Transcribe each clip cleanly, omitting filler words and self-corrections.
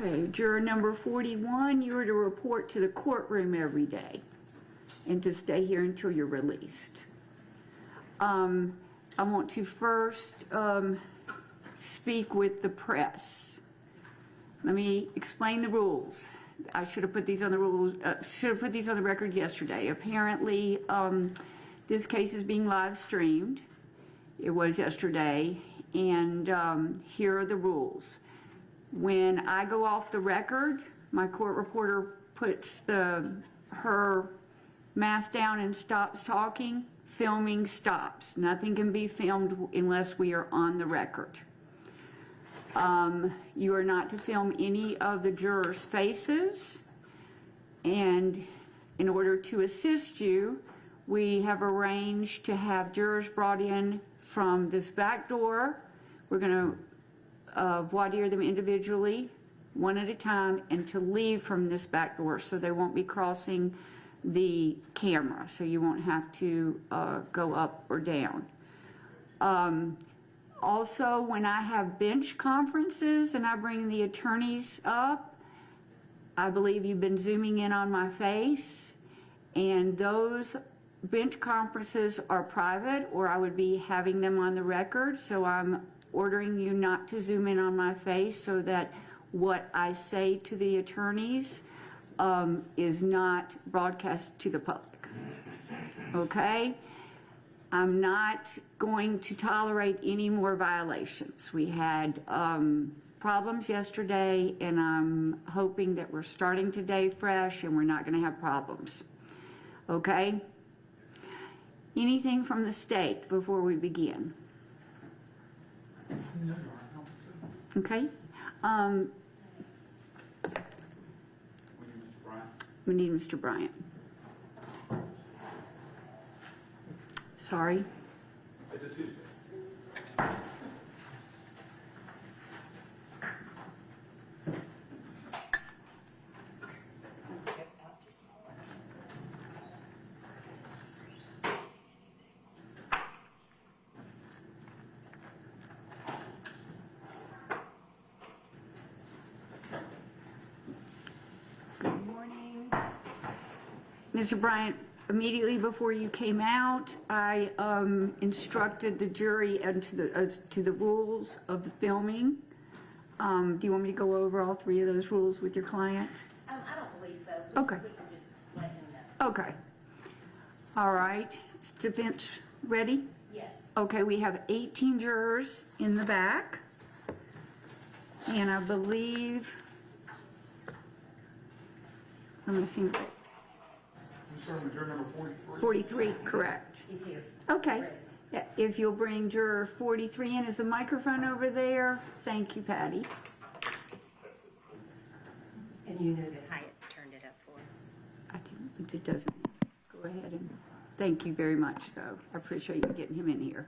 Okay, juror number 41, you are to report to the courtroom every day and to stay here until you're released. I want to first speak with the press. Let me explain the rules. I should have put these on the on the record yesterday. Apparently, this case is being live streamed. It was yesterday, and here are the rules. When I go off the record, my court reporter puts her mask down and stops talking. Filming stops. Nothing can be filmed unless we are on the record. You are not to film any of the jurors' faces, and in order to assist you, we have arranged to have jurors brought in from this back door. We're going to voir dire them individually, one at a time, and to leave from this back door, so they won't be crossing the camera, so you won't have to go up or down. Also, when I have bench conferences and I bring the attorneys up, I believe you've been zooming in on my face, and those bench conferences are private, or I would be having them on the record, so I'm ordering you not to zoom in on my face so that what I say to the attorneys is not broadcast to the public. Okay? I'm not going to tolerate any more violations. We had problems yesterday, and I'm hoping that we're starting today fresh and we're not going to have problems. Okay? Anything from the state before we begin? Okay. We need Mr. Bryant. Sorry. It's a Tuesday. Mr. Bryant, immediately before you came out, I instructed the jury and to the rules of the filming. Do you want me to go over all three of those rules with your client? I don't believe so. Okay. We can just let him know. Okay. All right. Is the bench ready? Yes. Okay, we have 18 jurors in the back. And I believe, let me see. Starting with juror number 43. 43, correct. He's here. Okay. Yeah, if you'll bring juror 43 in, is the microphone over there? Thank you, Patty. And you know that Hyatt turned it up for us. I didn't, but it doesn't. Go ahead and thank you very much, though. I appreciate you getting him in here.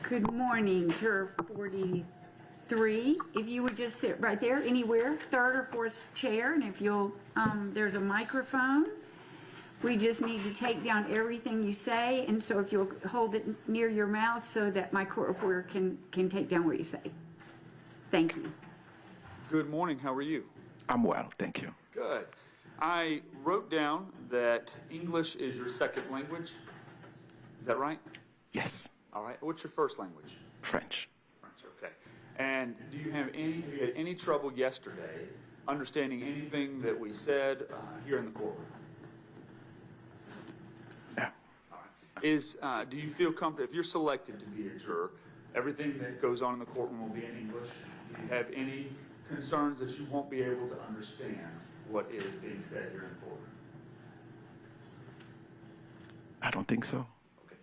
Good morning, juror 43. If you would just sit right there, anywhere, third or fourth chair, and if you'll, there's a microphone. We just need to take down everything you say, and so if you'll hold it near your mouth so that my court reporter can take down what you say. Thank you. Good morning. How are you? I'm well, thank you. Good. I wrote down that English is your second language. Is that right? Yes, All right. What's your first language? French. French. Okay. And do you have any trouble yesterday understanding anything that we said here in the courtroom? No. All right. Do you feel comfortable if you're selected to be a juror? Everything that goes on in the courtroom will be in English. Do you have any concerns that you won't be able to understand what is being said here in the courtroom? I don't think so. Okay.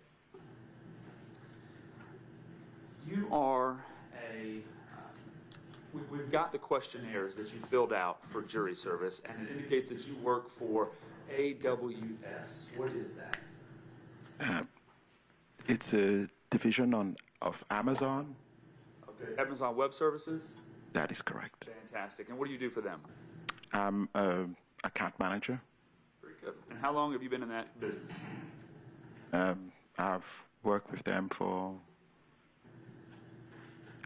You are we've got the questionnaires that you filled out for jury service, and it indicates that you work for AWS. What is that? It's a division of Amazon. Okay. Amazon Web Services? That is correct. Fantastic. And what do you do for them? I'm an account manager. Very good. And how long have you been in that business? I've worked with them for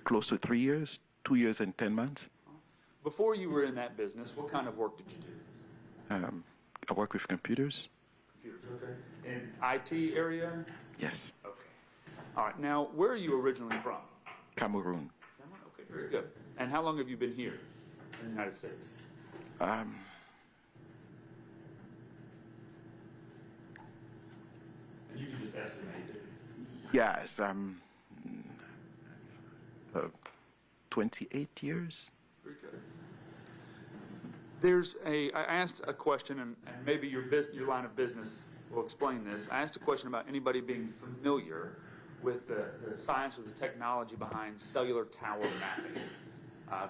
close to 3 years, 2 years and 10 months. Before you were in that business, what kind of work did you do? I work with computers. Computers, okay. In IT area? Yes. Okay. All right. Now, where are you originally from? Cameroon. Okay, very good. And how long have you been here in the United States? Um, And you can just estimate it. yes, 28 years. Very good. I asked a question, and maybe your line of business will explain this. I asked a question about anybody being familiar with the science or the technology behind cellular tower mapping.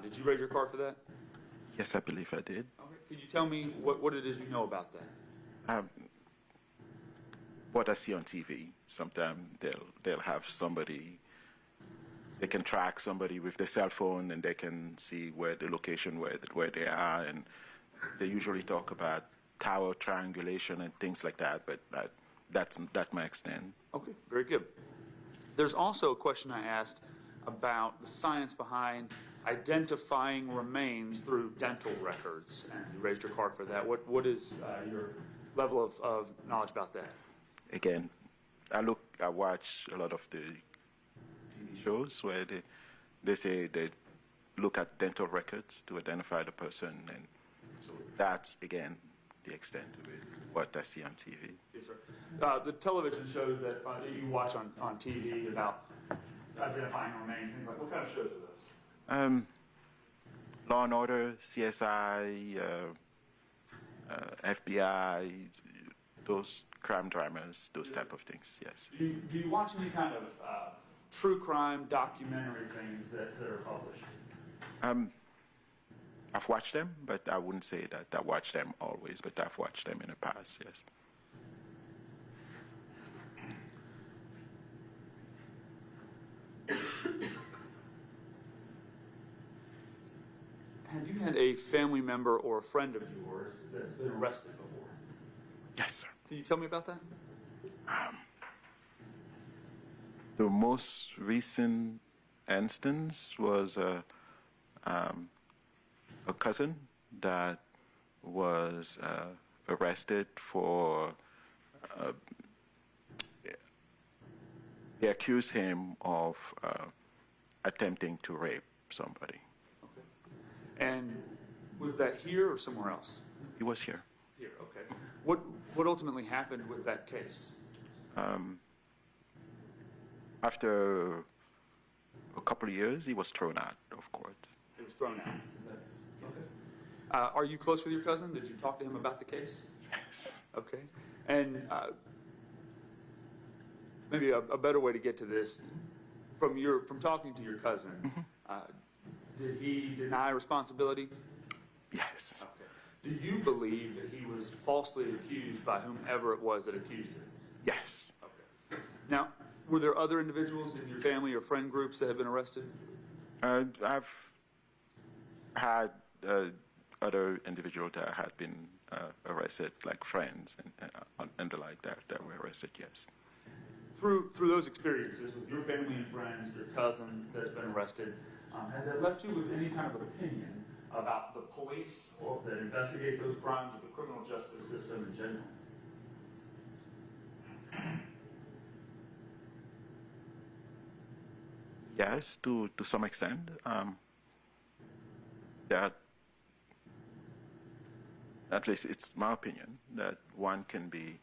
Did you raise your card for that? Yes, I believe I did. Okay. Could you tell me what it is you know about that? What I see on TV, sometimes they'll have somebody, they can track somebody with their cell phone and they can see where the location, where they are, and they usually talk about tower triangulation and things like that, but that's my extent. Okay, very good. There's also a question I asked about the science behind identifying remains through dental records, and you raised your card for that. What is your level of knowledge about that? Again, I watch a lot of the TV shows where they say they look at dental records to identify the person, and so that's, again, the extent of it, what I see on TV. Yes, sir. The television shows that you watch on TV about identifying remains, things like, what kind of shows are those? Law and Order, CSI, FBI, those crime dramas, those type of things, yes. Do you watch any kind of true crime documentary things that are published? I've watched them, but I wouldn't say that I watch them always, but I've watched them in the past, yes. Have you had a family member or a friend of yours that's been arrested before? Yes, sir. Can you tell me about that? The most recent instance was a cousin that was arrested for, they accused him of attempting to rape somebody. Okay. And was that here or somewhere else? He was here. Here, okay. What ultimately happened with that case? After a couple of years, he was thrown out of court. He was thrown out. Yes. Okay. Are you close with your cousin? Did you talk to him about the case? Yes. Okay. And maybe a better way to get to this, from talking to your cousin, did he deny responsibility? Yes. Okay. Do you believe that he was falsely accused by whomever it was that accused him? Yes. Okay. Now, were there other individuals in your family or friend groups that have been arrested? I've had other individuals that had been arrested, like friends and the like that were arrested, yes. Through those experiences with your family and friends, your cousin that's been arrested, has that left you with any kind of opinion about the police or that investigate those crimes or the criminal justice system in general? Yes, to some extent. That, at least it's my opinion, that one can be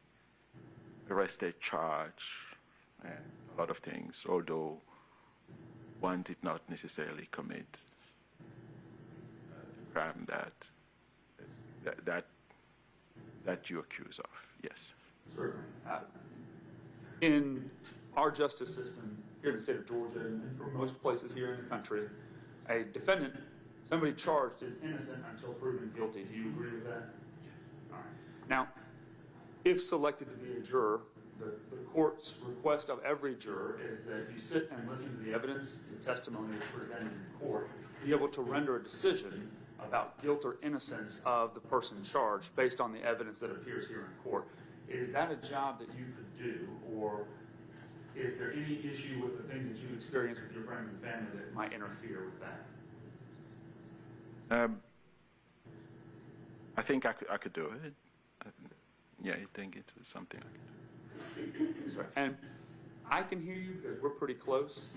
arrested, charged, and a lot of things, although one did not necessarily commit the crime that you accuse of. Yes. Certainly. In our justice system here in the state of Georgia and for most places here in the country, a defendant, somebody charged, is innocent until proven guilty. Do you agree with that? Yes. All right. Now, if selected to be a juror, the court's request of every juror is that you sit and listen to the evidence, the testimony that's presented in court, be able to render a decision about guilt or innocence of the person charged based on the evidence that appears here in court. Is that a job that you could do, or is there any issue with the things that you experience with your friends and family that might interfere with that? I think I could do it. Yeah, I think it's something I could do. And I can hear you because we're pretty close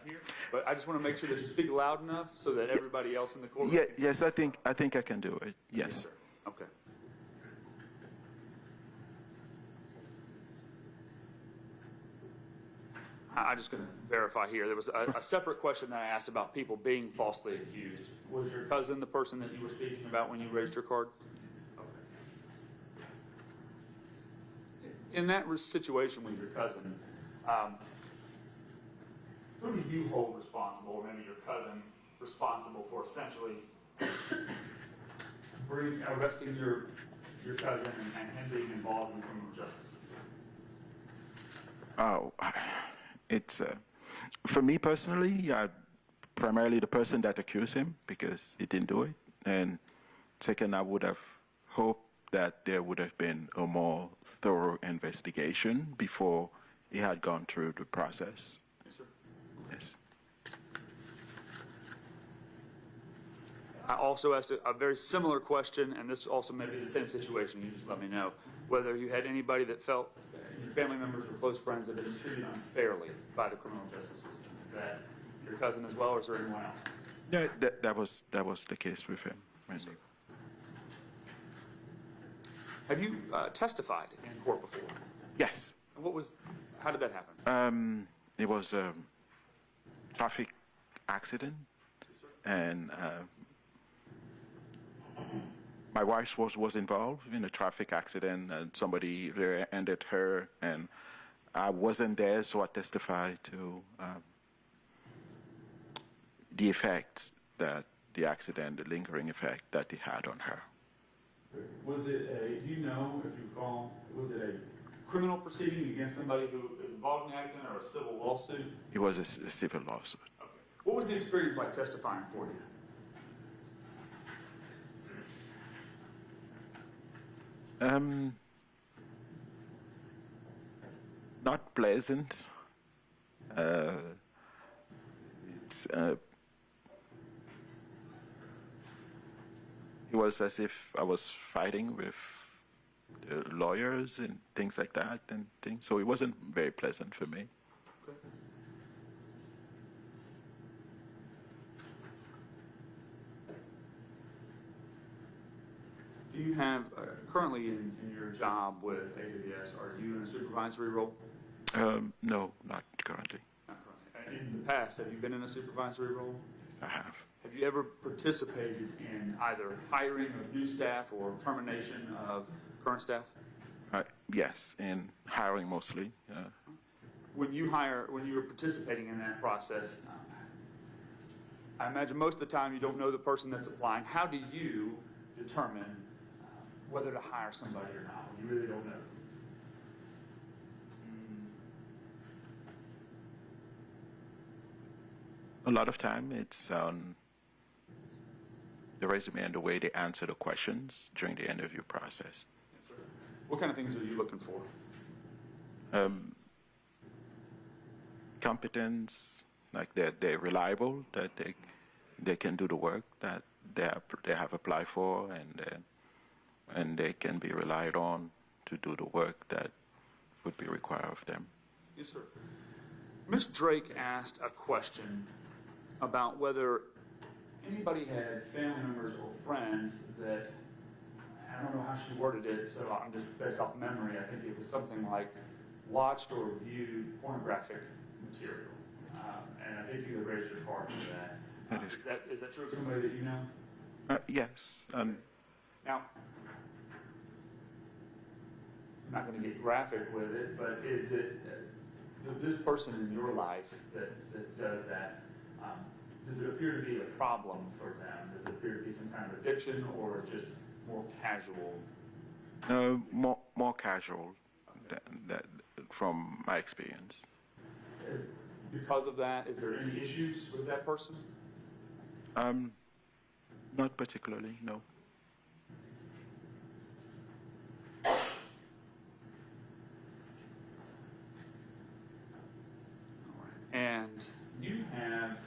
here, but I just want to make sure that you speak loud enough so that everybody else in the courtroom can hear. Yes, I think I can do it. Yes. Sir. Okay. I'm just going to verify here. There was a separate question that I asked about people being falsely accused. Was your cousin the person that you were speaking about when you raised your card? Okay. In that situation with your cousin, who do you hold responsible, or maybe your cousin responsible for essentially arresting your cousin and him being involved in the criminal justice system? Oh, it's for me personally, primarily the person that accused him because he didn't do it, and second, I would have hoped that there would have been a more thorough investigation before he had gone through the process. Yes, sir. Yes. I also asked a very similar question, and this also may be the same situation. You just let me know whether you had anybody that felt your family members or close friends had been treated unfairly by the criminal justice system. Is that your cousin as well, or is there anyone else? Yeah, that was the case with him. Yes, have you testified in court before? Yes. And how did that happen? It was a traffic accident, and my wife was involved in a traffic accident, and somebody rear-ended her, and I wasn't there, so I testified to the effect that the accident, the lingering effect that it had on her. Was it do you know, if you recall, was it a criminal proceeding against somebody who was involved in the accident, or a civil lawsuit? It was a civil lawsuit. Okay. What was the experience like testifying for you? Not pleasant. It was as if I was fighting with lawyers and things like that, and things. So it wasn't very pleasant for me. Okay. Do you have, currently in your job with AWS, are you in a supervisory role? No, not currently. Not currently. In the past, have you been in a supervisory role? Yes, I have. Have you ever participated in either hiring of new staff or termination of current staff? Yes, in hiring mostly. When you were participating in that process, I imagine most of the time you don't know the person that's applying. How do you determine whether to hire somebody or not when you really don't know? A lot of time it's on the resume and the way they answer the questions during the interview process. Yes, sir. What kind of things are you looking for? Competence, like they're reliable, that they can do the work that they have applied for, and they can be relied on to do the work that would be required of them. Yes, sir. Ms. Drake asked a question about whether anybody had family members or friends that, I don't know how she worded it, so I'm just based off memory. I think it was something like watched or viewed pornographic material. And I think you had raised your card for that. Is that true of somebody that you know? Yes. Now, I'm not going to get graphic with it, but is it this person in your life that does that, does it appear to be a problem for them? Does it appear to be some kind of addiction, or just more casual? More casual, that from my experience. Because of that, is there any issues with that person? Not particularly, no. And you have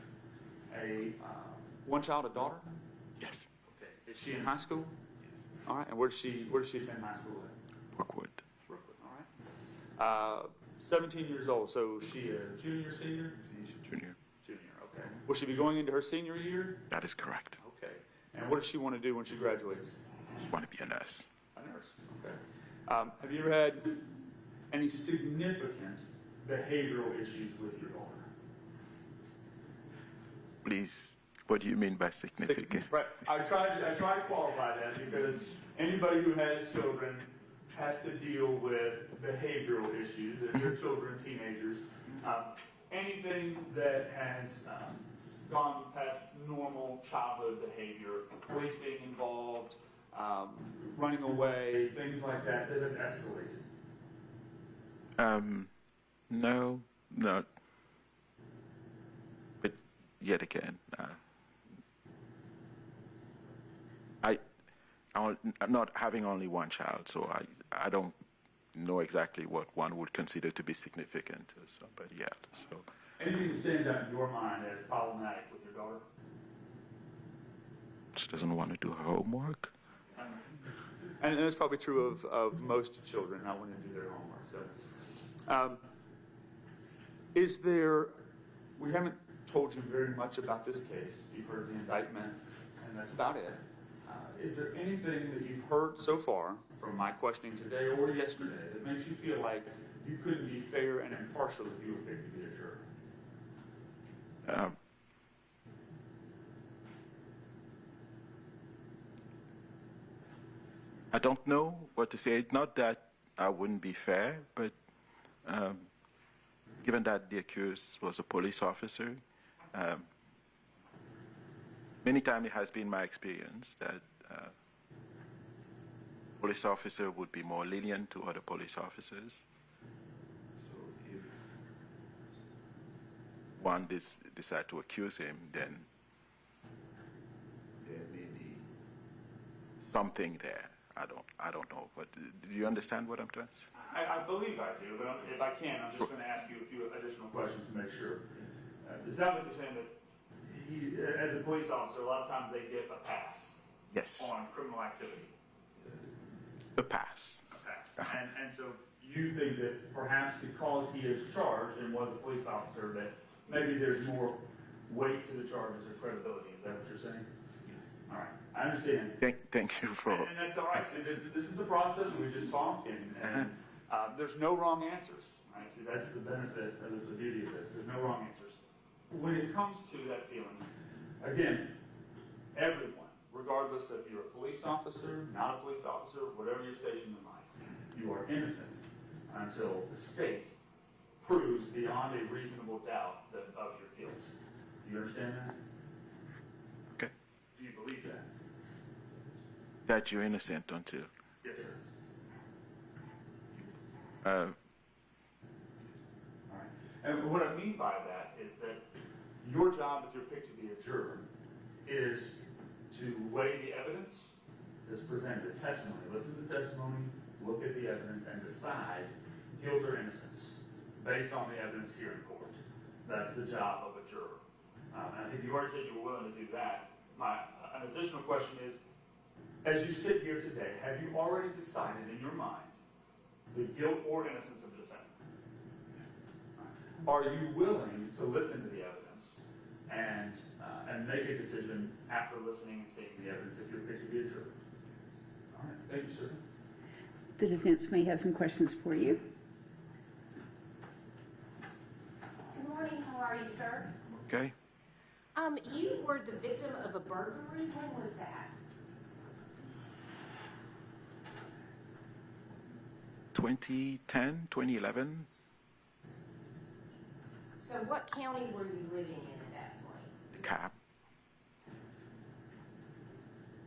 a one child, a daughter? Yes. Okay. Is she in high school? Yes. All right. And where does she attend high school at? Brookwood. Brooklyn. All right. 17 years old. So is she a junior, senior? Junior. Junior. Okay. Will she be going into her senior year? That is correct. Okay. And what does she want to do when she graduates? I want to be a nurse. A nurse. Okay. Have you ever had any significant behavioral issues with your daughter? Please, what do you mean by significant? Right. I try to qualify that because anybody who has children has to deal with behavioral issues. If your children, teenagers, anything that has gone past normal childhood behavior, police being involved, running away, things like that, that has escalated. No, not. But yet again, I'm not having only one child, so I don't know exactly what one would consider to be significant to somebody else. So. Anything that stands out in your mind as problematic with your daughter? She doesn't want to do her homework. And that's probably true of most children, not wanting to do their homework. So, is there, we haven't told you very much about this case. You've heard the indictment, and that's about it. Is there anything that you've heard so far from my questioning today or yesterday that makes you feel like you couldn't be fair and impartial if you were picked to be a juror? I don't know what to say. Not that I wouldn't be fair, but given that the accused was a police officer, many times it has been my experience that police officer would be more lenient to other police officers. So if one decide to accuse him, then there may be something there. I don't know. But do you understand what I'm trying to say? I believe I do, but if I can, I'm just going to ask you a few additional questions to make sure. It sounds like you're saying that he, as a police officer, a lot of times they get a pass. Yes. On criminal activity. A pass. A pass. And so you think that perhaps because he is charged and was a police officer, that maybe there's more weight to the charges or credibility. Is that what you're saying? Yes. All right. I understand. Thank you for. And that's all right. See, this is the process. We just talked, and there's no wrong answers. Right? See, that's the benefit of the beauty of this. There's no wrong answers. When it comes to that feeling, again, everyone, regardless if you're a police officer, not a police officer, whatever your station in life, you are innocent until the state proves beyond a reasonable doubt of your guilt. Do you understand that? Okay. Do you believe that? That you're innocent until. Yes, sir. Yes. All right. And what I mean by that is that your job, if you're picked to be a juror, is to weigh the evidence that's presented, the testimony, listen to the testimony, look at the evidence, and decide guilt or innocence based on the evidence here in court. That's the job of a juror. And I think you already said you were willing to do that. An additional question is, as you sit here today, have you already decided in your mind the guilt or innocence of the defendant? Are you willing to listen to the evidence and make a decision after listening and seeing the evidence if you're picked to be a juror? All right. Thank you, sir. The defense may have some questions for you. Good morning, how are you, sir? Okay. You were the victim of a burglary. When was that? 2010, 2011. So what county were you living in at that point? The cab.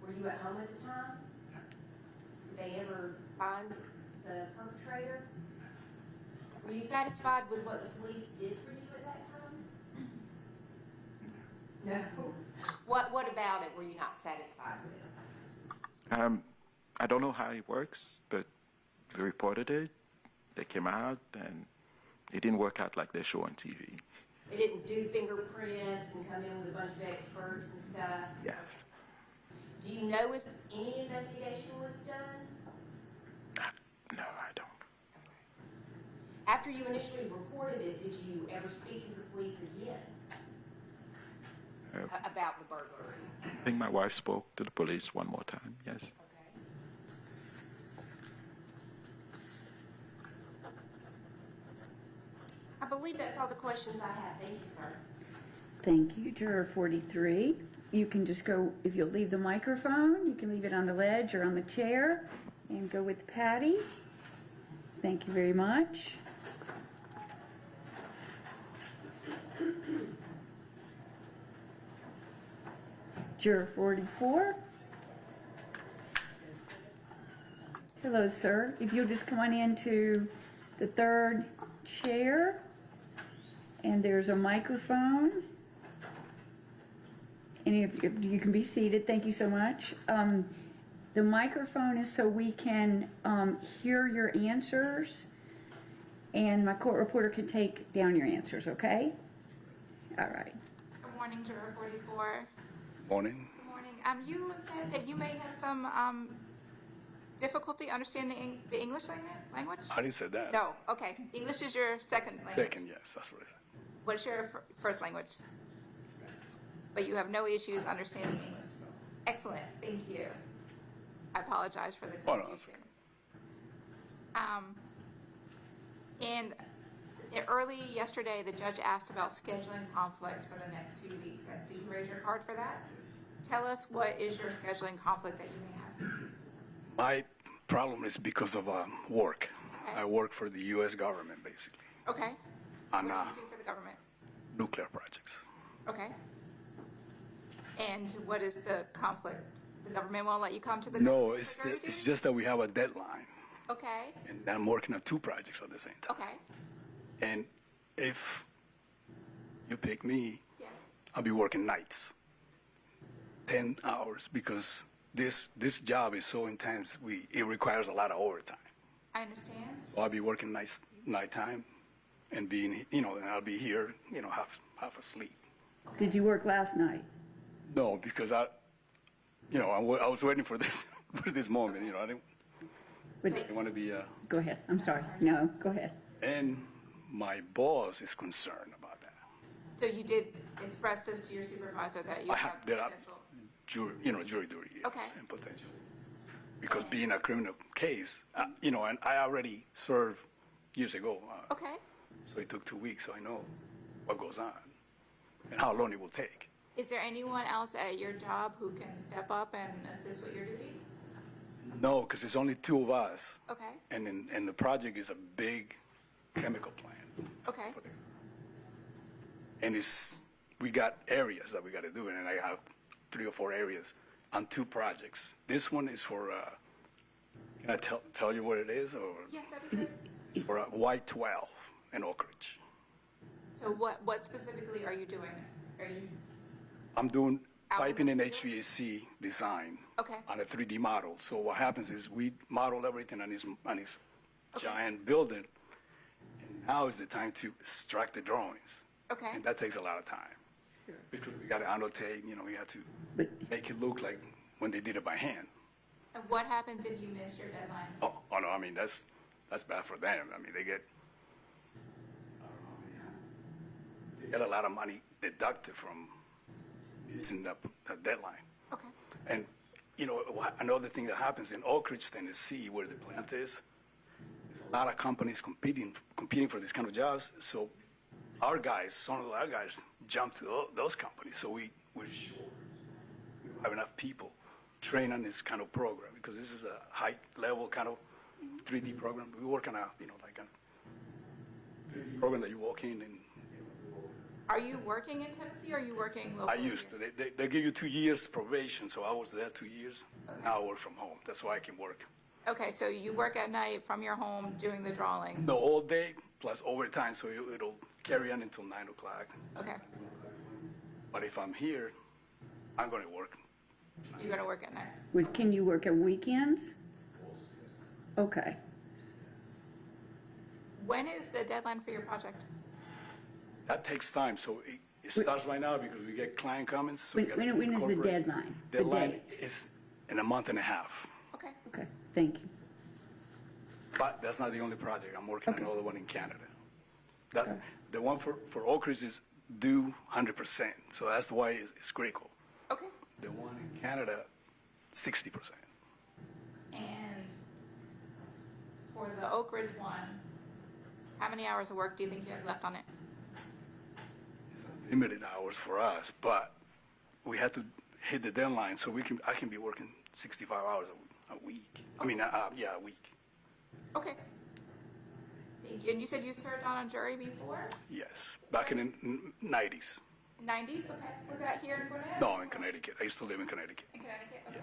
Were you at home at the time? Did they ever find the perpetrator? Were you satisfied with what the police did for you at that time? No. What about it were you not satisfied with? I don't know how it works, but we reported it. They came out, and it didn't work out like they show on TV. They didn't do fingerprints and come in with a bunch of experts and stuff? Yeah. Do you know if any investigation was done? No, I don't. After you initially reported it, did you ever speak to the police again about the burglary? I think my wife spoke to the police one more time, yes. I believe that's all the questions I have. Thank you, sir. Thank you, Juror 43. You can just go, if you'll leave the microphone, you can leave it on the ledge or on the chair and go with Patty. Thank you very much. Juror 44. Hello, sir. If you'll just come on into the third chair, and there's a microphone. And if you can be seated, thank you so much. The microphone is so we can hear your answers, and my court reporter can take down your answers, okay? All right. Good morning, Juror 44. Morning. Good morning. You said that you may have some difficulty understanding the English language? I didn't say that. No. Okay. English is your second language. Second, yes, that's what I said. What is your first language? But you have no issues understanding English. Excellent. Thank you. I apologize for the Oh, no, confusion. that's okay. And early yesterday, the judge asked about scheduling conflicts for the next 2 weeks. Did you raise your card for that? Tell us, what is your scheduling conflict that you may have? My problem is because of work. Okay. I work for the U.S. government, basically, Okay. on What do you do for the government? nuclear projects. Okay. And what is the conflict? The government won't let you come to the No, government it's security it's duty? just that we have a deadline, Okay. and I'm working on 2 projects at the same time. Okay. And if you pick me, Yes. I'll be working nights, 10 hours, because this job is so intense. It requires a lot of overtime. I understand. So I'll be working nighttime, and being, and I'll be here, half asleep. Did you work last night? No, because I was waiting for this for this moment. I didn't want to be. Go ahead. I'm sorry. No, go ahead. And my boss is concerned about that. So you did express this to your supervisor that you I have have there are potential. jury duty, yes, Okay. and potential. Because being a criminal case, and I already served years ago. Okay. So it took 2 weeks, so I know what goes on and how long it will take. Is there anyone else at your job who can step up and assist with your duties? No, because it's only 2 of us. Okay. And the project is a big chemical plant. Okay. And we got areas that we got to do, and I have 3 or 4 areas on 2 projects. This one is for, can I tell you what it is? Or Yes, that'd be good. for Y12 in Oak Ridge. So what specifically are you doing? Are you I'm doing Out in piping the and field? HVAC design Okay. on a 3D model. So what happens is we model everything on his Okay. giant building, and now is the time to extract the drawings. Okay. And that takes a lot of time. Because we got to annotate, we have to But make it look like when they did it by hand. And what happens if you miss your deadlines? Oh no, that's bad for them. They get a lot of money deducted from missing that deadline. Okay. And another thing that happens in Oak Ridge, Tennessee, where the plant is, there's a lot of companies competing for these kind of jobs. So some of our guys jump to those companies. So we're sure we don't have enough people trained on this kind of program, because this is a high level kind of 3D program. We work on a 3D program that you walk in and. Are you working in Tennessee or are you working locally? I used to. They give you 2 years probation, so I was there 2 years. Now I work from home. That's why I can work. Okay, so you work at night from your home doing the drawings? No, all day plus overtime, so it'll carry on until 9 o'clock. Okay. But if I'm here, I'm going to work. You're going to work at night? Can you work on weekends? Okay. When is the deadline for your project? That takes time, so it starts right now because we get client comments. So we gotta When is the incorporate. deadline? The Deadline date? is in a month and a half. Okay. Okay, thank you. But that's not the only project. I'm working Okay. on another one in Canada. That's the one for Oak Ridge is due 100%. So that's why it's critical. Okay. The one in Canada, 60%. And for the Oak Ridge one, how many hours of work do you think you have left on it? Limited hours for us, but we had to hit the deadline so I can be working 65 hours a week. I mean, yeah, a week. Okay. Thank you. And you said you served on a jury before? Yes, back in the 90s. 90s? Okay. Was that here in Gwinnett? No, in Connecticut. I used to live in Connecticut. In Connecticut? Okay.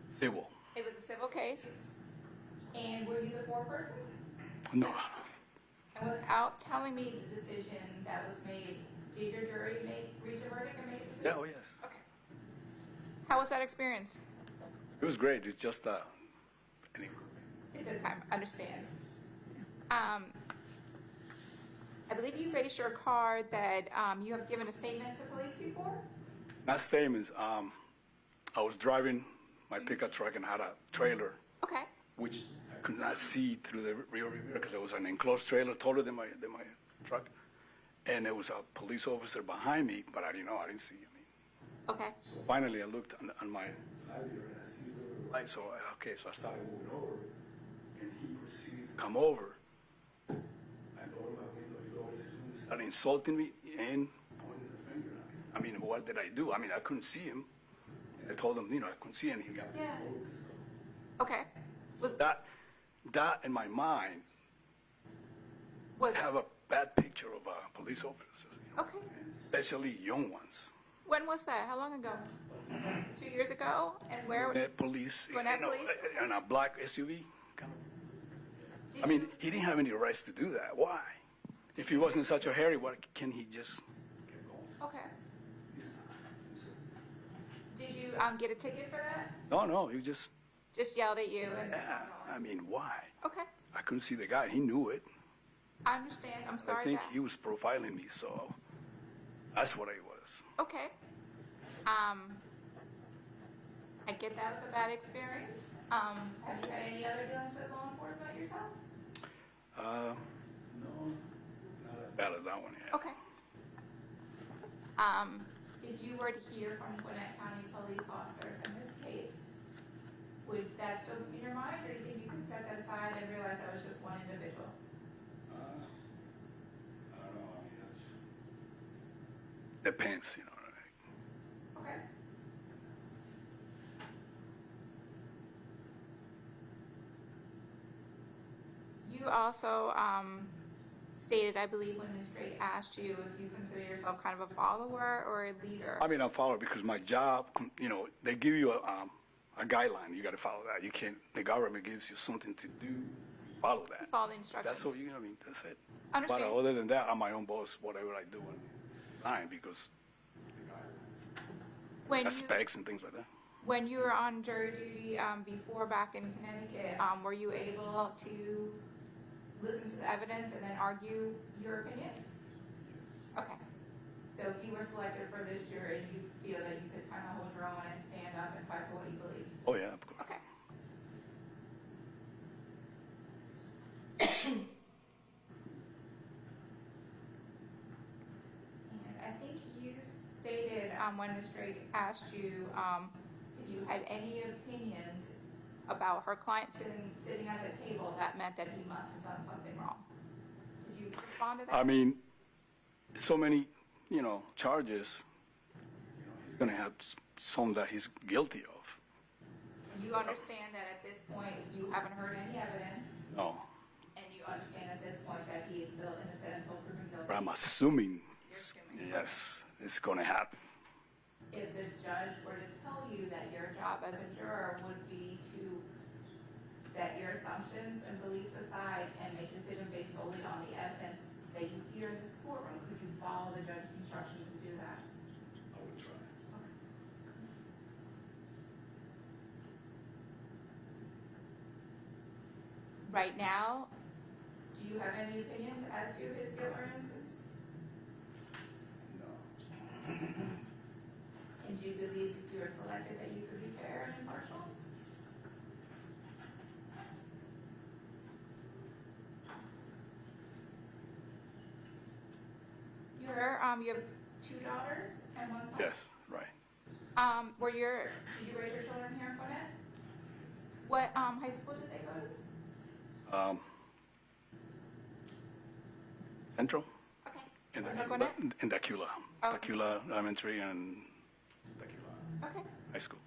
Civil. It was a civil case. And were you the foreperson? No. And without telling me the decision that was made, did your jury reach a verdict and make a decision? Yeah, oh yes. Okay. How was that experience? It was great. It's just anyway. It took time. Understand. I believe you raised your card that you have given a statement to police before? Not statements. I was driving my pickup truck and had a trailer, Okay. which I could not see through the rear view mirror because it was an enclosed trailer taller than my truck. And there was a police officer behind me, but I didn't know. I didn't see him. Okay. So finally, I looked on my side mirror and I see the light. So, so I started moving over. And he proceeded to come over. I lowered my window. He lowered his window. He started insulting me and pointing the finger at me. I mean, what did I do? I mean, I couldn't see him. And I told him, I couldn't see him. And he got me over and stuff. Okay. Was That in my mind, was have a bad picture of police officers, okay? especially young ones. When was that? How long ago? 2 years ago. And where? Gwinnett police, Gwinnett police? in a black SUV. Did I mean, you- he didn't have any rights to do that. Why? If he wasn't in such a hurry, why can he just get going? Okay. Did you get a ticket for that? No, he just. Just yelled at you and. I mean, why? Okay. I couldn't see the guy. He knew it. I understand. I'm sorry I think that. he was profiling me, so that's what I was. Okay. I get that was a bad experience. Have you had any other dealings with law enforcement yourself? No, not as bad as that one. Yeah. Okay. If you were to hear from Gwinnett County police officers in this case, would that still be in your mind, or do you think you can set that aside and realize that was just one individual? I don't know. I mean, it's depends, Okay. You also stated, I believe, when Ms. Gray asked you if you consider yourself kind of a follower or a leader. I mean, I'm following because my job, they give you a guideline. You got to follow that. You can't. The government gives you something to do. Follow that. Follow the instructions. That's all I mean, that's it. Understand. But other than that, I'm my own boss. Whatever I do, I design because When you, specs and things like that. when you were on jury duty before back in Connecticut, were you able to listen to the evidence and then argue your opinion? Okay. So if you were selected for this jury, you feel that you could kind of hold your own and stand up and fight for what you believe? Oh yeah, of course. Okay. And I think you stated when Ms. Drake asked you if you had any opinions about her client sitting at the table, that meant that he must have done something wrong. Did you respond to that? I mean, so many, charges. He's gonna have some that he's guilty of. And you understand that at this point you haven't heard any evidence, No, and you understand at this point that he is still innocent until proven guilty. but I'm assuming, You're assuming. yes, it's gonna happen. If the judge were to tell you that your job as a juror would be to set your assumptions and beliefs aside and make a decision based solely on the evidence that you hear in this courtroom, could you follow the judge's instructions and do that? I would try. right now, do you have any opinions as to his guilt or innocence? No. And do you believe if you were selected that you could be fair and impartial? You have 2 daughters and 1 son? Yes, right. Did you raise your children here in Gwinnett? What high school did they go to? Central? Okay. In Gwinnett? Dacula. Oh. Dacula Elementary and Dacula Okay. High School.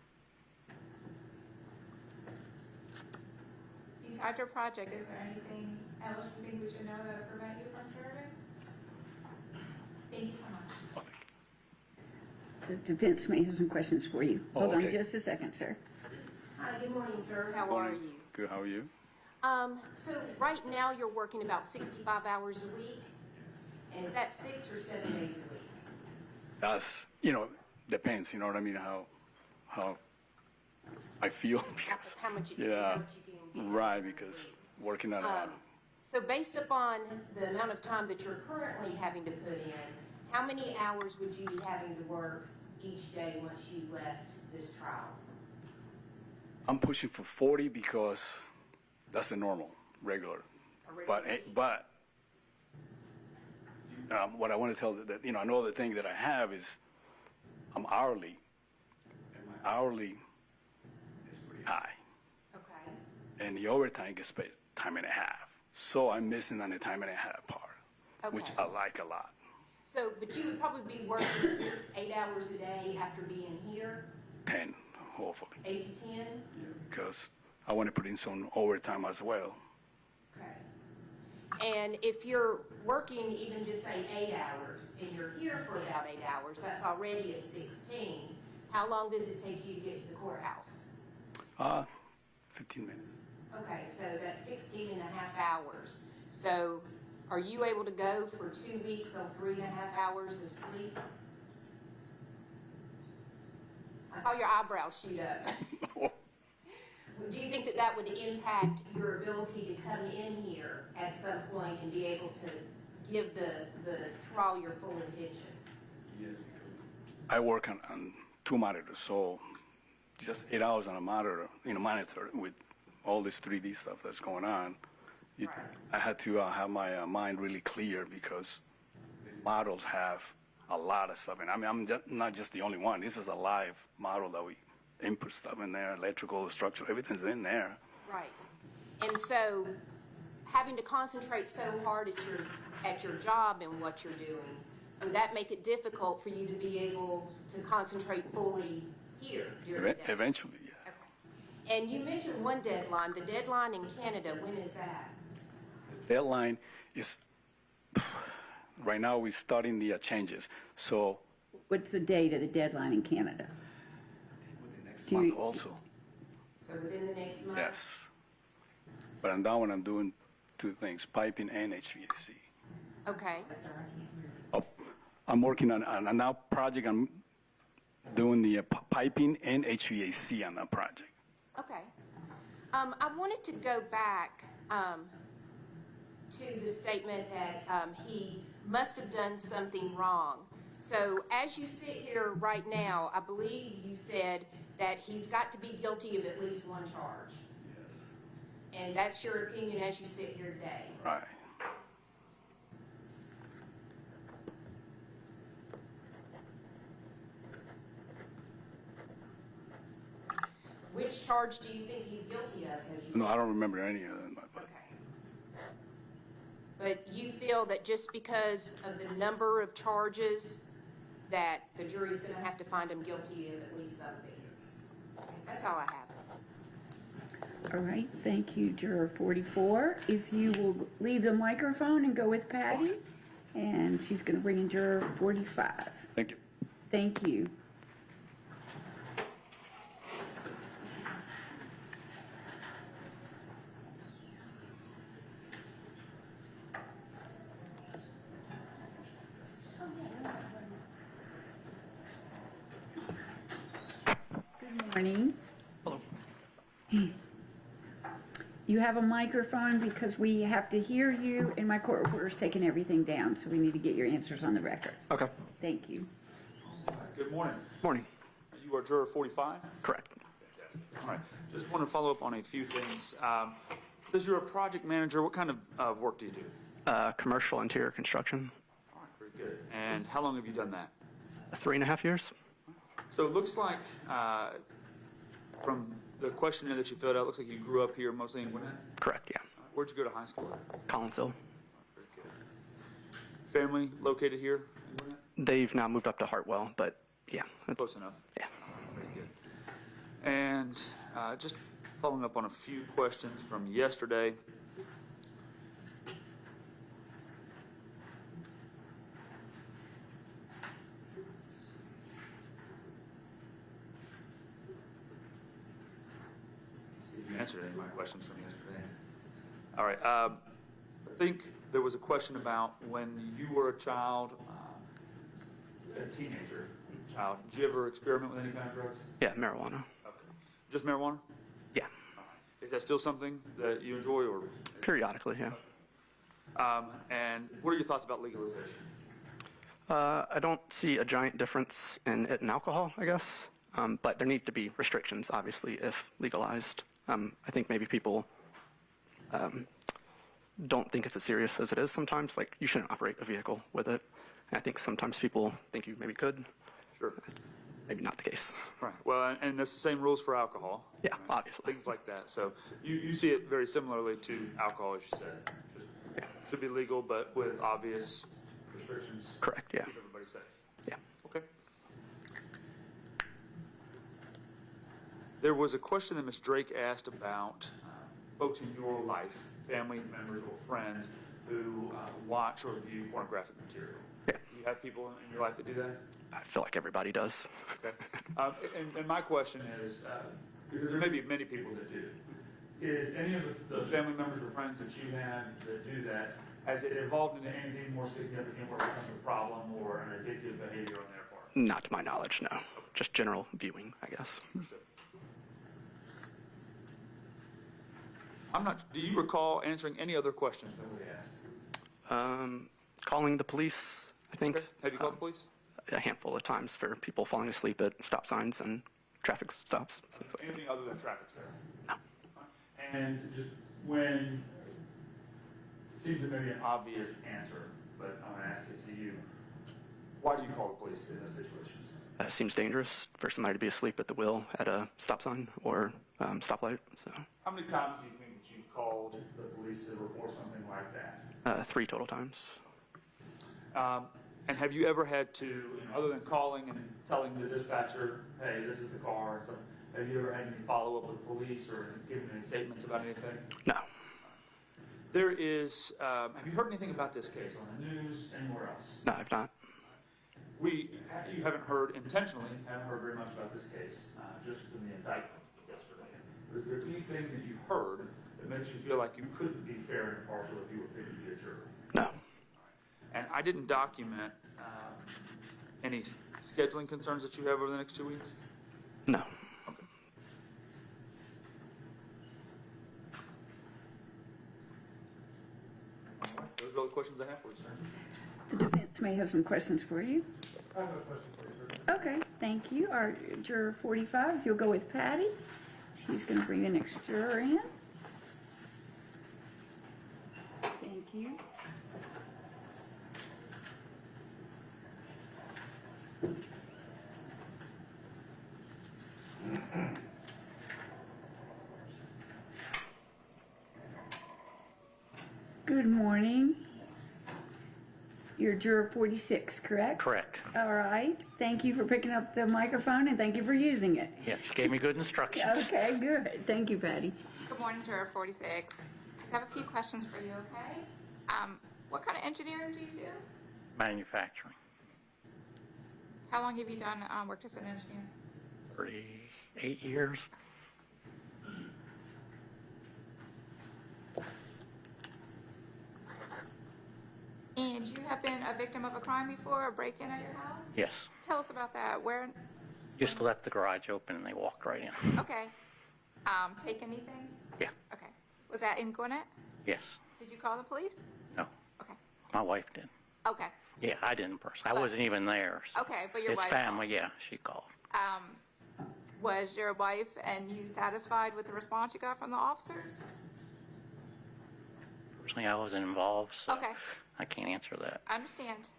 Besides your project, is there anything else you think we should know that would prevent you from serving? Thank you so much. Oh, thank The defense may have some questions for you. Oh, Hold on okay. just a second, sir. Hi, good morning, sir. How you. are Morning. you? Good, how are you? So right now you're working about 65 hours a week? And is that 6 or 7 days a week? That's, depends, you know what I mean, how I feel. Because, How much you yeah, how much you can get. right, because working on So based upon the amount of time that you're currently having to put in, how many hours would you be having to work each day once you left this trial? I'm pushing for 40 because that's the normal, regular. But what I want to tell that, another thing that I have is I'm hourly, and my hourly is pretty high, Okay. and the overtime gets paid time and a half. So I'm missing on the time and a half part, which Okay. I like a lot. So, but you would probably be working at least 8 hours a day after being here, 10, hopefully, 8 to 10? because I want to put in some overtime as well. Okay. And if you're working even just say 8 hours and you're here for about 8 hours, that's already at 16. How long does it take you to get to the courthouse? 15 minutes. Okay, so that's 16 and a half hours. So are you able to go for 2 weeks on 3.5 hours of sleep? I saw your eyebrows shoot up. Do you think that that would impact your ability to come in here at some point and be able to give the trial your full attention? Yes. I work on 2 monitors, so just 8 hours on a monitor, monitor with all this 3D stuff that's going on. Right. I had to have my mind really clear because these models have a lot of stuff. And I mean, I'm not just the only one. This is a live model that we input stuff in there, electrical, structural, everything's in there. Right. And so having to concentrate so hard at your job and what you're doing, would that make it difficult for you to be able to concentrate fully here during the day? Eventually, yeah. Okay. And you mentioned one deadline. The deadline in Canada, when is that? The deadline is, right now we're starting the changes. So What's the date of the deadline in Canada? next Do month you- also. So within the next month? Yes. But on that one, I'm doing 2 things, piping and HVAC. Okay. I'm working on now project. I'm doing the piping and HVAC on that project. Okay. I wanted to go back to the statement that he must have done something wrong. So as you sit here right now, I believe you said that he's got to be guilty of at least 1 charge. Yes. And that's your opinion as you sit here today. Right. Which charge do you think he's guilty of? No, I don't remember any of them. But Okay. But you feel that just because of the number of charges that the jury's going to have to find him guilty of at least something? That's all I have. All right, thank you, Juror 44. If you will leave the microphone and go with Patty, and she's going to bring in Juror 45. thank you. Thank you. Good morning. Hello. You you have a microphone because we have to hear you, and my court reporter's taking everything down, so we need to get your answers on the record. Okay. Thank you. Good morning. Morning. You are juror 45? Correct. All right. Just want to follow up on a few things. Says you're a project manager. What kind of work do you do? Commercial interior construction. All right, very good. And how long have you done that? 3.5 years. So it looks like from the questionnaire that you filled out, it looks like you grew up here mostly in Gwinnett. Correct, yeah. Where'd you go to high school? Collinsville. Very good. Family located here in Gwinnett? They've now moved up to Hartwell, but yeah. Close enough. Yeah. Very good. And just following up on a few questions from yesterday. See if you answered any of my questions from yesterday. All right. I think there was a question about when you were a child, a teenager child. Did you ever experiment with any kind of drugs? Yeah, marijuana. Okay. Just marijuana? Yeah. Is that still something that you enjoy, or? Periodically, yeah. And what are your thoughts about legalization? I don't see a giant difference in it in alcohol, I guess. But there need to be restrictions, obviously, if legalized. I think maybe people don't think it's as serious as it is sometimes. Like, you shouldn't operate a vehicle with it. And I think sometimes people think you maybe could. Sure. Maybe not the case. Right. Well, and that's the same rules for alcohol. Yeah, obviously. Things like that. So you see it very similarly to alcohol, as you said. Just should be legal, but with obvious restrictions. Correct, yeah. Keep everybody safe. Yeah. Okay. There was a question that Ms. Drake asked about folks in your life, family members or friends, who watch or view pornographic material. Yeah. Do you have people in your life that do that? I feel like everybody does. Okay. And my question is, because there may be many people that do, is any of the family members or friends that you have that do that, has it evolved into anything more significant where it becomes a problem or an addictive behavior on their part? Not to my knowledge, no. Just general viewing, I guess. Do you recall answering any other questions that we asked? Calling the police, I think. Okay. Have you called the police? A handful of times for people falling asleep at stop signs and traffic stops. Things like that. Anything other than traffic there? No. And just when, it seems to be an obvious answer, but I'm going to ask it to you. Why do you call the police in those situations? Seems dangerous for somebody to be asleep at the wheel at a stop sign or stoplight. So, How many times do you think that you've called the police to report something like that? 3 total times. And have you ever had to, other than calling and telling the dispatcher, hey, this is the car, so have you ever had any follow-up with police or given any statements about anything? No. There is, have you heard anything about this case on the news, anywhere else? No, I've not. You haven't heard, intentionally, haven't heard very much about this case, just in the indictment yesterday. Is there anything that you heard that makes you feel like you couldn't be fair and impartial if you were picked to be a juror? No. And I didn't document any scheduling concerns that you have over the next 2 weeks? No. Okay. All right. Those are all the questions I have for you, sir. The defense may have some questions for you. I have a question for you, sir. Okay, thank you. Our juror 45, if you'll go with Patty. She's going to bring the next juror in. Thank you. Good morning. You're juror 46, correct? Correct. All right. Thank you for picking up the microphone and thank you for using it. Yes, she gave me good instructions. Okay, good. Thank you, Patty. Good morning, juror 46. I just have a few questions for you, okay? What kind of engineering do you do? Manufacturing, How long have you done worked as an engineer? 38 years. And you have been a victim of a crime before, a break-in at your house? Yes. Tell us about that. Where? Just left the garage open and they walked right in. Okay. Take anything? Yeah. Okay. Was that in Gwinnett? Yes. Did you call the police? No. Okay. My wife did. Okay. Yeah, I didn't personally. I wasn't even there. So. Okay, but your His wife family, yeah, she called. Was your wife and you satisfied with the response you got from the officers? Personally, I wasn't involved, so Okay. I can't answer that. I understand.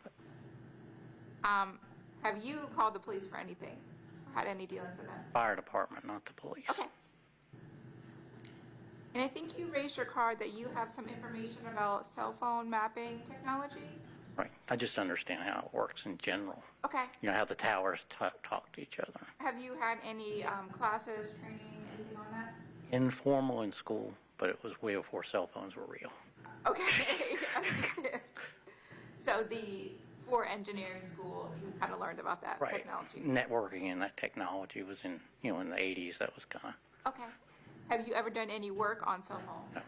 Have you called the police for anything? Or had any dealings with them? Fire department, not the police. Okay. And I think you raised your card that you have some information about cell phone mapping technology? Right. I just understand how it works in general. Okay. You know, how the towers talk to each other. Have you had any classes, training, anything on that? Informal in school, but it was way before cell phones were real. Okay. So for engineering school, you kind of learned about that Right. technology. Networking and that technology was in the 80s. That was kind of. Okay. Have you ever done any work on cell phones? No.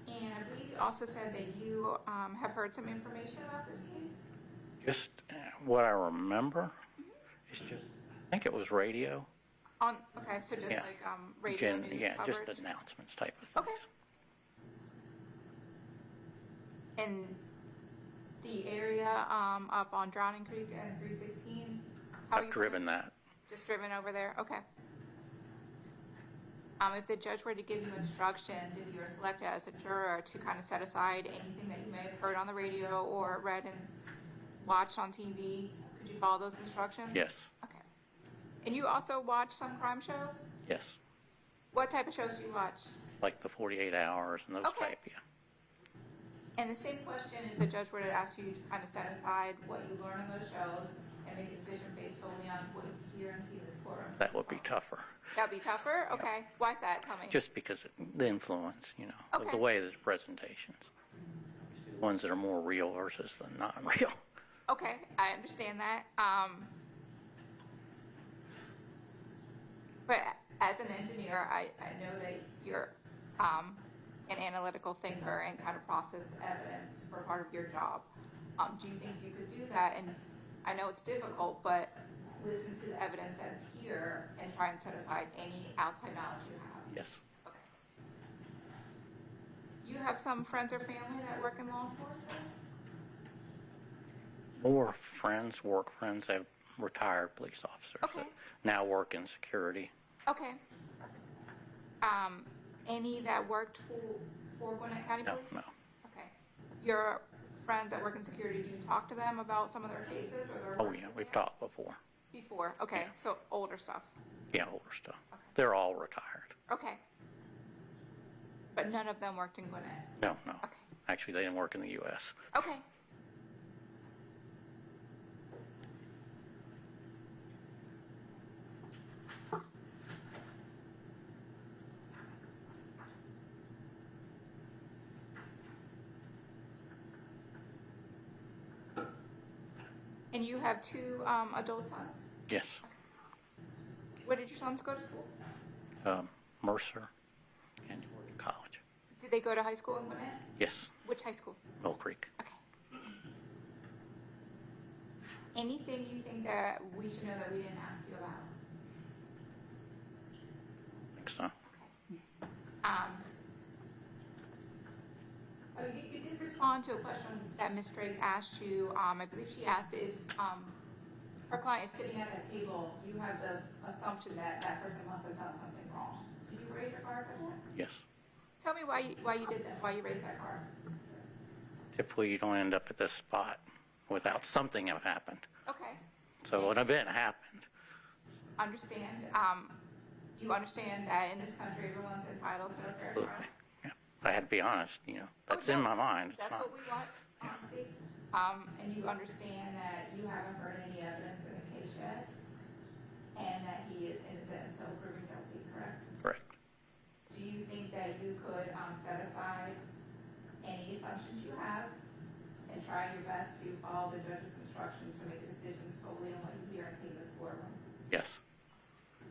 And I believe you also said that you have heard some information about this case? Just what I remember is just, I think it was radio. Okay, so just Yeah. like radio news Yeah, just coverage? announcements type of things. Okay. And the area up on Drowning Creek and 316? how are I've you driven finding- that. Just driven over there? Okay. If the judge were to give you instructions, if you were selected as a juror, to kind of set aside anything that you may have heard on the radio or read and watched on TV, could you follow those instructions? Yes. Okay. And you also watch some crime shows? Yes. What type of shows do you watch? Like the 48 hours and those Okay. type, yeah. And the same question, if the judge were to ask you to kind of set aside what you learn in those shows and make a decision based solely on what you hear and see in this courtroom? That would be tougher. That'd be tougher? Okay. Why's that? Tell me. Just because of the influence, of Okay. the way the presentations. The ones that are more real versus the non-real. Okay, I understand that. But as an engineer, I know that you're an analytical thinker and kind of process evidence for part of your job. Do you think you could do that? And I know it's difficult, but listen to the evidence that's here and try and set aside any outside knowledge you have. Yes. Okay. Do you have some friends or family that work in law enforcement? More friends, work friends, have retired police officers Okay. that now work in security. Okay. Any that worked for Gwinnett County No, Police? no. Okay. Your friends that work in security, do you talk to them about some of their cases or their Oh, work yeah, that we've they talked before. have? Before, okay, Yeah. so older stuff. Yeah, older stuff. Okay. They're all retired. Okay. But none of them worked in Gwinnett? No. Okay. Actually, they didn't work in the U.S. Okay. And you have two adult sons? Yes. Where did your sons go to school? Mercer and Georgia College. Did they go to high school in Gwinnett? Yes. Which high school? Mill Creek. Okay. Anything you think that we should know that we didn't ask you about? I think so. You did respond to a question that Ms. Drake asked you. I believe she asked if her client is sitting at a table, you have the assumption that that person must have done something wrong. Did you raise your card for that? Yes. Tell me why you did that, why you raised that card. Typically, you don't end up at this spot without something have happened. Okay. So an event happened. Understand. You understand that in this country, everyone's entitled to a fair trial. Absolutely. Yeah. I had to be honest, that's Oh, in no. my mind. It's That's not. what we want, honestly. And you understand that you haven't heard any evidence in the case yet, and that he is innocent until proven guilty, correct? Correct. Do you think that you could set aside any assumptions you have and try your best to follow the judge's instructions to make a decision solely on what you hear and see in this courtroom? Yes.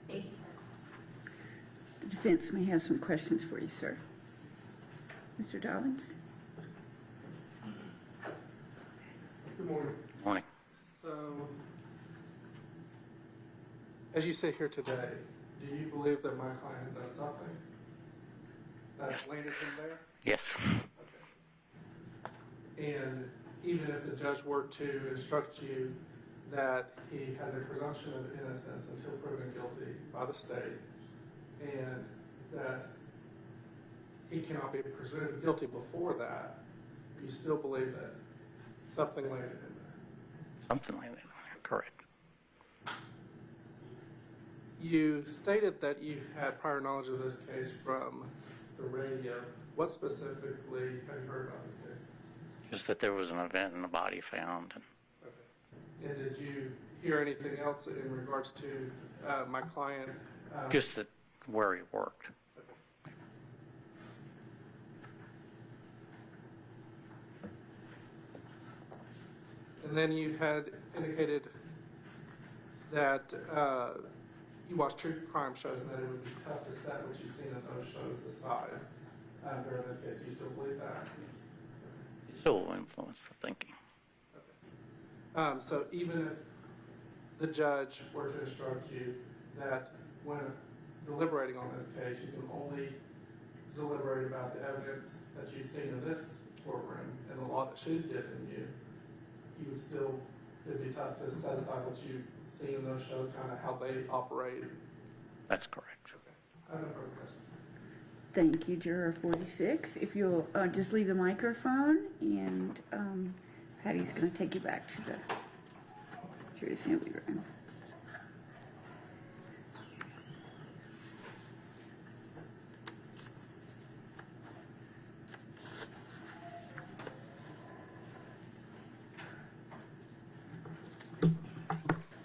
Thank you, sir. The defense may have some questions for you, sir. Mr. Dobbins? Good morning. Morning. So, As you sit here today, do you believe that my client has done something that's landed him there? Yes. Okay. And even if the judge were to instruct you that he has a presumption of innocence until proven guilty by the state, and that he cannot be presumed guilty before that, you still believe that something landed him there? Something like that. Correct. You stated that you had prior knowledge of this case from the radio. What specifically have you heard about this case? Just that there was an event and a body found. Okay. And did you hear anything else in regards to my client? Just that where he worked. And then you had indicated that you watch true crime shows and that it would be tough to set what you've seen in those shows aside. During this case, do you still believe that? It still will influence the thinking. Okay. So even if the judge were to instruct you that when deliberating on this case, you can only deliberate about the evidence that you've seen in this courtroom and the law that she's given you, you would still, it'd be tough to set aside what you've seen in those shows, kind of how they operate. That's correct. Okay. I have no further questions. Thank you, Juror 46. If you'll just leave the microphone, and Patty's going to take you back to the jury assembly room.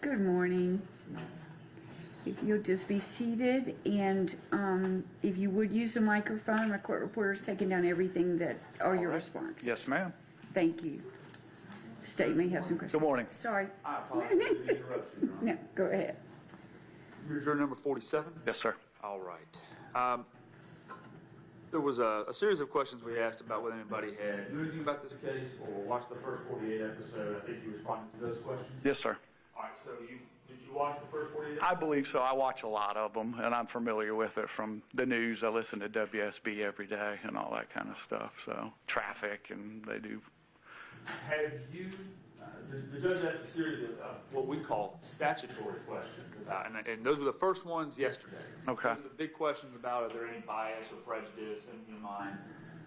Good morning. If you'll just be seated, and if you would use the microphone, my court reporter's taking down everything that are your responses. Yes, ma'am. Thank you. State may have some questions. Good morning. Sorry. I apologize for the interruption, Your Honor. No, go ahead. You're juror number 47? Yes, sir. All right. There was a series of questions we asked about whether anybody had knew anything about this case or watched the first 48 episode. I think you responded to those questions. Yes, sir. All right, so did you watch the first 48 episodes? I believe so. I watch a lot of them, and I'm familiar with it from the news. I listen to WSB every day and all that kind of stuff. So traffic, and they do. Have you, the judge asked a series of what we call statutory questions about, and those were the first ones yesterday. Okay. Those are the big questions about, are there any bias or prejudice in your mind?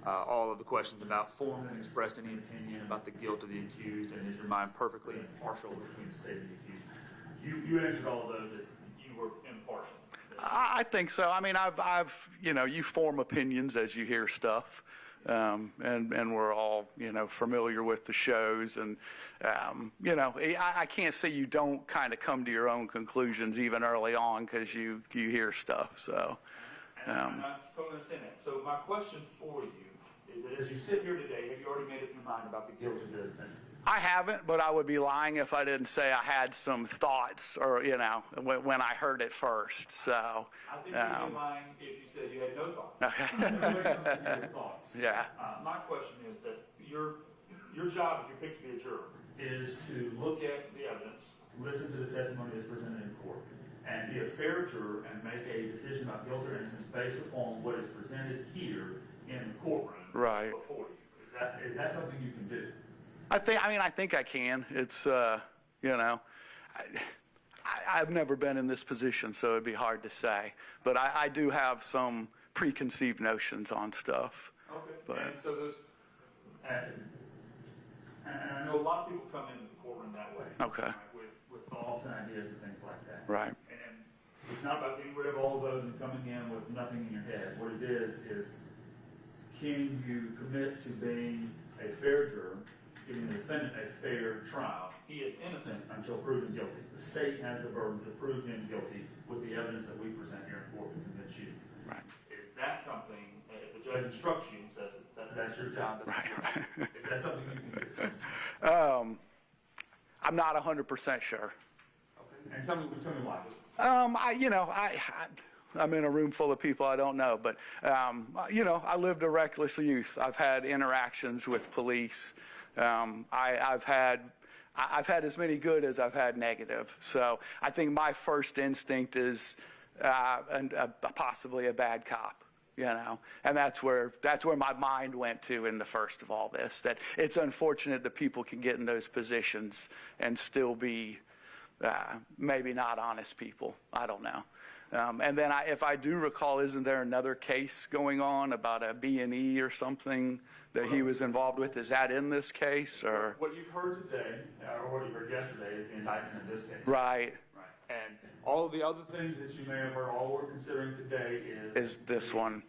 All of the questions about formed and expressed any opinion about the guilt of the accused, and is your mind perfectly impartial between the state and the accused? You answered all of those that you were impartial. I think so. I mean, I've you form opinions as you hear stuff. And we're all, familiar with the shows, and, I can't say you don't kind of come to your own conclusions even early on because you hear stuff, so. And I totally understand that. So my question for you is that as you sit here today, have you already made up your mind about the guilt of the defendant? I haven't, but I would be lying if I didn't say I had some thoughts, or, when I heard it first, so. I think you'd be lying if you said you had no thoughts. Your thoughts. Yeah. My question is that your job, if you're picked to be a juror, is to look at the evidence, listen to the testimony that's presented in court, and be a fair juror and make a decision about guilt or innocence based upon what is presented here in the courtroom before you. Is that something you can do? I think I can. It's, I've never been in this position, so it'd be hard to say. But I do have some preconceived notions on stuff. Okay. But, and so those, and I know a lot of people come into the courtroom that way. Okay. Right, with thoughts and ideas and things like that. Right. And it's not about getting rid of all of those and coming in with nothing in your head. What it is can you commit to being a fair juror, giving the defendant a fair trial? He is innocent until proven guilty. The state has the burden to prove him guilty with the evidence that we present here in court to convince you. Right. Is that something, if the judge instructs you and says that's your job, Right. Is that something you can do? I'm not 100% sure. Okay. And tell me why. I'm in a room full of people I don't know, but, I lived a reckless youth. I've had interactions with police. I've had I've had as many good as I've had negative. So I think my first instinct is possibly a bad cop, you know, and that's where my mind went to in the first of all this, that it's unfortunate that people can get in those positions and still be maybe not honest people. I don't know. And then if I do recall, isn't there another case going on about a B&E or something that he was involved with? Is that in this case, or? What you've heard today, or what you heard yesterday, is the indictment in this case. Right. Right. And all of the other things that you may have heard, all we're considering today is this one.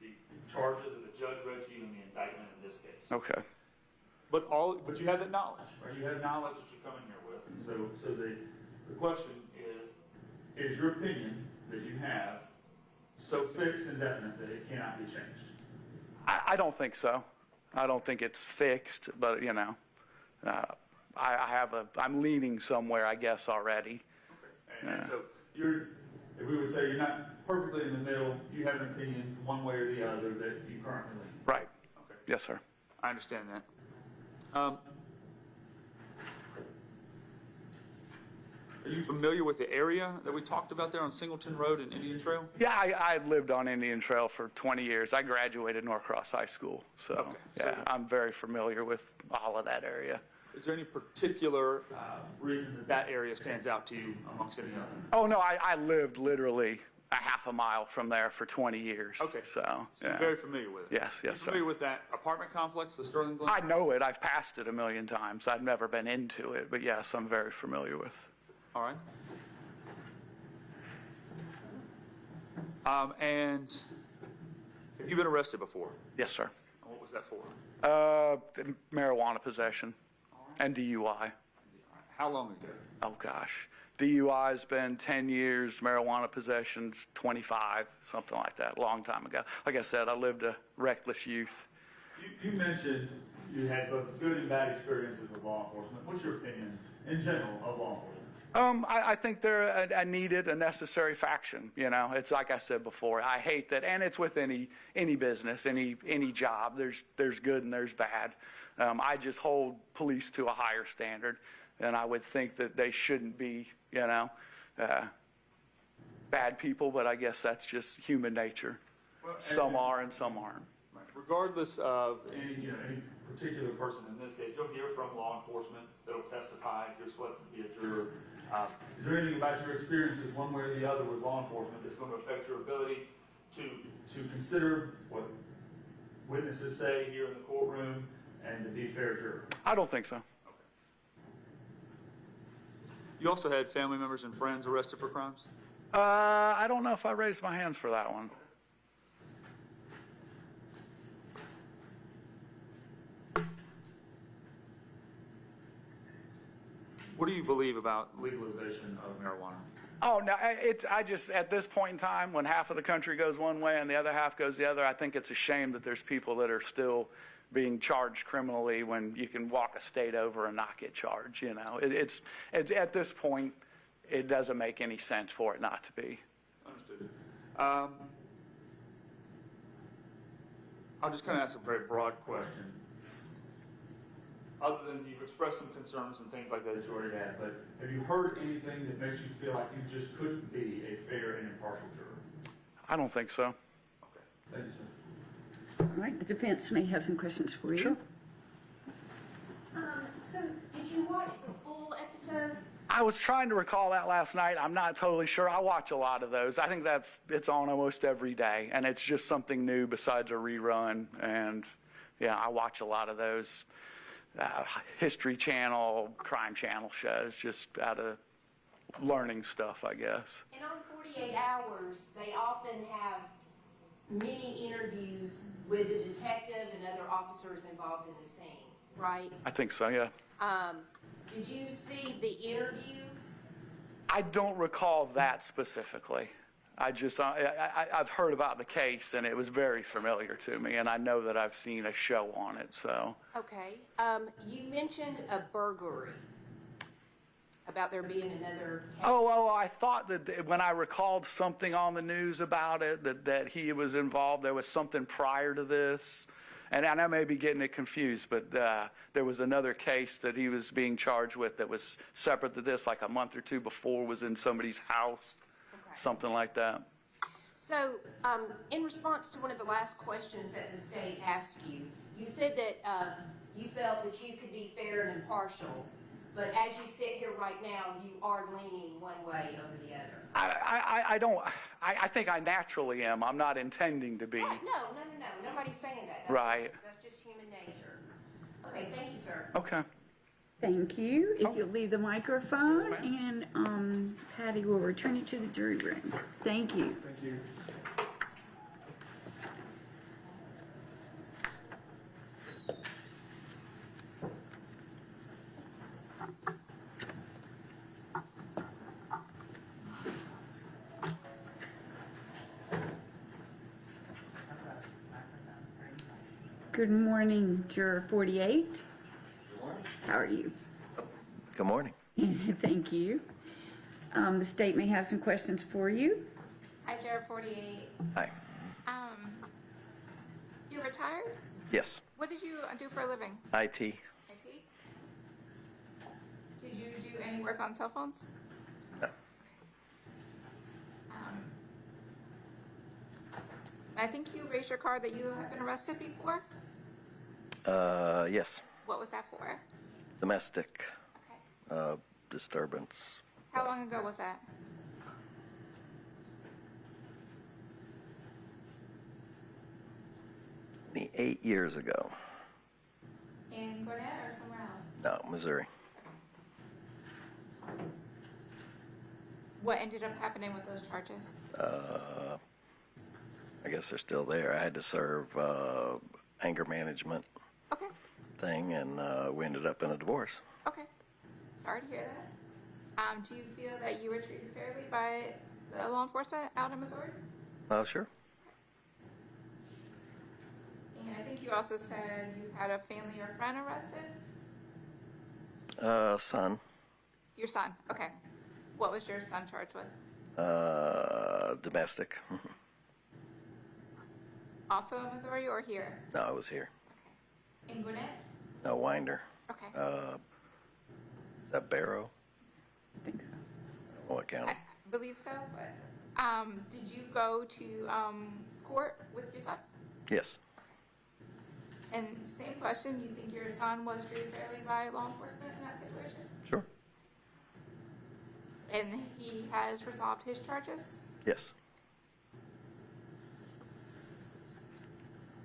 The charges that the judge read to you in the indictment in this case. Okay. But you have that knowledge, right? You have knowledge that you're coming here with. So the question is your opinion that you have so fixed and definite that it cannot be changed? I don't think so. I don't think it's fixed, but you know, I'm leaning somewhere, I guess, already. Okay. And so if we would say you're not perfectly in the middle, you have an opinion one way or the other that you currently lean. Right. Okay. Yes, sir. I understand that. Are you familiar with the area that we talked about there on Singleton Road and Indian Trail? Yeah, I lived on Indian Trail for 20 years. I graduated Norcross High School, so Okay. yeah, I'm very familiar with all of that area. Is there any particular reason that area stands out to you amongst any other? Oh, no, I lived literally a half a mile from there for 20 years. Okay. So you're very familiar with it? Yes, You're sir. familiar with that apartment complex, the Sterling Glen? I know it. I've passed it a million times. I've never been into it, but yes, I'm very familiar with. All right. And have you been arrested before? Yes, sir. And what was that for? Marijuana possession and DUI. How long ago? Oh, gosh. DUI has been 10 years, marijuana possession 25, something like that, a long time ago. Like I said, I lived a reckless youth. You mentioned you had both good and bad experiences with law enforcement. What's your opinion in general of law enforcement? I think they're a needed, a necessary faction. You know, it's like I said before. I hate that, and it's with any business, any job. There's good and there's bad. I just hold police to a higher standard, and I would think that they shouldn't be, you know, bad people. But I guess that's just human nature. Well, some are and some aren't. Right. Regardless of any particular person in this case, you'll hear from law enforcement that'll testify if you're selected to be a juror. Is there anything about your experiences, one way or the other, with law enforcement that's going to affect your ability to consider what witnesses say here in the courtroom and to be a fair juror? I don't think so. Okay. You also had family members and friends arrested for crimes? I don't know if I raised my hands for that one. What do you believe about legalization of marijuana? Oh, no, I just, at this point in time, when half of the country goes one way and the other half goes the other, I think it's a shame that there's people that are still being charged criminally when you can walk a state over and not get charged, you know. It's at this point, it doesn't make any sense for it not to be. Understood. I'll just kind of ask a very broad question. Other than you've expressed some concerns and things like that you already had, but have you heard anything that makes you feel like you just couldn't be a fair and impartial juror? I don't think so. Okay. Thank you, sir. All right, the defense may have some questions for you. Sure. So, did you watch the full episode? I was trying to recall that last night. I'm not totally sure. I watch a lot of those. I think that it's on almost every day, and it's just something new besides a rerun. And yeah, I watch a lot of those History Channel, Crime Channel shows, just out of learning stuff, I guess. And on 48 Hours, they often have many interviews with the detective and other officers involved in the scene, right? I think so, yeah. Did you see the interview? I don't recall that specifically. I've heard about the case, and it was very familiar to me, and I know that I've seen a show on it, so. Okay. You mentioned a burglary, about there being another case. Oh, I thought that when I recalled something on the news about it, that he was involved, there was something prior to this. and I may be getting it confused, but there was another case that he was being charged with that was separate to this, like a month or two before, was in somebody's house, something like that. So, in response to one of the last questions that the state asked you, you said that you felt that you could be fair and impartial, but as you sit here right now, you are leaning one way over the other. I don't, I think I naturally am. I'm not intending to be. Right. No. Nobody's saying that. Right. That's just human nature. Okay, thank you, sir. Okay. Thank you. If you'll leave the microphone, and Patty will return it to the jury room. Thank you. Thank you. Good morning, Juror 48. Good morning. How are you? Good morning. Thank you. The state may have some questions for you. Hi, Juror 48. Hi. You're retired? Yes. What did you do for a living? IT. IT? Did you do any work on cell phones? No. I think you raised your card that you have been arrested before. Yes. What was that for? Domestic Okay. disturbance. How long ago was that? 8 years ago. In Gwinnett or somewhere else? No, Missouri. What ended up happening with those charges? I guess they're still there. I had to serve anger management Okay. thing, and we ended up in a divorce. Okay. Sorry to hear that. Do you feel that you were treated fairly by the law enforcement out in Missouri? Oh, sure. And I think you also said you had a family or friend arrested? Son. Your son. Okay. What was your son charged with? Domestic. Also in Missouri or here? No, I was here. In Gwinnett? No, Winder. Okay. Is that Barrow? I think so. What county? I believe so, but did you go to court with your son? Yes. And same question, you think your son was treated fairly by law enforcement in that situation? Sure. And he has resolved his charges? Yes.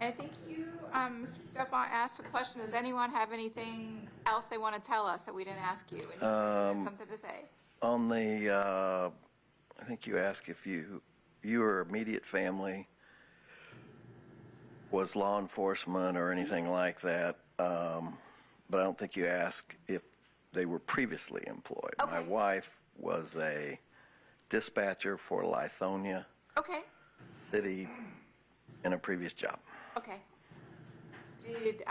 And I think you, Mr. Duffon, asked a question, does anyone have anything else they want to tell us that we didn't ask you? And you said you had something to say. On the, I think you asked if your immediate family was law enforcement or anything like that, but I don't think you asked if they were previously employed. Okay. My wife was a dispatcher for Lithonia Okay. City in a previous job. Okay. Did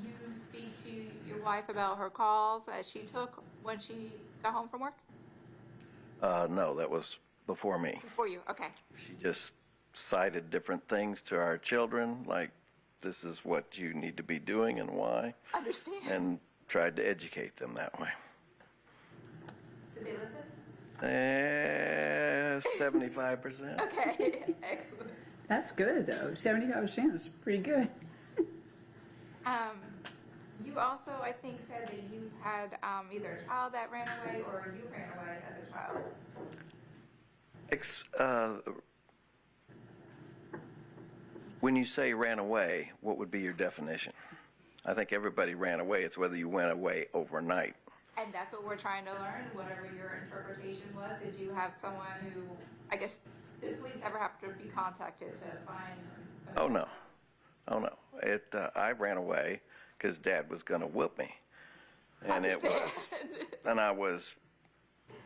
you speak to your wife about her calls that she took when she got home from work? No, that was before me. Before you, okay. She just cited different things to our children, like this is what you need to be doing and why, Understand. and tried to educate them that way. Did they listen? 75%. Okay, excellent. That's good, though. 75% is pretty good. You also, I think, said that you had either a child that ran away or you ran away as a child. When you say ran away, what would be your definition? I think everybody ran away. It's whether you went away overnight. And that's what we're trying to learn, whatever your interpretation was. Did you have someone who, I guess, did police ever have to be contacted to find? Oh, no. Oh, no. I ran away because Dad was going to whip me. And I was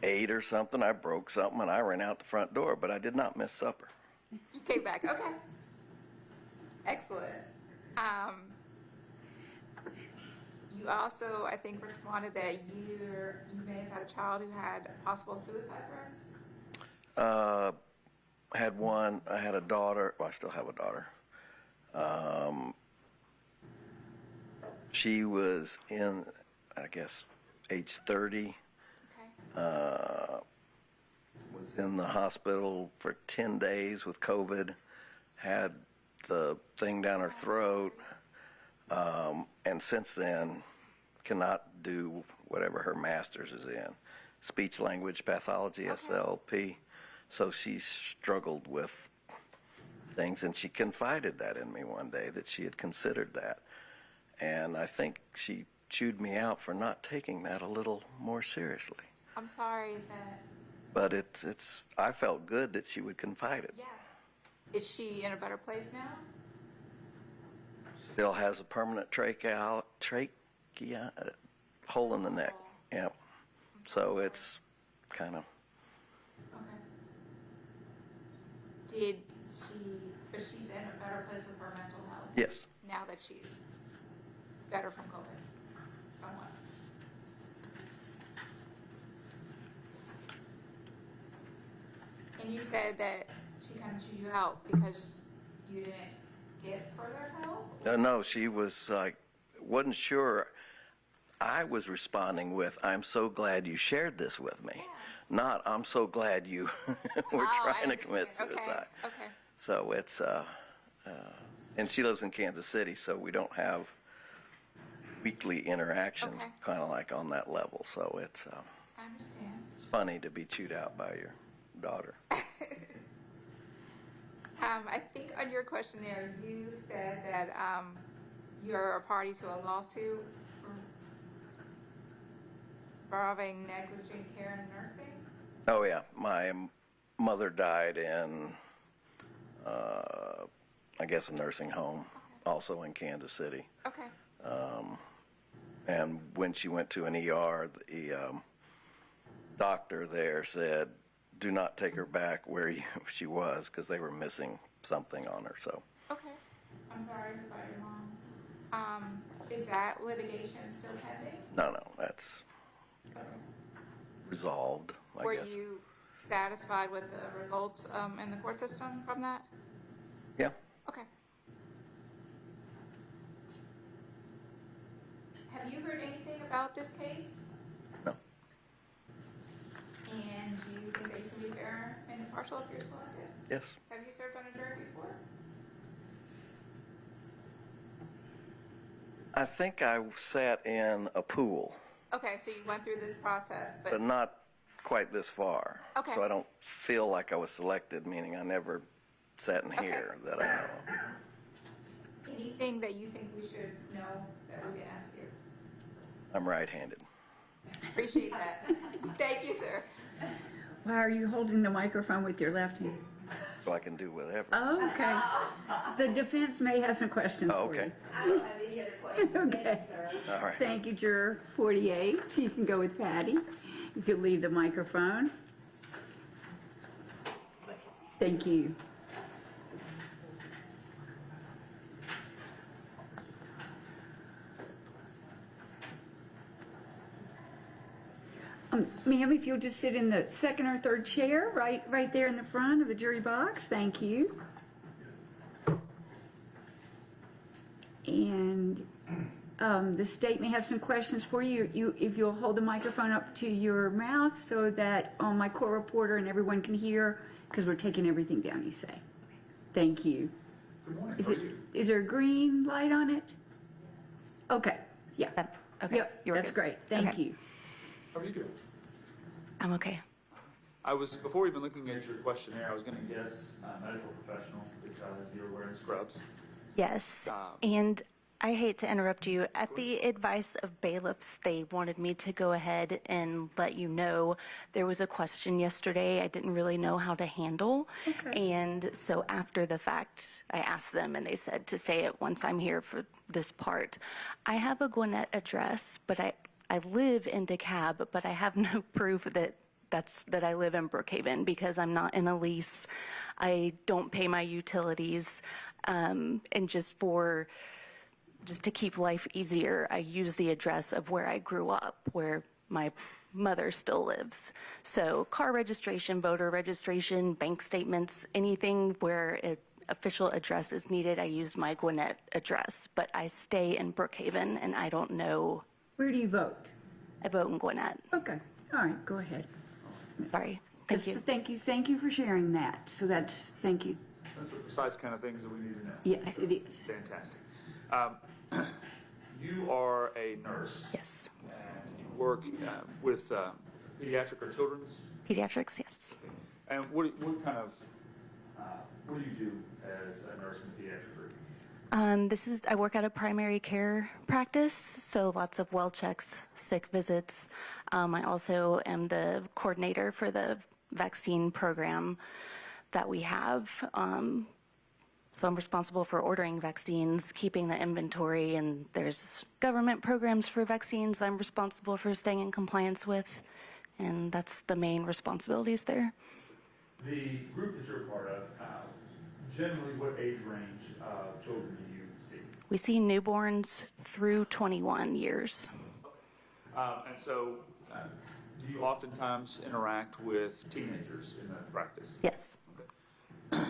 8 or something. I broke something and I ran out the front door, but I did not miss supper. You came back, okay. Excellent. You also, I think, responded that you may have had a child who had possible suicide threats. I had one. I had a daughter. Well, I still have a daughter. She was in, I guess, age 30. Okay. Was in the hospital for 10 days with COVID, had the thing down her throat, and since then cannot do whatever her master's is in, speech language pathology, SLP. So she's struggled with things, and she confided that in me one day, that she had considered that. And I think she chewed me out for not taking that a little more seriously. I'm sorry that. But I felt good that she would confide it. Yeah. Is she in a better place now? Still has a permanent trachea hole in the neck. Yep. So it's kind of. Okay. But she's in a better place with her mental health? Yes. Now that she's better from COVID, somewhat. And you said that she kind of chewed you out because you didn't get further help? No, she was like, wasn't sure. I was responding with, "I'm so glad you shared this with me." Yeah. Not, "I'm so glad you were trying to commit suicide." Okay. So it's, and she lives in Kansas City, so we don't have weekly interactions, kind of like on that level. So it's I understand. funny to be chewed out by your daughter. I think on your questionnaire you said that you're a party to a lawsuit involving negligent care and nursing? Oh yeah, my mother died in, I guess, a nursing home, also in Kansas City. Okay. And when she went to an ER, the doctor there said, "Do not take her back where she was," because they were missing something on her. So. Okay. I'm sorry about your mom. Is that litigation still pending? No, that's resolved, I guess. Were you satisfied with the results in the court system from that? Yeah. Okay. Have you heard anything about this case? No. And do you think that you can be fair and impartial if you're selected? Yes. Have you served on a jury before? I think I sat in a pool, Okay, so you went through this process, but not quite this far. Okay. So I don't feel like I was selected, meaning I never sat in here that I know of. anything that you think we should know that we didn't ask you? I'm right-handed. Appreciate that. Thank you, sir. Why are you holding the microphone with your left hand? So I can do whatever. Oh, okay. The defense may have some questions Oh, for you. okay. I don't have any other questions. Okay. Thank you, sir. All right. Thank you, Juror 48. So you can go with Patty. If you'll leave the microphone. Thank you. Ma'am, if you'll just sit in the second or third chair, right there in the front of the jury box. Thank you. And the state may have some questions for you. If you'll hold the microphone up to your mouth so that my court reporter and everyone can hear, because we're taking everything down you say. Thank you. Good morning. Is there a green light on it? Okay. Yeah. Okay. Yep. That's great. Thank you. How are you doing? I'm okay. Before even looking at your questionnaire, I was going to guess medical professional because you're wearing scrubs. Yes. And I hate to interrupt you. At the advice of bailiffs, they wanted me to go ahead and let you know there was a question yesterday I didn't really know how to handle. Okay. And so after the fact, I asked them and they said to say it once I'm here for this part. I have a Gwinnett address, but I live in DeKalb, but I have no proof that I live in Brookhaven because I'm not in a lease. I don't pay my utilities, and just to keep life easier, I use the address of where I grew up, where my mother still lives. So car registration, voter registration, bank statements, anything where official address is needed, I use my Gwinnett address, but I stay in Brookhaven, and I don't know. Where do you vote? I vote in Gwinnett. Okay, all right, go ahead. Sorry. Thank you. Thank you for sharing that. So thank you. That's the precise kind of things that we need to know. Yes, it is. Fantastic. You are a nurse. Yes. And you work with pediatric or children's? Pediatrics, yes. And what kind of, what do you do as a nurse in the pediatric group? I work at a primary care practice, so lots of well checks, sick visits. I also am the coordinator for the vaccine program that we have. So I'm responsible for ordering vaccines, keeping the inventory, and there's government programs for vaccines I'm responsible for staying in compliance with, and that's the main responsibilities there. The group that you're part of, generally what age range of children do you see? We see newborns through 21 years. And so do you oftentimes interact with teenagers in that practice? Yes. Okay.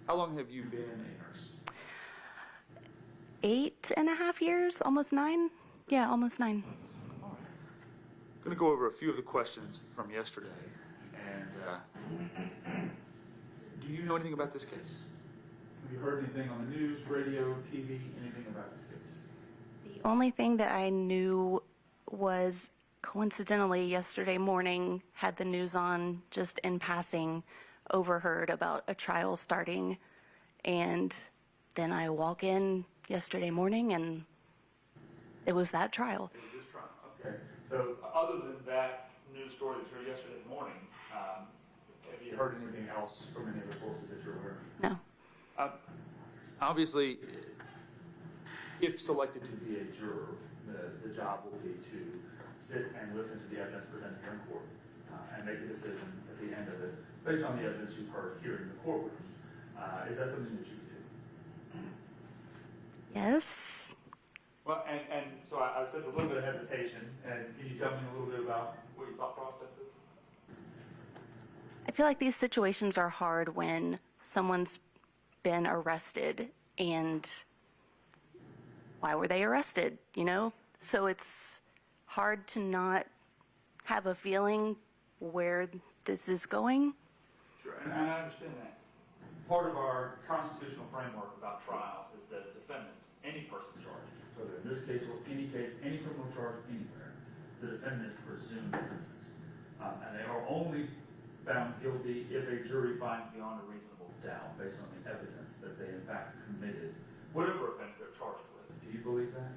How long have you been a nurse? 8.5 years, almost 9. Yeah, almost 9. All right. I'm going to go over a few of the questions from yesterday. And do you know anything about this case? Have you heard anything on the news, radio, TV, anything about this case? The only thing that I knew was coincidentally yesterday morning, had the news on just in passing, overheard about a trial starting, and then I walk in yesterday morning and it was that trial. It was this trial, okay. So other than that news story that you heard yesterday morning, have you heard anything else from any of the sources that you're aware of? No. Obviously, if selected to be a juror, the job will be to sit and listen to the evidence presented here in court and make a decision at the end of it based on the evidence you've heard here in the courtroom. Is that something that you do? Yes. Well, and so I sense a little bit of hesitation. And can you tell me a little bit about what your thought process is? I feel like these situations are hard when someone's been arrested and why were they arrested, you know? So it's hard to not have a feeling where this is going. Sure, and I understand that. Part of our constitutional framework about trials is that a defendant, any person charged, so that in this case or any case, any criminal charge anywhere, the defendant is presumed innocent. And they are only found guilty if a jury finds beyond a reasonable doubt based on the evidence that they in fact committed whatever offense they're charged with. Do you believe that?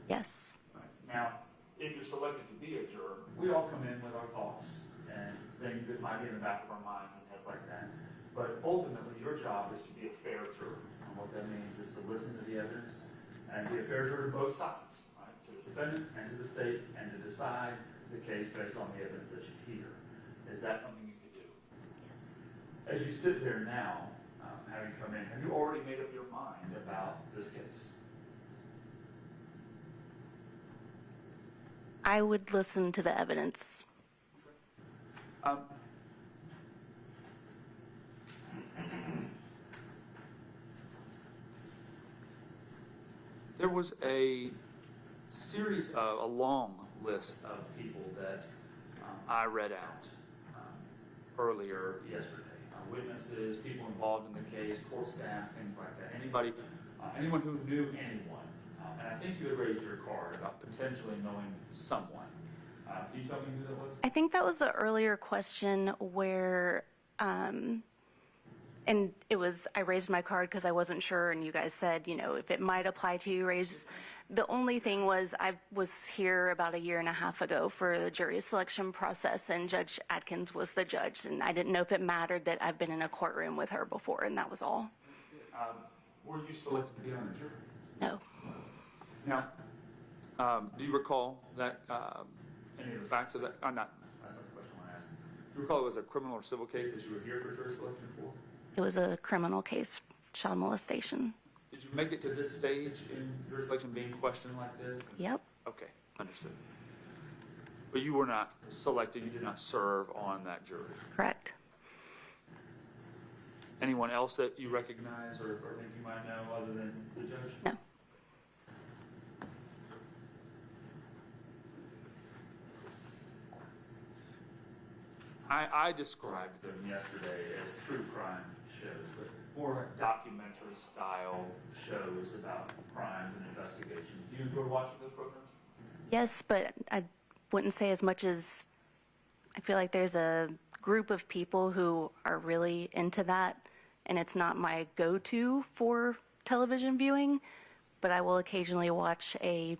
Yes. Right. Now, if you're selected to be a juror, we all come in with our thoughts and things that might be in the back of our minds and things like that. But ultimately, your job is to be a fair juror. And what that means is to listen to the evidence and be a fair juror to both sides, right? To the defendant and to the state, and to decide the case based on the evidence that you hear. Is that something you could do? Yes. As you sit there now, having come in, have you already made up your mind about this case? I would listen to the evidence. There was a series of, a long list of people that I read out earlier yesterday. Witnesses, people involved in the case, court staff, things like that. Anybody, anyone who knew anyone. And I think you had raised your card about potentially knowing someone. Can you tell me who that was? I think that was an earlier question where, and it was, I raised my card because I wasn't sure, and you guys said, you know, if it might apply to you, raise. The only thing was I was here about 1.5 years ago for the jury selection process, and Judge Atkins was the judge, and I didn't know if it mattered that I've been in a courtroom with her before, and that was all. Were you selected to be on a jury? No. Now, do you recall that any of the facts of that? That's not the question I want to ask. Do you recall it was a criminal or civil case that you were here for jury selection for? It was a criminal case, child molestation. Did you make it to this stage in jury selection being questioned like this? Yep. Okay, understood. But you were not selected, you did not serve on that jury? Correct. anyone else that you recognize or think you might know other than the judge? No. I described them yesterday as true crime shows, but more like documentary style shows about crimes and investigations. Do you enjoy watching those programs? Yes, but I wouldn't say as much as I feel like there's a group of people who are really into that, and it's not my go-to for television viewing, but I will occasionally watch a,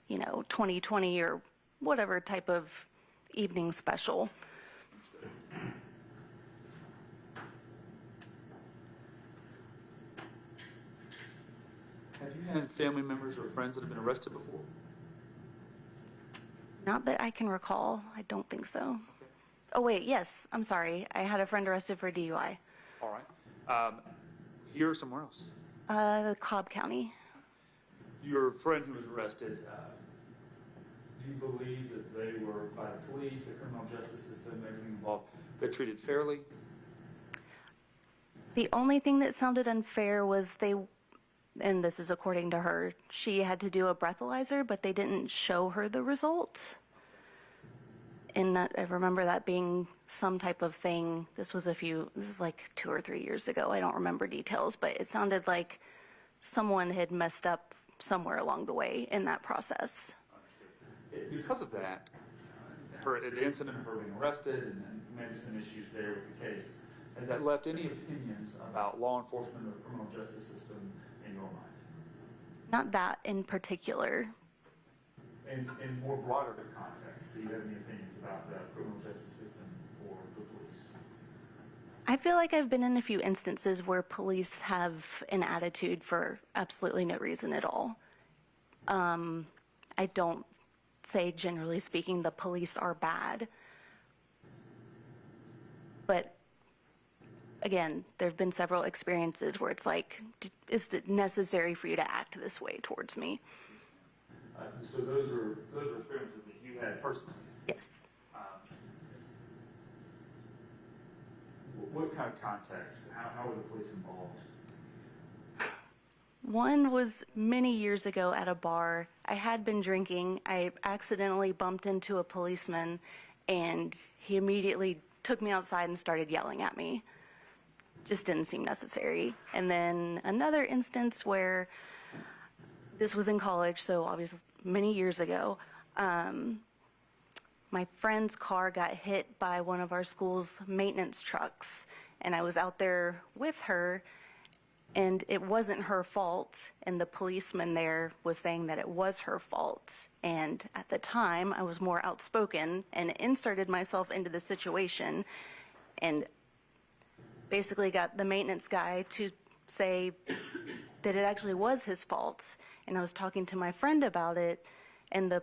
2020 or whatever type of evening special. Have you had family members or friends that have been arrested before? Not that I can recall. I don't think so. Okay. Oh, wait, yes. I'm sorry. I had a friend arrested for DUI. All right. Here or somewhere else? Cobb County. Your friend who was arrested, do you believe that they were, by the police, the criminal justice system, everything involved, but treated fairly? The only thing that sounded unfair was and this is according to her, she had to do a breathalyzer, but they didn't show her the result. And I remember that being some type of thing. This is like 2 or 3 years ago. I don't remember details, but it sounded like someone had messed up somewhere along the way in that process. Because of that, the incident of her being arrested and maybe some issues there with the case, has that left any opinions about law enforcement or the criminal justice system in your mind? Not that in particular. In more broader context, do you have any opinions about the criminal justice system or the police? I feel like I've been in a few instances where police have an attitude for absolutely no reason at all. I don't say, generally speaking, the police are bad. But again, there have been several experiences where it's like, is it necessary for you to act this way towards me? So those are experiences that you had personally? Yes. What kind of context? How were the police involved? One was many years ago at a bar. I had been drinking. I accidentally bumped into a policeman, and he immediately took me outside and started yelling at me. Just didn't seem necessary. And then another instance where this was in college, so obviously many years ago, my friend's car got hit by one of our school's maintenance trucks, and I was out there with her, and it wasn't her fault, and the policeman there was saying that it was her fault. And at the time, I was more outspoken and inserted myself into the situation and basically got the maintenance guy to say that it actually was his fault. And I was talking to my friend about it, and I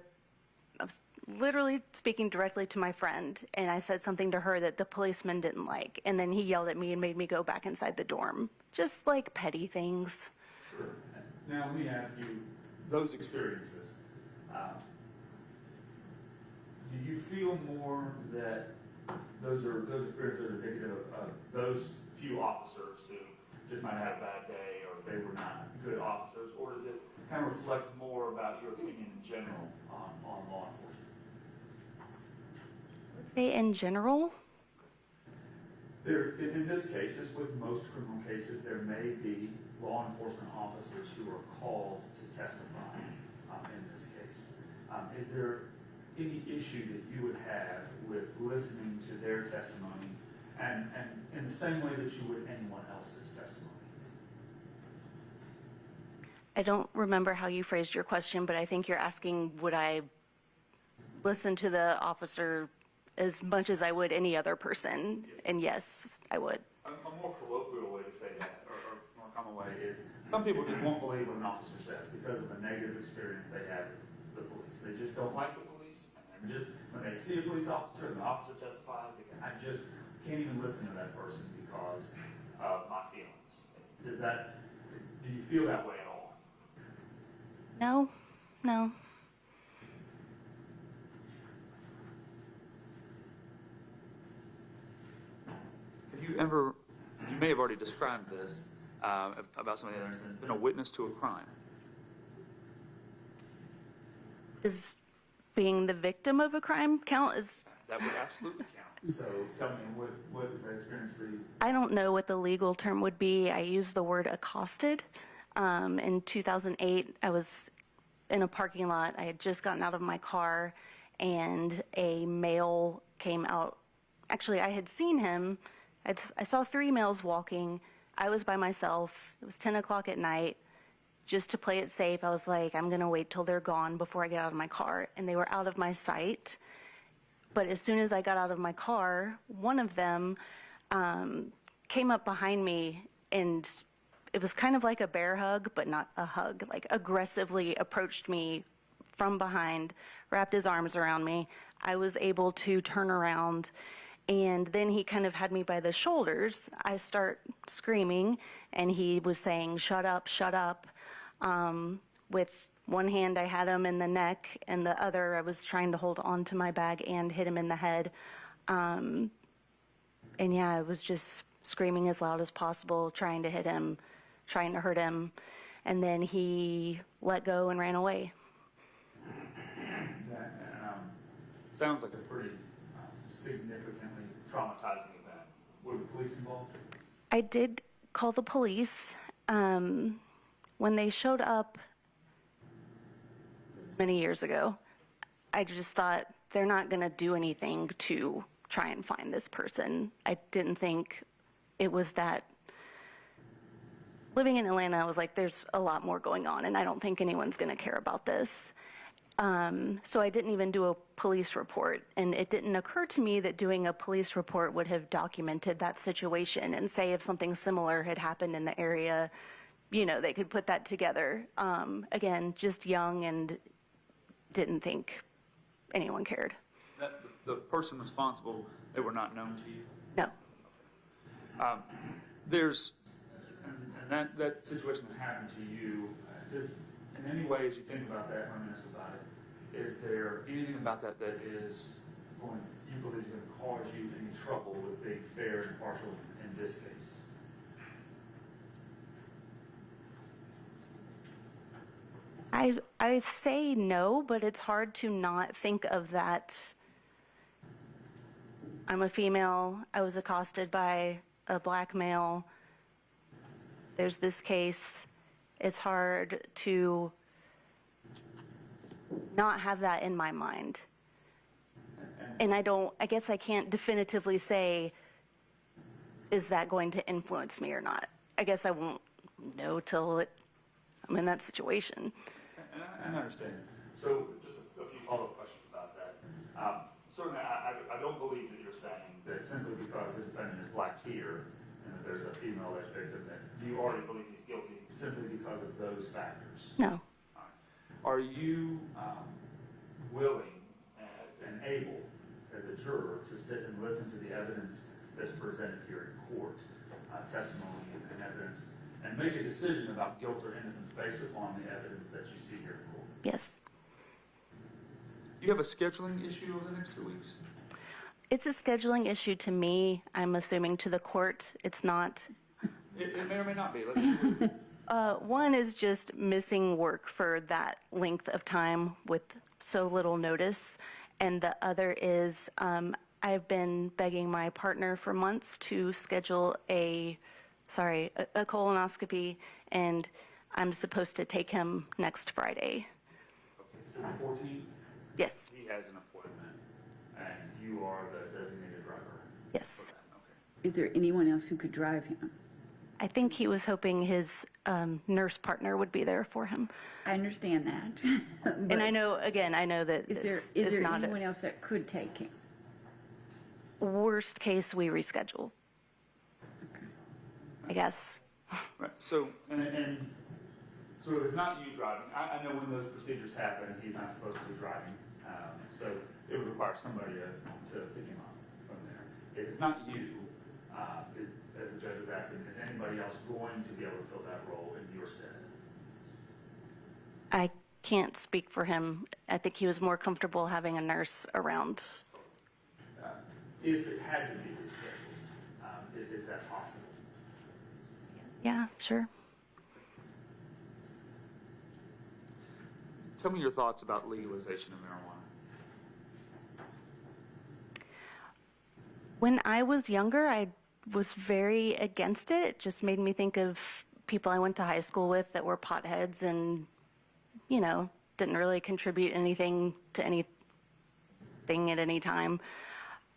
was literally speaking directly to my friend, and I said something to her that the policeman didn't like, and then he yelled at me and made me go back inside the dorm. Just like petty things. Sure. Now let me ask you, those experiences, do you feel more that those experiences are indicative of those few officers who just might have a bad day or they were not good officers, or does it kind of reflect more about your opinion in general on law enforcement? Say in general? In this case, as with most criminal cases, there may be law enforcement officers who are called to testify in this case. Is there any issue that you would have with listening to their testimony and in the same way that you would anyone else's testimony? I don't remember how you phrased your question, but I think you're asking, would I listen to the officer as much as I would any other person? Yes. And yes, I would. A more colloquial way to say that, or more common way, is some people just won't believe what an officer says because of a negative experience they had with the police. They just don't like the police, and just when they see a police officer and the officer testifies, they I just can't even listen to that person because of my feelings. Do you feel that way at all? No. may have already described this about some of the other incidents, been a witness to a crime. Does being the victim of a crime count as? That would absolutely count. So tell me, what is that experience for you? I don't know what the legal term would be. I use the word accosted. In 2008, I was in a parking lot. I had just gotten out of my car, and a male came out. Actually, I had seen him. I saw 3 males walking. I was by myself. It was 10 o'clock at night. Just to play it safe, I was like, I'm going to wait till they're gone before I get out of my car. And they were out of my sight. But as soon as I got out of my car, one of them came up behind me, and it was kind of like a bear hug, but not a hug, like aggressively approached me from behind, wrapped his arms around me. I was able to turn around, and then he kind of had me by the shoulders. I start screaming, and he was saying, shut up, shut up. With one hand, I had him in the neck, and the other, I was trying to hold on to my bag and hit him in the head. And yeah, I was just screaming as loud as possible, trying to hit him, trying to hurt him. And then he let go and ran away. That sounds like a pretty significantly traumatizing event. Were the police involved? I did call the police. When they showed up many years ago, I just thought they're not going to do anything to try and find this person. I didn't think it was that. Living in Atlanta, I was like, there's a lot more going on, and I don't think anyone's going to care about this. So I didn't even do a police report, and it didn't occur to me that doing a police report would have documented that situation and say if something similar had happened in the area, you know, they could put that together. Again, just young and didn't think anyone cared. The person responsible, they were not known to you? No. And that situation that happened to you, in any way as you think about that, reminisce about it, is there anything about that that is going, you believe is going to cause you any trouble with being fair and impartial in this case? I say no, but it's hard to not think of that. I'm a female. I was accosted by a black male. There's this case. It's hard to not have that in my mind. And I guess I can't definitively say, is that going to influence me or not? I guess I won't know till I'm in that situation. And I understand. So just a few follow-up questions about that. Certainly, I don't believe that you're saying that simply because the defendant is black here and that there's a female alleged victim that you already believe he's guilty simply because of those factors. No. Are you willing and able, as a juror, to sit and listen to the evidence that's presented here in court, testimony and evidence, and make a decision about guilt or innocence based upon the evidence that you see here in court? Yes. You have a scheduling issue over the next 2 weeks? It's a scheduling issue to me. I'm assuming to the court it's not. It may or may not be. Let's see what it is. One is just missing work for that length of time with so little notice. And the other is I've been begging my partner for months to schedule a colonoscopy, and I'm supposed to take him next Friday. Okay, so the 14th? Yes. He has an appointment, and you are the designated driver? Yes. Okay. Is there anyone else who could drive him? I think he was hoping his nurse partner would be there for him. I understand that. And I know that is there anyone else that could take him? Worst case, we reschedule. Okay. I guess. Right. So, and so if it's not you driving, I know when those procedures happen, he's not supposed to be driving. So it would require somebody to pick him up from there. If it's not you, as the judge was asking, is anybody else going to be able to fill that role in your stead? I can't speak for him. I think he was more comfortable having a nurse around. If it had to be rescheduled, is that possible? Yeah, sure. Tell me your thoughts about legalization of marijuana. When I was younger, I was very against it. It just made me think of people I went to high school with that were potheads and, you know, didn't really contribute anything to anything at any time.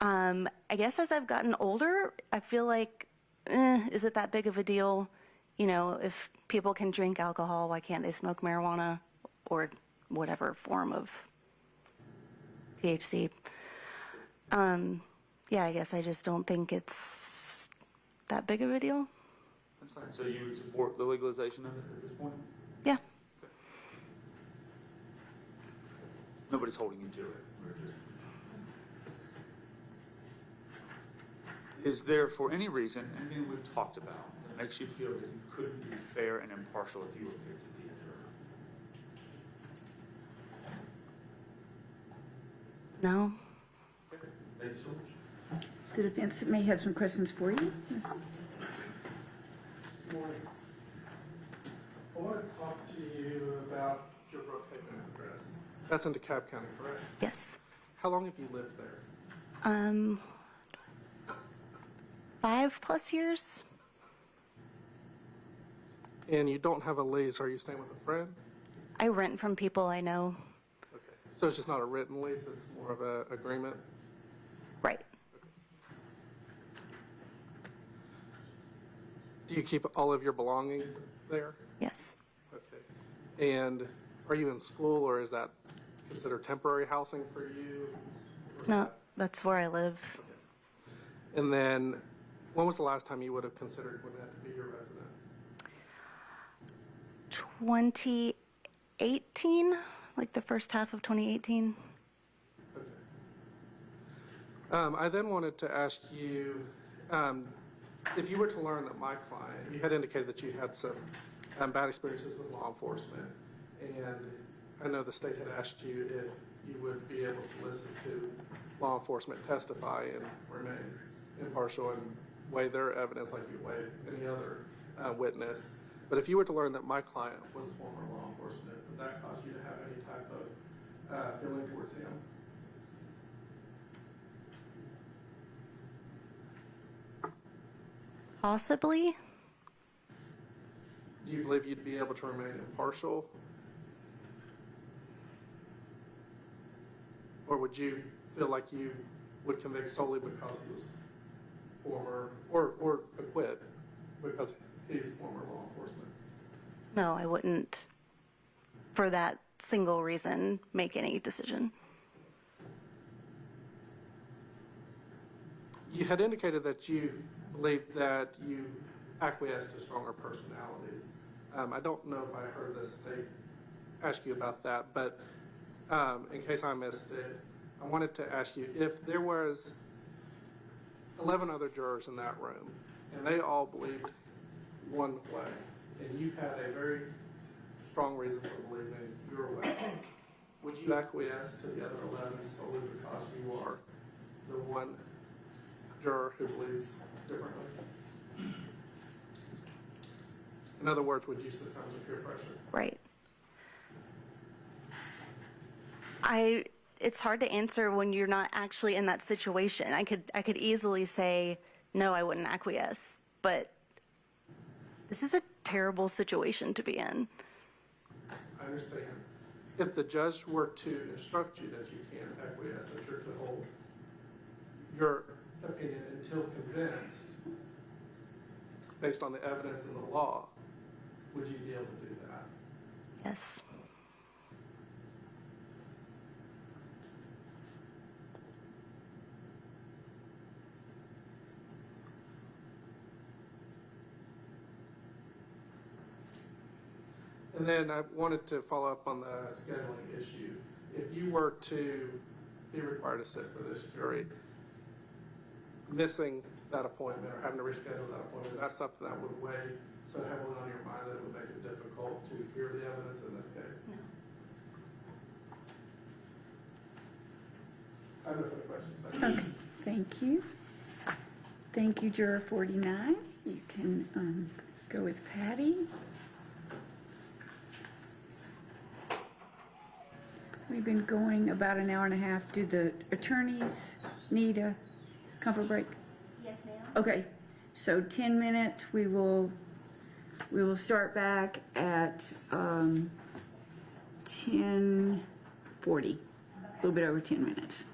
I guess as I've gotten older, I feel like, is it that big of a deal? You know, if people can drink alcohol, why can't they smoke marijuana or whatever form of THC? Yeah, I guess I just don't think it's that big of a deal. That's fine. So you would support the legalization of it at this point? Yeah. Okay. Nobody's holding you to it. Is there, for any reason, anything we've talked about that makes you feel that you couldn't be fair and impartial if you were picked to be a juror? No. Okay. Thank you so much. The defense may have some questions for you. Good morning. I want to talk to you about your Brookhaven address. That's in DeKalb County, correct? Yes. How long have you lived there? 5+ years. And you don't have a lease. Are you staying with a friend? I rent from people I know. Okay. So it's just not a written lease, it's more of an agreement? Right. Do you keep all of your belongings there? Yes. Okay. And are you in school, or is that considered temporary housing for you? No, that's where I live. Okay. And then, when was the last time you would have considered Gwinnett to be your residence? 2018, like the first half of 2018. Okay. I then wanted to ask you, if you were to learn that my client, you had indicated that you had some bad experiences with law enforcement, and I know the state had asked you if you would be able to listen to law enforcement testify and remain impartial and weigh their evidence like you weigh any other witness. But if you were to learn that my client was former law enforcement, would that cause you to have any type of feeling towards him? Possibly. Do you believe you'd be able to remain impartial? Or would you feel like you would convict solely because he was former, or acquit because he's former law enforcement? No, I wouldn't, for that single reason, make any decision. You had indicated that you believed that you acquiesced to stronger personalities. I don't know if I heard the state ask you about that, but in case I missed it, I wanted to ask you if there was 11 other jurors in that room, and they all believed one way, and you had a very strong reason for believing your way, would you acquiesce to the other 11 solely because you are the one juror who believes differently? In other words, would you succumb to peer pressure? Right. It's hard to answer when you're not actually in that situation. I could easily say, no, I wouldn't acquiesce, but this is a terrible situation to be in. I understand. If the judge were to instruct you that you can't acquiesce, that you're to hold your opinion until convinced, based on the evidence in the law, would you be able to do that? Yes. And then I wanted to follow up on the scheduling issue. If you were to be required to sit for this jury, missing that appointment or having to reschedule that appointment, that's something that would weigh so heavily on your mind that it would make it difficult to hear the evidence in this case? No. I have no further questions. Okay, thank you. Thank you, Juror 49. You can Go with Patty. We've been going about an hour and a half. Do the attorneys need a comfort break? Yes, ma'am. Okay, so 10 minutes. We will start back at 10:40. A little bit over 10 minutes.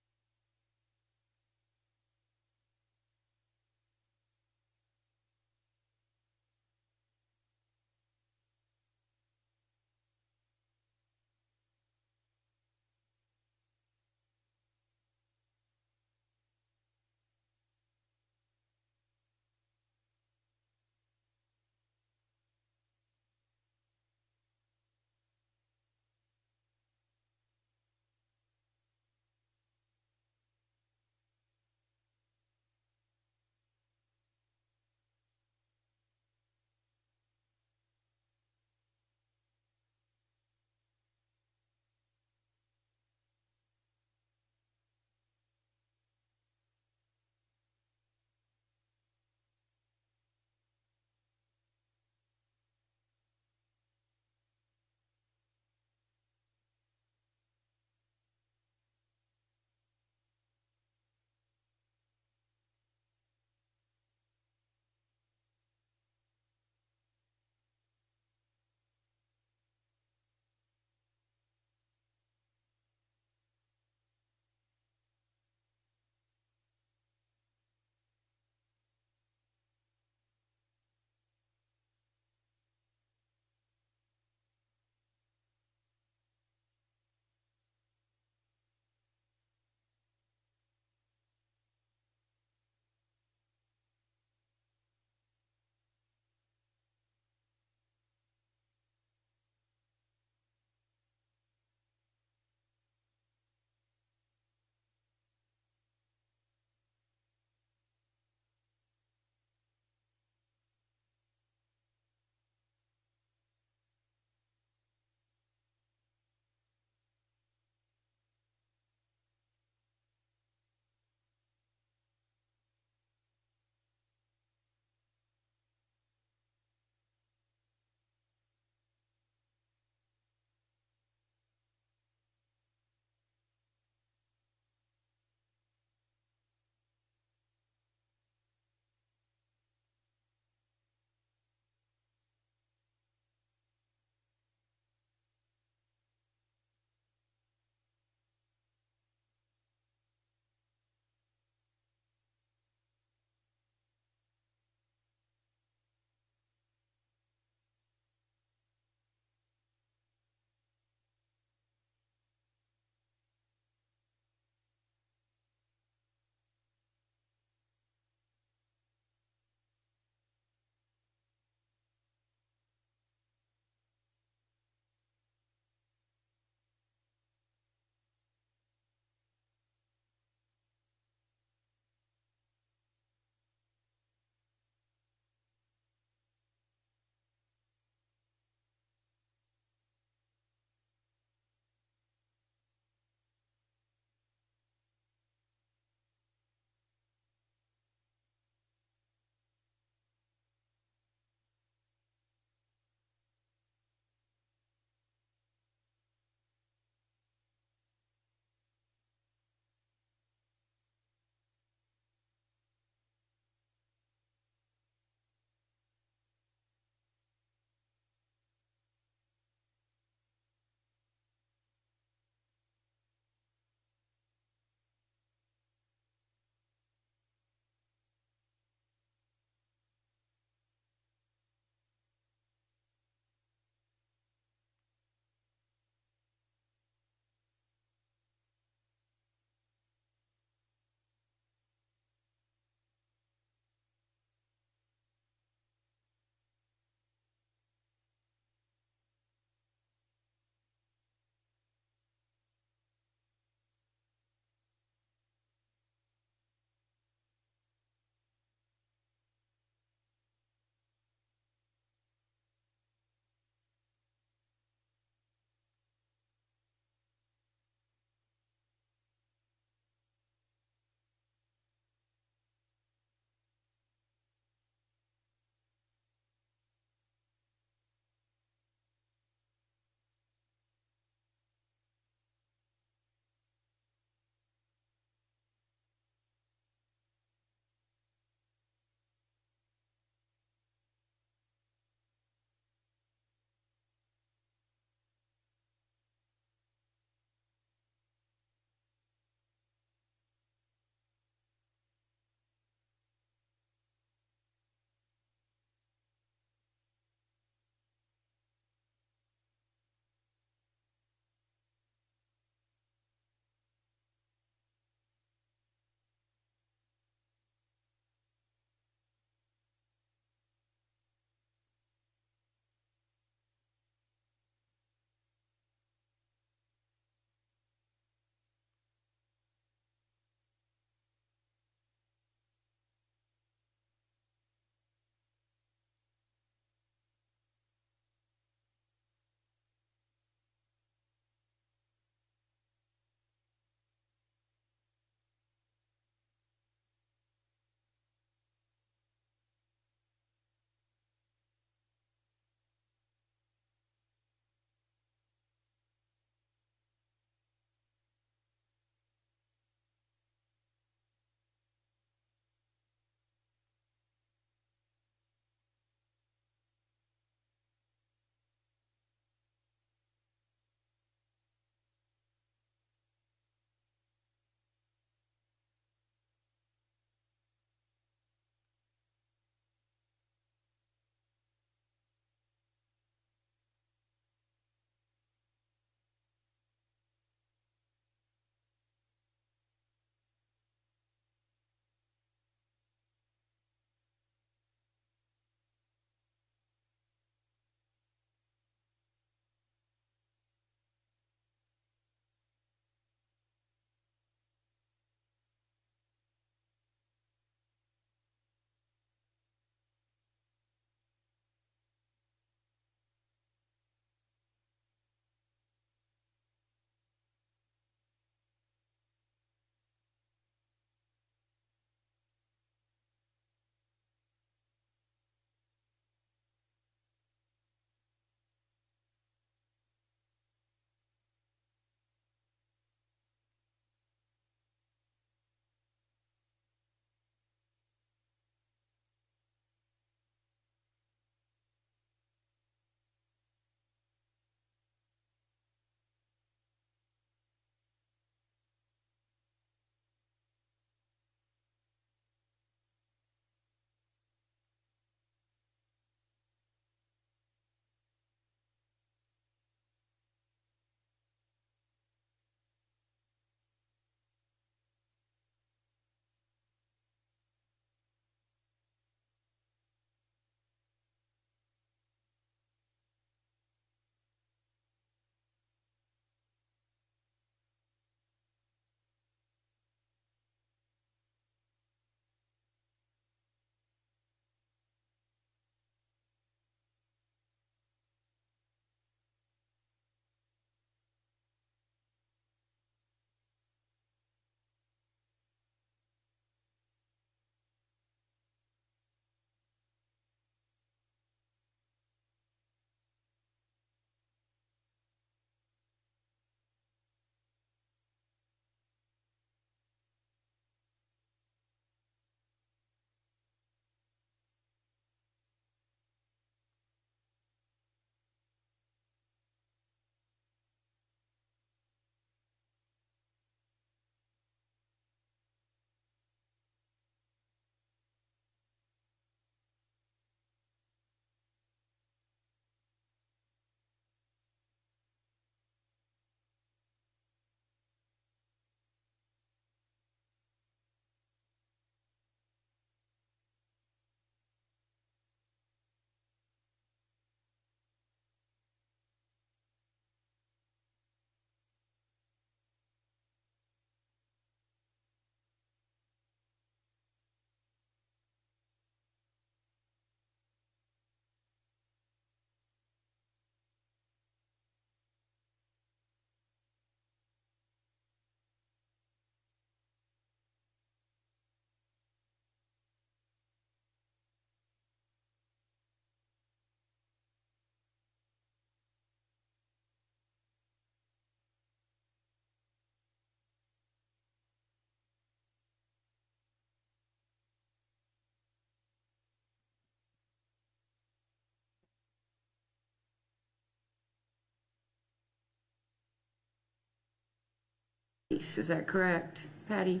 release. Is that correct, Patty?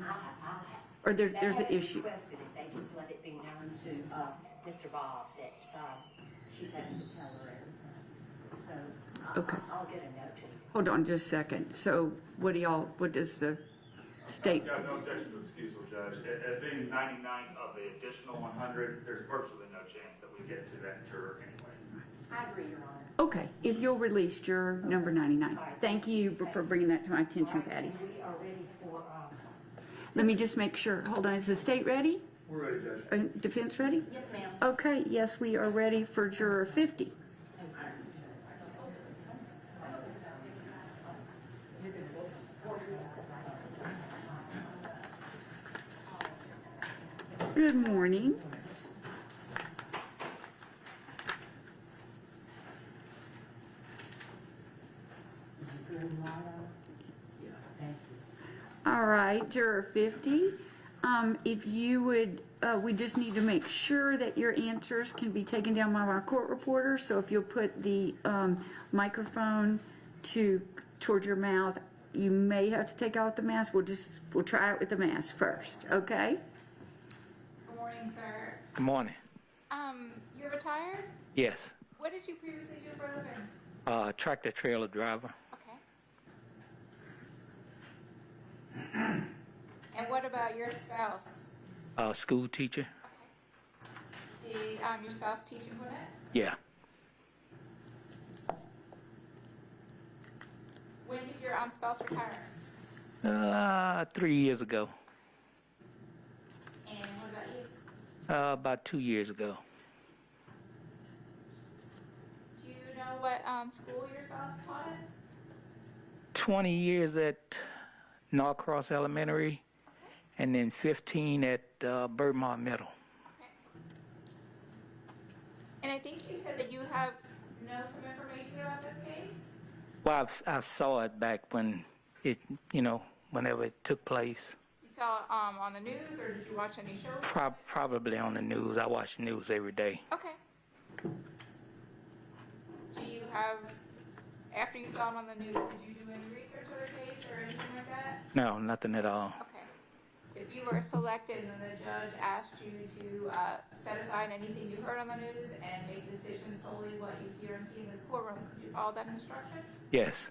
Or there's an issue? Requested it. They just let it be known to Mr. Bob that she's having to tell her everything. So Okay. I'll get a note to you. Hold on just a second. So what does the state? I have no objection to excusal, Judge. As being 99 of the additional 100, there's virtually no chance that we get to that juror anyway. I agree, Your Honor. Okay, if you'll release juror number 99. Thank you for bringing that to my attention, Patty. We are ready for, Let me just make sure. Hold on, is the state ready? We're ready, Judge. Defense ready? yes, ma'am. Okay, yes, we are ready for juror 50. Good morning. All right, juror 50. If you would, we just need to make sure that your answers can be taken down by our court reporter. So if you'll put the microphone toward your mouth, you may have to take out the mask. We'll try it with the mask first, okay? Good morning, sir. Good morning. You're retired? Yes. What did you previously do for a living? Tractor trailer driver. Okay. And what about your spouse? School teacher. Okay. Did your spouse teach in Gwinnett? Yeah. When did your spouse retire? 3 years ago. And what about you? About 2 years ago. Do you know what school your spouse taught at? 20 years at Norcross Elementary, and then 15 at Birdmont Middle. Okay. And I think you said that you know some information about this case? Well, I saw it back when it, whenever it took place. You saw it on the news, or did you watch any shows? Probably on the news. I watch the news every day. Okay. Do you have, after you saw it on the news, did you do any research on the case or anything like that? No, nothing at all. Okay. If you were selected and the judge asked you to set aside anything you heard on the news and make a decision solely what you hear and see in this courtroom, could you follow that instruction? Yes.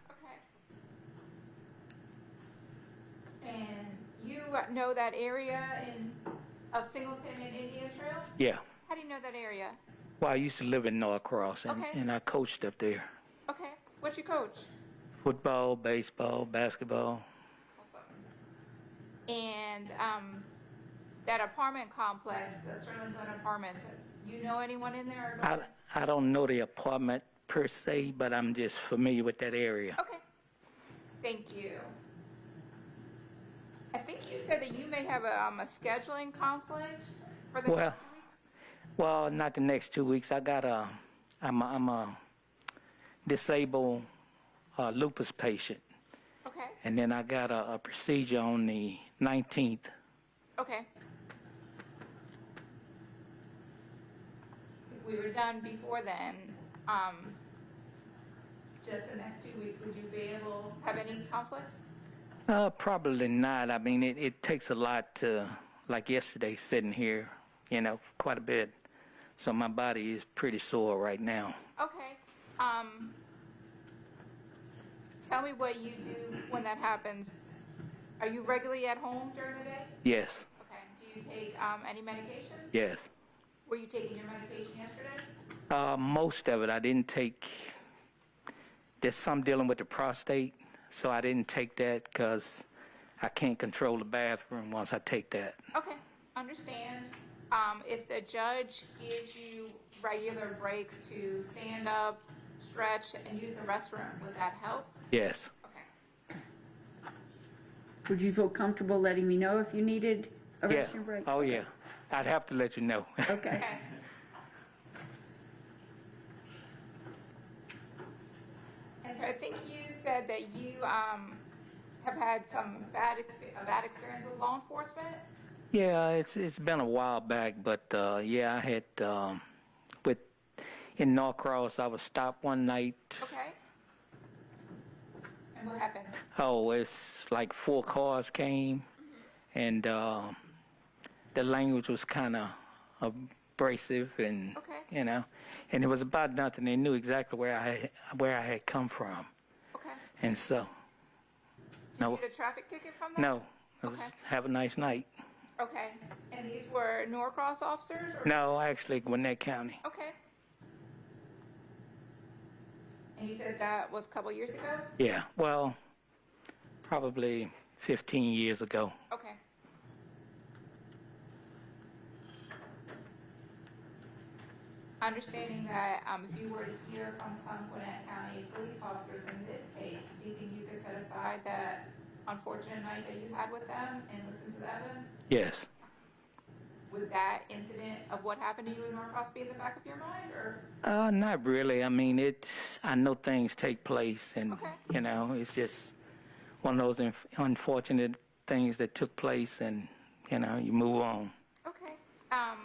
Okay. And you know that area of Singleton and Indian Trail? Yeah. How do you know that area? Well, I used to live in Norcross, and I coached up there. Okay. What's your coach? Football, baseball, basketball. And that apartment complex, Sterling Glen Apartments, you know anyone in there? Or I don't know the apartment per se, but I'm just familiar with that area. Okay. Thank you. I think you said that you may have a scheduling conflict for the next 2 weeks? Well, not the next 2 weeks. I'm a disabled lupus patient. Okay. And then I got a procedure on the 19th. Okay. If we were done before then, just the next 2 weeks, would you be able to have any conflicts? Probably not. I mean, it takes a lot to, like yesterday, sitting here, quite a bit. So my body is pretty sore right now. Okay. Tell me what you do when that happens. Are you regularly at home during the day? Yes. Okay. Do you take any medications? Yes. Were you taking your medication yesterday? Most of it I didn't take. There's some dealing with the prostate, so I didn't take that because I can't control the bathroom once I take that. Okay. Understand. If the judge gives you regular breaks to stand up, stretch, and use the restroom, would that help? Yes. Okay. Would you feel comfortable letting me know if you needed a Yeah. restroom break? Oh, yeah. I'd have to let you know. Okay. Okay. And so I think you said that you have had a bad experience with law enforcement. Yeah, it's been a while back, but yeah, I had in Norcross, I was stopped one night. Okay. And what happened? Oh, it's like 4 cars came, and the language was kind of abrasive, and you know, and it was about nothing. They knew exactly where I had come from, and so. Did you get a traffic ticket from that? No. It was, have a nice night. Okay. And these were Norcross officers? Or? No, actually Gwinnett County. Okay. And you said that was a couple years ago? Yeah. Well, probably 15 years ago. Okay. Understanding that if you were to hear from some Gwinnett County police officers in this case, do you think you could set aside that unfortunate night that you had with them and listen to the evidence? Yes. Would that incident of what happened to you in Norcross be in the back of your mind, or? Not really. I mean, I know things take place, and you know, it's just one of those unfortunate things that took place, and you know, you move on. Okay. I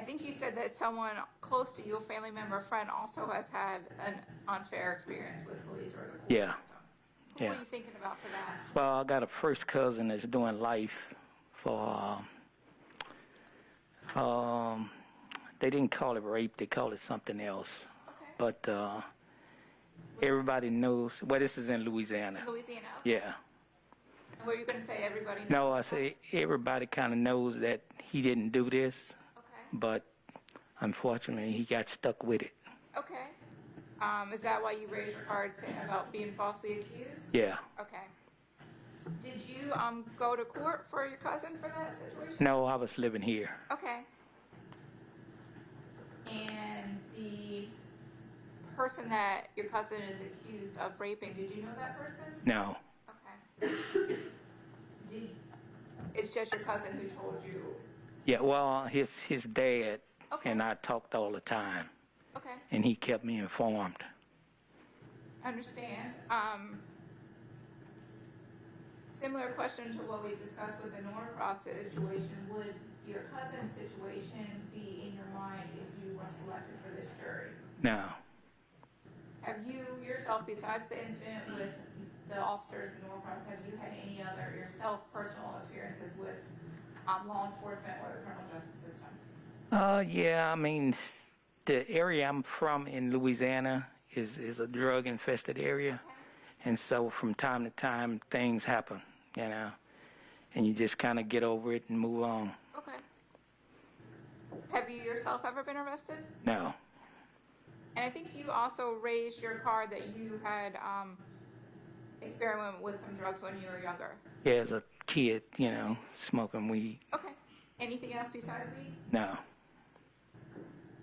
think you said that someone close to you, a family member, a friend, also has had an unfair experience with police or the court Yeah. system. Who are you thinking about for that? Well, I got a first cousin that's doing life for. They didn't call it rape; they called it something else. Okay. But everybody knows. Well, this is in Louisiana. Louisiana. Yeah. And were you going to say everybody knows? No, I say everybody kind of knows that he didn't do this. But unfortunately, he got stuck with it. Okay. Is that why you raised your card saying about being falsely accused? Yeah. Okay. Did you go to court for your cousin for that situation? No, I was living here. Okay. And the person that your cousin is accused of raping, did you know that person? No. Okay. It's just your cousin who told you? Yeah, well, his dad and I talked all the time. Okay. And he kept me informed. I understand. Similar question to what we discussed with the Norcross situation. Would your cousin's situation be in your mind if you were selected for this jury? No. Have you yourself, besides the incident with the officers in Norcross, have you had any other yourself personal experiences with law enforcement or the criminal justice system? Yeah, I mean, the area I'm from in Louisiana is a drug-infested area. And so from time to time, things happen, you know, and you just kind of get over it and move on. Okay. Have you yourself ever been arrested? No. And I think you also raised your card that you had experimented with some drugs when you were younger. Yeah, as a kid, you know, smoking weed. Okay. Anything else besides weed? No.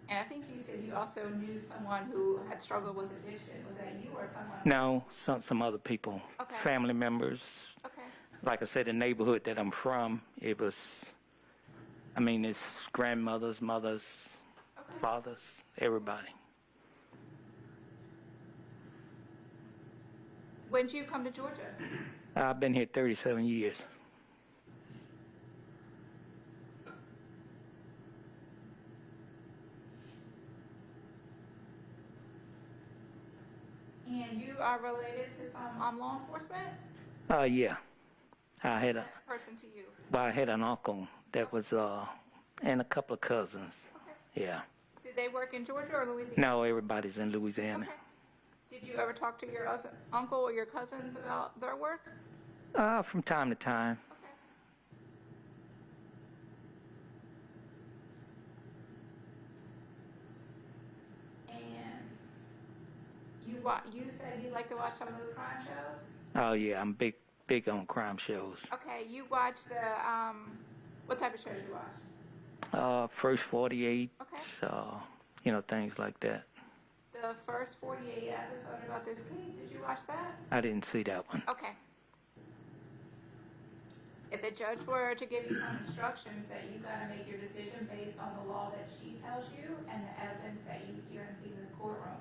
And I think you said you also knew someone who had struggled with addiction. Was that you or someone? No, some other people, family members. Okay. Like I said, the neighborhood that I'm from, it was, I mean, it's grandmothers, mothers, fathers, everybody. When did you come to Georgia? I've been here 37 years. And you are related to some law enforcement? Yeah. I had person to you? Well, I had an uncle that was, and a couple of cousins. Okay. Yeah. Did they work in Georgia or Louisiana? No, everybody's in Louisiana. Okay. Did you ever talk to your uncle or your cousins about their work? From time to time. Okay. And you said you like to watch some of those crime shows? Oh yeah, I'm big on crime shows. Okay, you watch the what type of shows you watch? First 48. Okay. So, you know, things like that. The first 48 episode about this case, did you watch that? I didn't see that one. Okay. If the judge were to give you some instructions that you got to make your decision based on the law that she tells you and the evidence that you hear and see in this courtroom,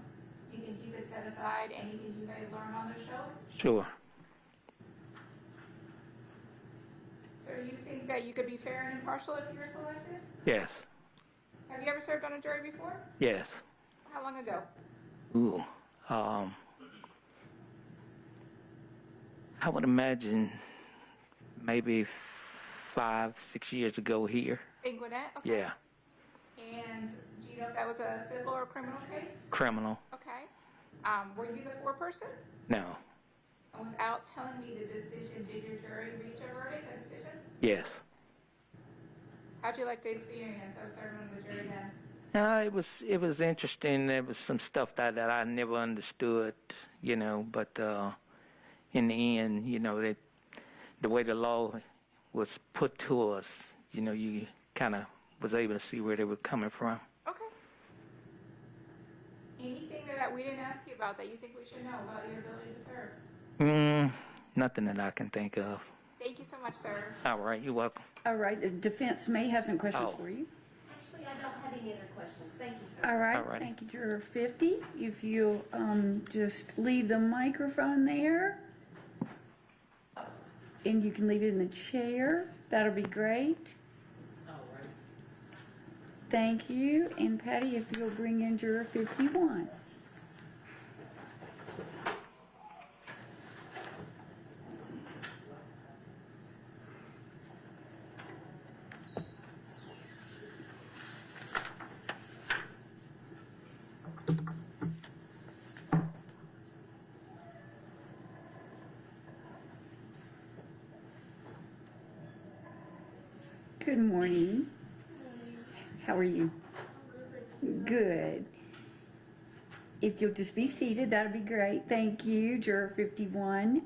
you think you could set aside anything you may have learned on those shows? Sure. So you think that you could be fair and impartial if you were selected? Yes. Have you ever served on a jury before? Yes. How long ago? Ooh. I would imagine maybe 5-6 years ago here. In Gwinnett? Okay. Yeah, And do you know if that was a civil or criminal case? criminal. Okay. Were you the foreperson? No. And without telling me the decision, did your jury reach a verdict, a decision? Yes. How'd you like the experience of serving on the jury then? It was interesting. There was some stuff that I never understood, but in the end, the way the law was put to us, you kind of was able to see where they were coming from. Okay. Anything that we didn't ask you about that you think we should know about your ability to serve? Nothing that I can think of. Thank you so much, sir. All right, you're welcome. All right, the defense may have some questions for you. Actually, I don't have any other questions. Thank you, sir. All right, All righty. thank you, Juror 50. If you'll just leave the microphone there, and you can leave it in the chair, that'll be great. All right. Thank you. And Patty, if you'll bring in Juror 51. Good morning. How are you? Good. If you'll just be seated, that'd be great. Thank you, Juror 51.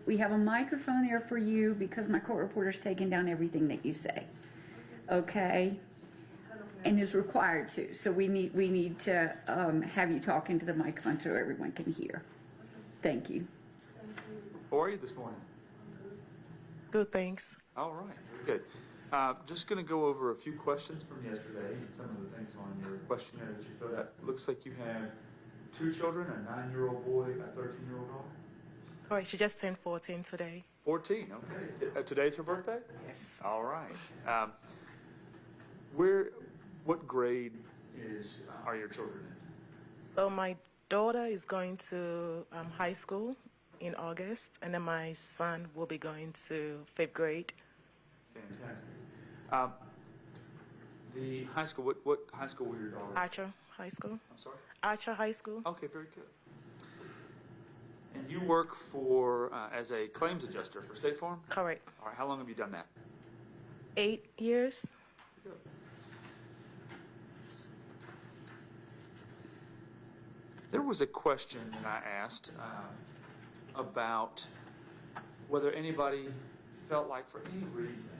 We have a microphone there for you because my court reporter's taking down everything that you say. Okay? And is required to. So we need to have you talk into the microphone so everyone can hear. Thank you. How are you this morning? Good, thanks. All right, very good. Just going to go over a few questions from yesterday and some of the things on your questionnaire that you filled out. Looks like you have 2 children, a 9-year-old boy, a 13-year-old daughter. All right, she just turned 14 today. 14, okay. Today's her birthday? Yes. All right. What grade are your children in? So my daughter is going to high school in August, and then my son will be going to 5th grade. Fantastic. The high school, what high school were your daughter? Archer High School. I'm sorry? Archer High School. Okay, very good. And you work for as a claims adjuster for State Farm? Correct. All right, how long have you done that? 8 years. Good. There was a question that I asked about whether anybody felt like for any reason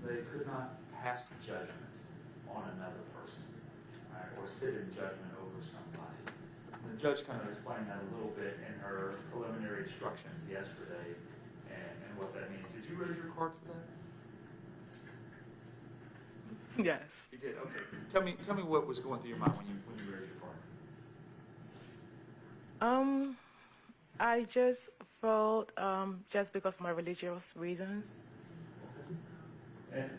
they could not pass judgment on another person, right, or sit in judgment over somebody. The judge kind of explained that a little bit in her preliminary instructions yesterday and what that means. Did you raise your card for that? Yes. You did, okay. Tell me what was going through your mind when you raised your card. I just felt just because of my religious reasons. And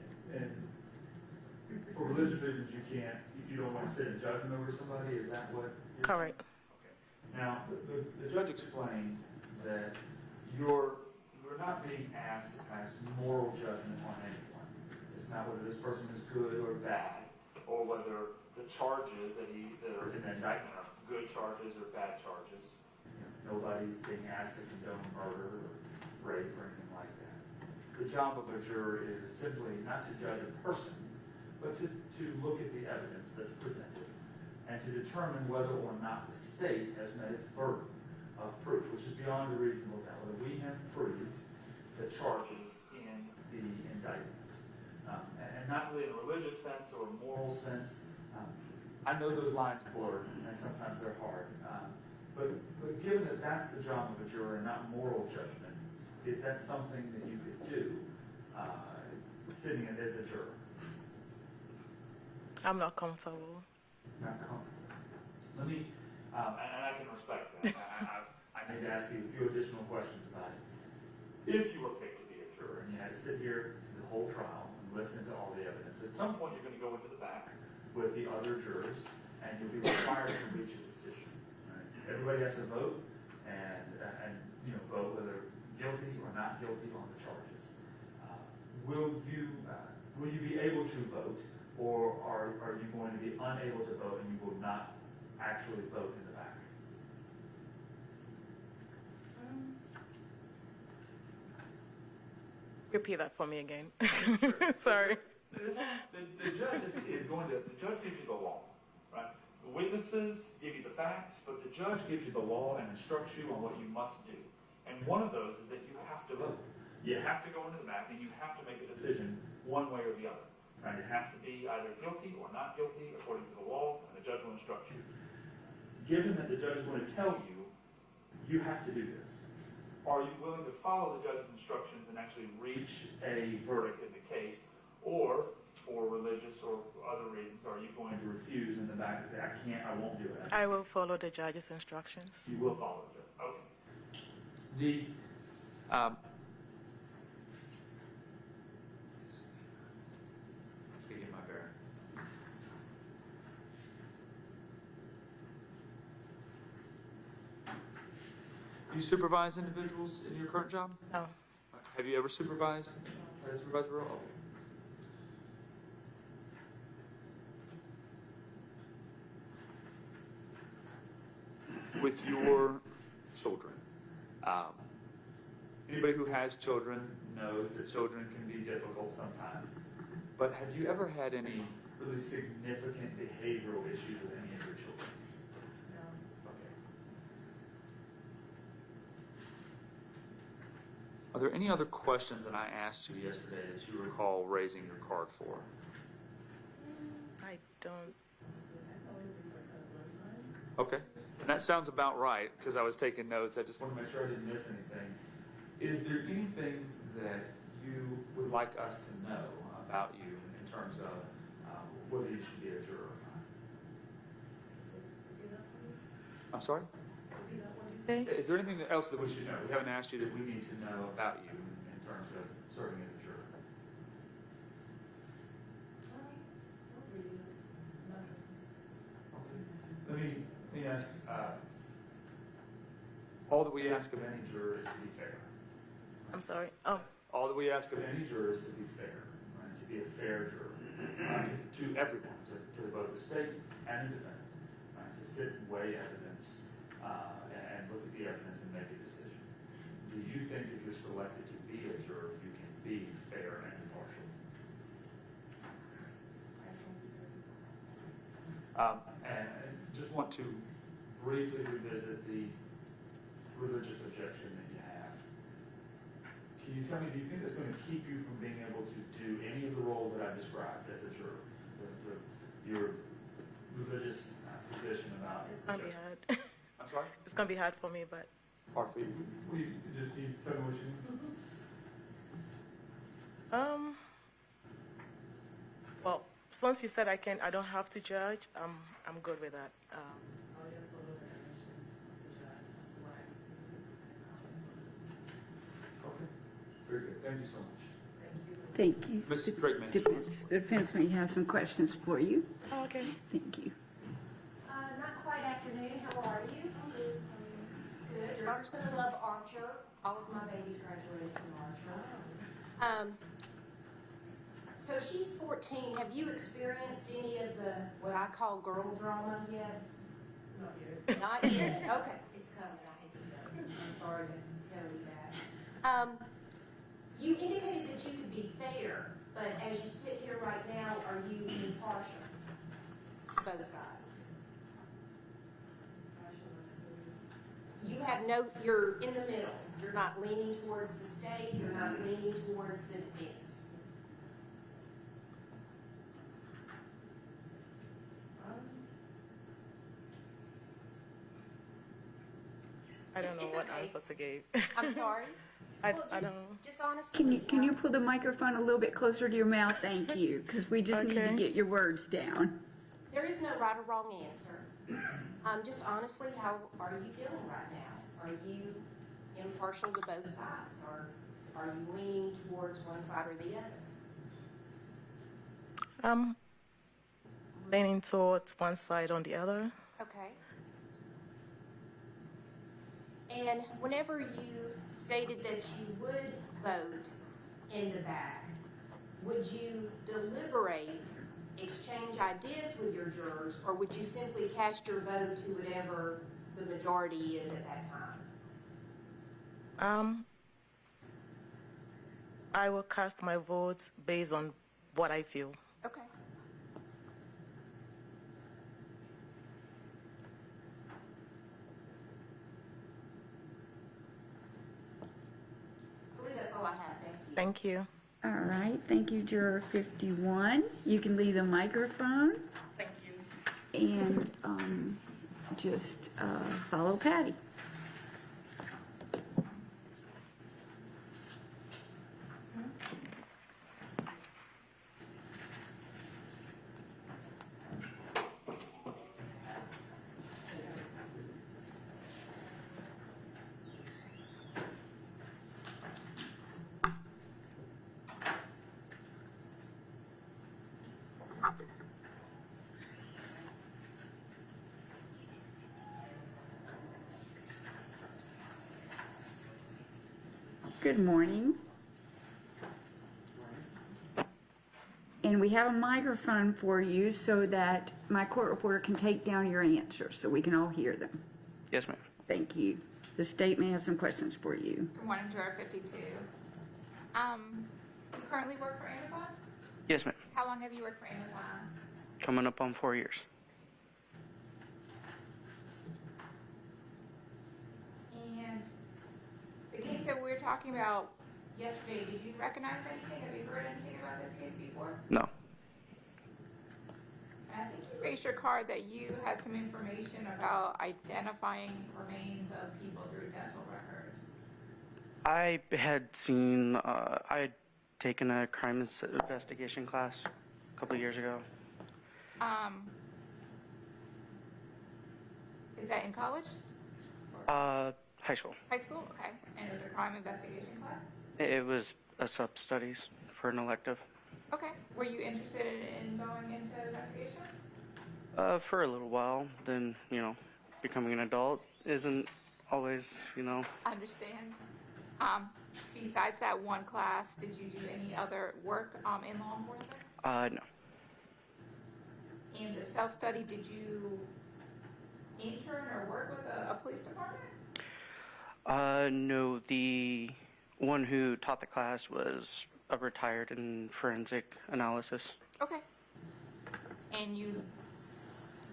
for religious reasons, you don't want to sit in judgment over somebody. Is that what? Correct. Okay. Now, the judge explained that you're not being asked to pass moral judgment on anyone. It's not whether this person is good or bad, or whether the charges that are in the indictment are good charges or bad charges. Nobody's being asked to condone murder or rape or anything like that. The job of a juror is simply not to judge a person, but to look at the evidence that's presented and to determine whether or not the state has met its burden of proof, which is beyond a reasonable doubt, whether we have proved the charges in the indictment. And not really in a religious sense or a moral sense. I know those lines blur, and sometimes they're hard. But given that that's the job of a juror and not moral judgment, is that something that you could do sitting as a juror? I'm not comfortable. Not comfortable. Let me, and I can respect that. I need to ask you a few additional questions about it. If you were picked to be a juror and you had to sit here the whole trial and listen to all the evidence, at some point you're going to go into the back with the other jurors and you'll be required to reach a decision. Everybody has to vote and vote whether guilty or not guilty on the charges. Will you be able to vote, or are you going to be unable to vote and you will not actually vote in the back? Repeat that for me again. Sorry. The judge gives you the law, right? The witnesses give you the facts, but the judge gives you the law and instructs you on what you must do. And one of those is that you have to vote. You have to go into the back and you have to make a decision one way or the other. Right? It has to be either guilty or not guilty according to the law, and the judge will instruct you. Given that the judge is going to tell you, you have to do this. Are you willing to follow the judge's instructions and actually reach a verdict in the case, or for religious or other reasons, are you going to refuse in the back and say, I can't, I won't do it? I will follow the judge's instructions. You will follow the judge. Okay. Get my bearing. Do you supervise individuals in your current job? No. Have you ever supervised as a supervisor role? With your children, anybody who has children knows that children can be difficult sometimes. But have you ever had any really significant behavioral issues with any of your children? No. Okay. Are there any other questions that I asked you yesterday that you recall raising your card for? I don't. Okay. And that sounds about right, because I was taking notes. I just want to make sure I didn't miss anything. Is there anything that you would like us to know about you in terms of whether you should be a juror or not? I'm sorry? Is there anything else that we should know? We haven't asked you that we need to know about you in terms of serving as a juror. Let me ask, all that we ask of any juror is to be fair. I'm sorry. Oh. All that we ask of any juror is to be fair, right? To be a fair juror, to everyone, to both the state and the defendant, right? To sit and weigh evidence and look at the evidence and make a decision. Do you think if you're selected to be a juror, you can be fair and impartial? And I just want to briefly revisit the religious objection that you have. Can you tell me, do you think that's going to keep you from being able to do any of the roles that I've described as a juror? Your religious position about it's going to be hard. I'm sorry? It's going to be hard for me, but. Hard for you? Can you tell me what you mean? Well, since you said I don't have to judge, I'm good with that. I'll just follow the direction of the judge as to what I need to do. Okay. Very good. Thank you so much. Thank you. Ms. Drakeman. Defense may have some questions for you. Oh, okay. Thank you. Not quite afternoon. How are you? I'm good. Good. Your daughter's going to love Archer. All of my babies graduated from Archer. So she's 14. Have you experienced any of the, what I call girl drama yet? Not yet. Not yet? Okay. It's coming. I hate to tell you. I'm sorry to tell you that. You indicated that you could be fair, but as you sit here right now, are you impartial to both sides? You're in the middle. You're not leaning towards the state. You're not leaning towards the defense. I don't know what answer to give. I'm sorry? I don't know. Just honestly. Can you pull the microphone a little bit closer to your mouth? Thank you, because we just need to get your words down. There is no right or wrong answer. Just honestly, how are you feeling right now? Are you impartial to both sides? Or are you leaning towards one side or the other? Leaning towards one side or the other. Okay. And whenever you stated that you would vote in the back, would you deliberate, exchange ideas with your jurors, or would you simply cast your vote to whatever the majority is at that time? I will cast my votes based on what I feel. Okay. I believe that's all I have. Thank you. Thank you. All right, thank you, Juror 51. You can leave the microphone. Thank you. And just follow Patty. Good morning. And we have a microphone for you so that my court reporter can take down your answers so we can all hear them. Yes, ma'am. Thank you. The state may have some questions for you. Good morning, Juror 52. You currently work for Amazon? Yes, ma'am. How long have you worked for Amazon? Coming up on 4 years. And the case that we were talking about yesterday, did you recognize anything? Have you heard anything about this case before? No. And I think you raised your card that you had some information about identifying remains of people through dental records. I had seen, I had taken a crime investigation class a couple of years ago. Is that in college? High school. High school? Okay. And it was a crime investigation class? It was a sub-studies for an elective. Okay. Were you interested in going into investigations? For a little while. Then, you know, becoming an adult isn't always, you know. Understand. Besides that one class, did you do any other work in law enforcement? No. In the self-study, did you intern or work with a police department? No, the one who taught the class was retired in forensic analysis. Okay. And you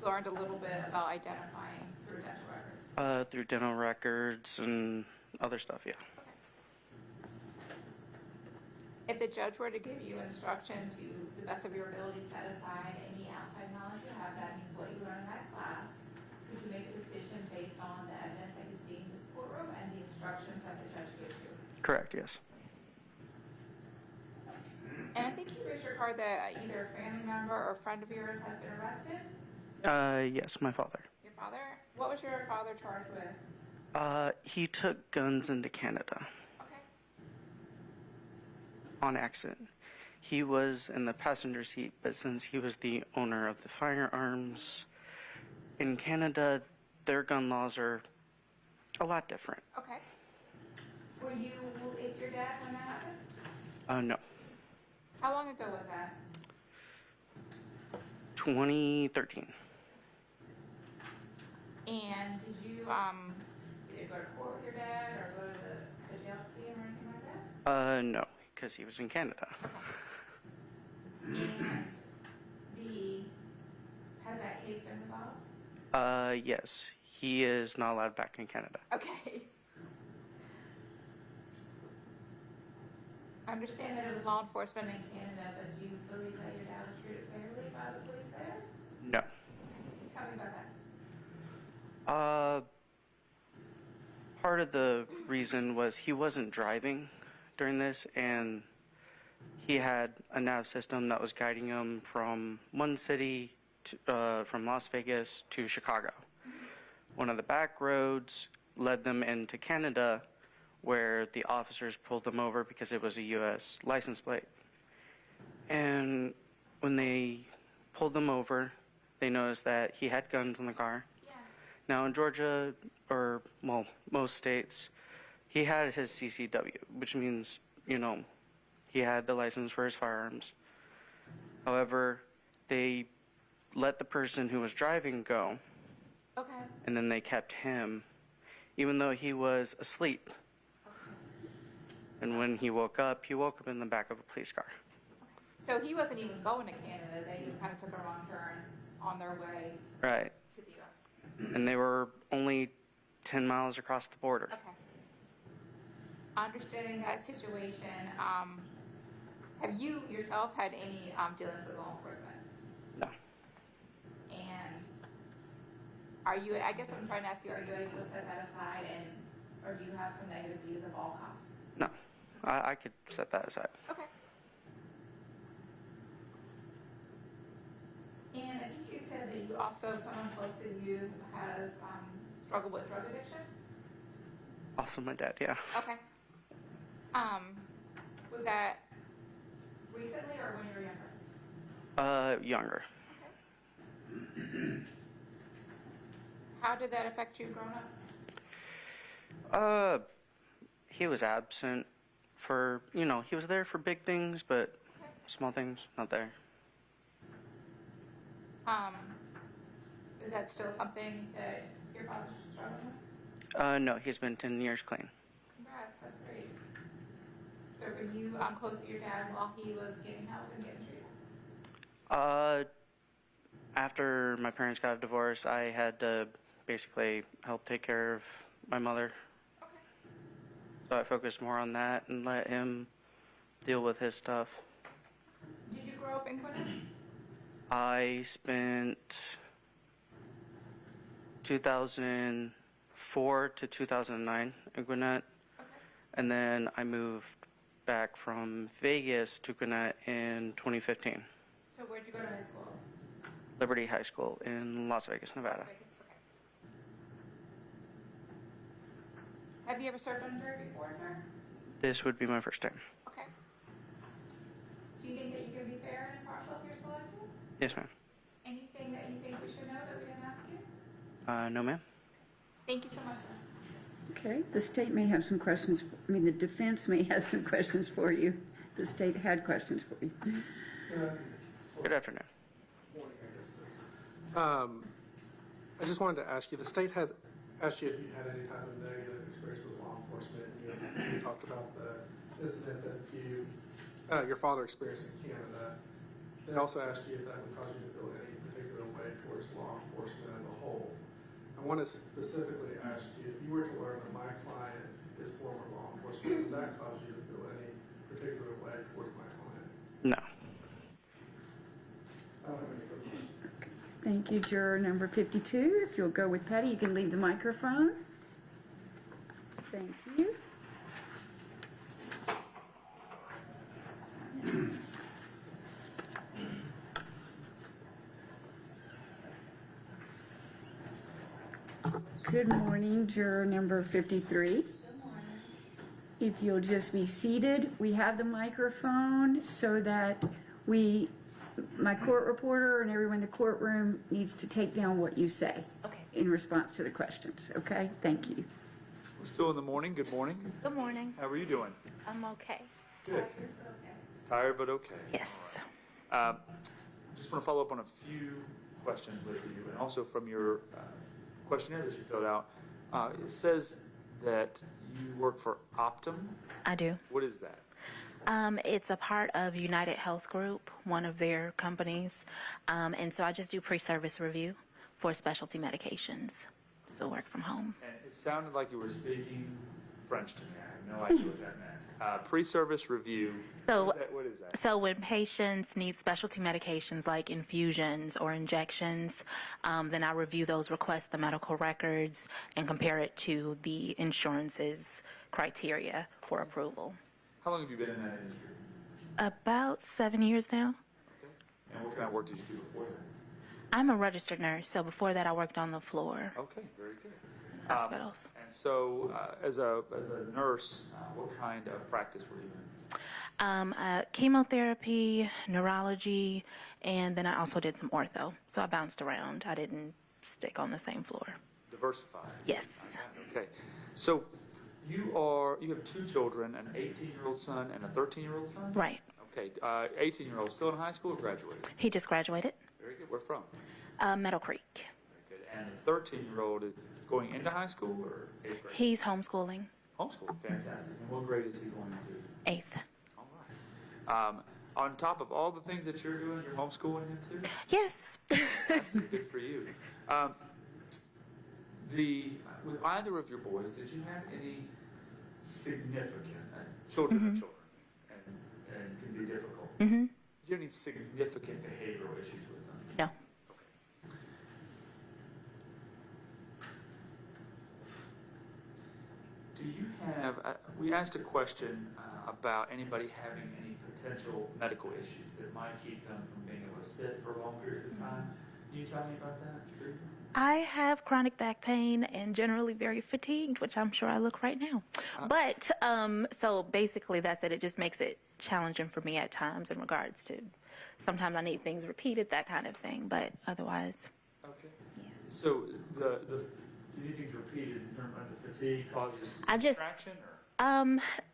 learned a little bit about identifying through dental records? Through dental records and other stuff, yeah. If the judge were to give you instruction to the best of your ability set aside any outside knowledge you have, that means what you learned in that class, could you make a decision based on the evidence that you see in this courtroom and the instructions that the judge gives you? Correct, yes. And I think you raised your card that either a family member or a friend of yours has been arrested? Yes, my father. Your father? What was your father charged with? He took guns into Canada. Okay. On accident. He was in the passenger seat, but since he was the owner of the firearms, in Canada, their gun laws are a lot different. Okay. Were you with your dad when that happened? No. How long ago was that? 2013. And did you either go to court with your dad or go to the jail to see him or anything like that? No, because he was in Canada. And has that case been resolved? Yes, he is not allowed back in Canada. Okay. I understand that it was law enforcement in Canada, but do you believe that your dad was treated fairly by the police there? No. Tell me about that. Part of the reason was he wasn't driving during this, and he had a nav system that was guiding him from one city, from Las Vegas to Chicago. One of the back roads led them into Canada, where the officers pulled them over because it was a U.S. license plate. And when they pulled them over, they noticed that he had guns in the car. Yeah. Now in Georgia, or well, most states, he had his CCW, which means, you know, he had the license for his firearms. However, they let the person who was driving go. Okay. And then they kept him, even though he was asleep. And when he woke up in the back of a police car. So he wasn't even going to Canada. They just kind of took a wrong turn on their way Right. to the U.S. And they were only 10 miles across the border. Okay. Understanding that situation, have you yourself had any dealings with law enforcement? No. And are you, I guess I'm trying to ask you, are you able to set that aside, and or do you have some negative views of all cops? No. I could set that aside. Okay. And I think you said that you also, someone close to you has struggled with drug addiction? Also my dad, yeah. Okay. Was that recently or when you were younger? Younger. Okay. How did that affect you growing up? He was absent for, you know, he was there for big things, but small things, not there. Is that still something that your father's struggling with? No, he's been 10 years clean. Congrats, that's great. So were you close to your dad while he was getting help and getting treated? After my parents got a divorce, I had to basically help take care of my mother. Okay. So I focused more on that and let him deal with his stuff. Did you grow up in Gwinnett? I spent 2004 to 2009 in Gwinnett, Okay. and then I moved back from Vegas to Gwinnett in 2015. So where'd you go to high school? Liberty High School in Las Vegas, Nevada. Las Vegas, okay. Have you ever served on a jury before, sir? This would be my first time. Okay. Do you think that you can be fair and impartial if you're selected? Yes, ma'am. Anything that you think we should know that we didn't ask you? No, ma'am. Thank you so much, sir. Okay, the state may have some questions, the defense may have some questions for you. The state had questions for you. Good afternoon. I just wanted to ask you, the state has asked you if you had any type of negative experience with law enforcement. You talked about the incident that your father experienced in Canada. They also asked you if that would cause you to feel any particular way towards law enforcement as a whole. I want to specifically ask you, if you were to learn that my client is former law enforcement, would that cause you to feel any particular way towards my client? No. I don't have any further questions. Thank you, juror number 52. If you'll go with Patty, you can leave the microphone. Thank you. Good morning, juror number 53. Good morning. If you'll just be seated, we have the microphone so that my court reporter and everyone in the courtroom needs to take down what you say. Okay. In response to the questions, okay? Thank you. We're still in the morning. Good morning. Good morning. How are you doing? I'm okay. Good. Tired but okay. Yes. Just want to follow up on a few questions with you, and also from your questionnaire that you filled out. It says that you work for Optum. I do. What is that? It's a part of United Health Group, one of their companies. And so I just do pre-service review for specialty medications. So work from home. And it sounded like you were speaking French to me. I have no idea what that meant. Pre-service review. So, what is that? So when patients need specialty medications like infusions or injections, then I review those, request the medical records, and compare it to the insurance's criteria for approval. How long have you been in that industry? About 7 years now. Okay. And what kind of work did you do before that? I'm a registered nurse, so before that I worked on the floor. Okay, very good. Hospitals. And so, as a nurse, what kind of practice were you in? Chemotherapy, neurology, and then I also did some ortho. So I bounced around. I didn't stick on the same floor. diversified. Yes. Okay. So you have two children, an 18-year-old son and a 13-year-old son? Right. Okay. 18-year-old still in high school or graduated? He just graduated. Very good. Where from? Meadow Creek. Very good. And the 13-year-old is going into high school or 8th grade? He's homeschooling. Homeschooling. Fantastic. And what grade is he going to? 8th. All right. On top of all the things that you're doing, you're homeschooling him too? Yes. Fantastic. Good for you. With either of your boys, did you have any significant children are children and can be difficult? Mm-hmm. Did you have any significant behavioral issues with them? No. Okay. Do you have? We asked a question about anybody having any potential medical issues that might keep them from being able to sit for long periods of time. Can you tell me about that? I have chronic back pain and generally very fatigued, which I'm sure I look right now. But so basically that's it. It just makes it challenging for me at times in regards to sometimes I need things repeated, that kind of thing. But otherwise. Okay. Yeah. So the do you think repeated in terms of the fatigue causes distraction?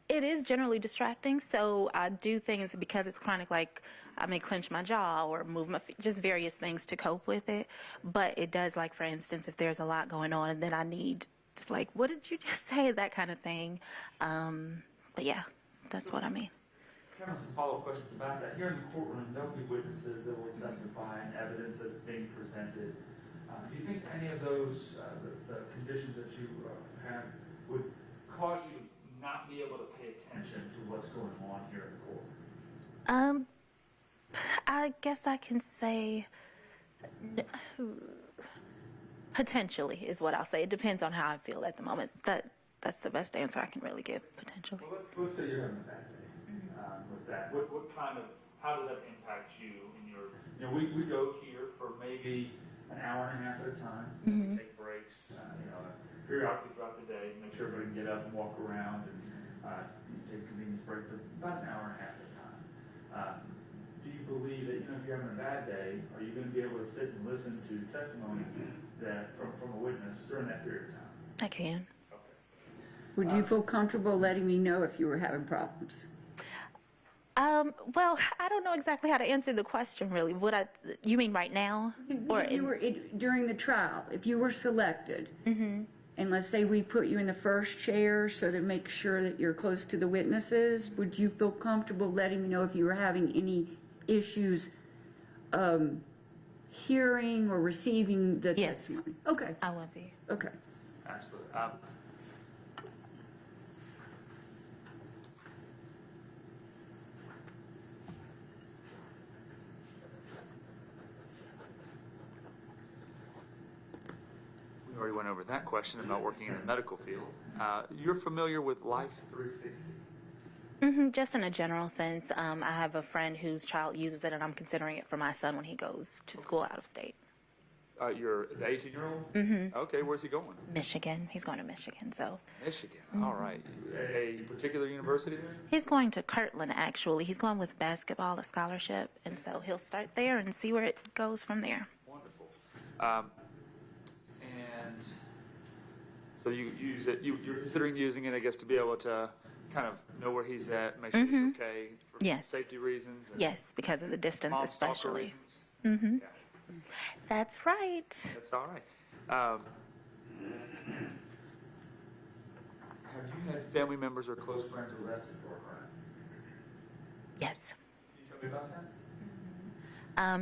It is generally distracting, so I do things because it's chronic, like I may clench my jaw or move my feet, just various things to cope with it. But it does, like for instance, if there's a lot going on and then I need to, like, what did you just say, that kind of thing. But yeah, that's what I mean. Kind of some follow-up questions about that. Here in the courtroom, there'll be witnesses that will testify and evidence that's being presented. Do you think any of those, the conditions that you have, would cause you to not be able to pay attention to what's going on here in the court? I guess I can say potentially is what I'll say. It depends on how I feel at the moment. That's the best answer I can really give, potentially. Well, let's say you're having a bad day with that. What kind of, how does that impact you in your, we go here for maybe an hour and a half at a time. We take breaks, periodically throughout the day, make sure everybody can get up and walk around and take a convenience break for about an hour and a half at a time. Do you believe that, if you're having a bad day, are you going to be able to sit and listen to testimony that from a witness during that period of time? I can. Okay. Would you feel comfortable letting me know if you were having problems? Well, I don't know exactly how to answer the question, really. You mean right now? Or during the trial, if you were selected, and let's say we put you in the first chair so to make sure that you're close to the witnesses, would you feel comfortable letting me know if you were having any issues hearing or receiving the testimony? Okay. I would be. Okay. Absolutely. We already went over that question about working in the medical field. You're familiar with Life 360? Just in a general sense. I have a friend whose child uses it, and I'm considering it for my son when he goes to school out of state. You're the 18-year-old? Okay, where's he going? Michigan. He's going to Michigan, so. Michigan, all right. A particular university there? He's going to Kirtland, actually. He's going with basketball, a scholarship, and so he'll start there and see where it goes from there. Wonderful. And so you use it, you're considering using it, I guess, to be able to kind of know where he's at, make sure he's okay for safety reasons? Yes, because of the distance especially. Yeah. That's right. That's all right. Have you had family members or close friends arrested for a crime? Yes. Can you tell me about that?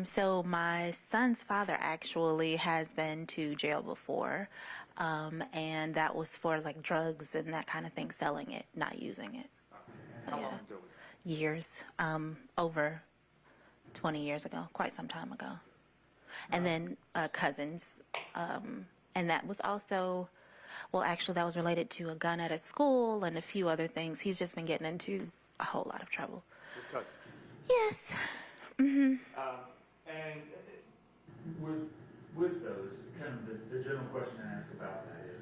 So my son's father actually has been to jail before, and that was for like drugs and that kind of thing, selling it, not using it. Okay. And how long ago was that? Years, over 20 years ago, quite some time ago. And then cousins, and that was also, well, actually that was related to a gun at a school and a few other things. He's just been getting into a whole lot of trouble. Your cousin? Yes. And with those, kind of the general question I ask about that is,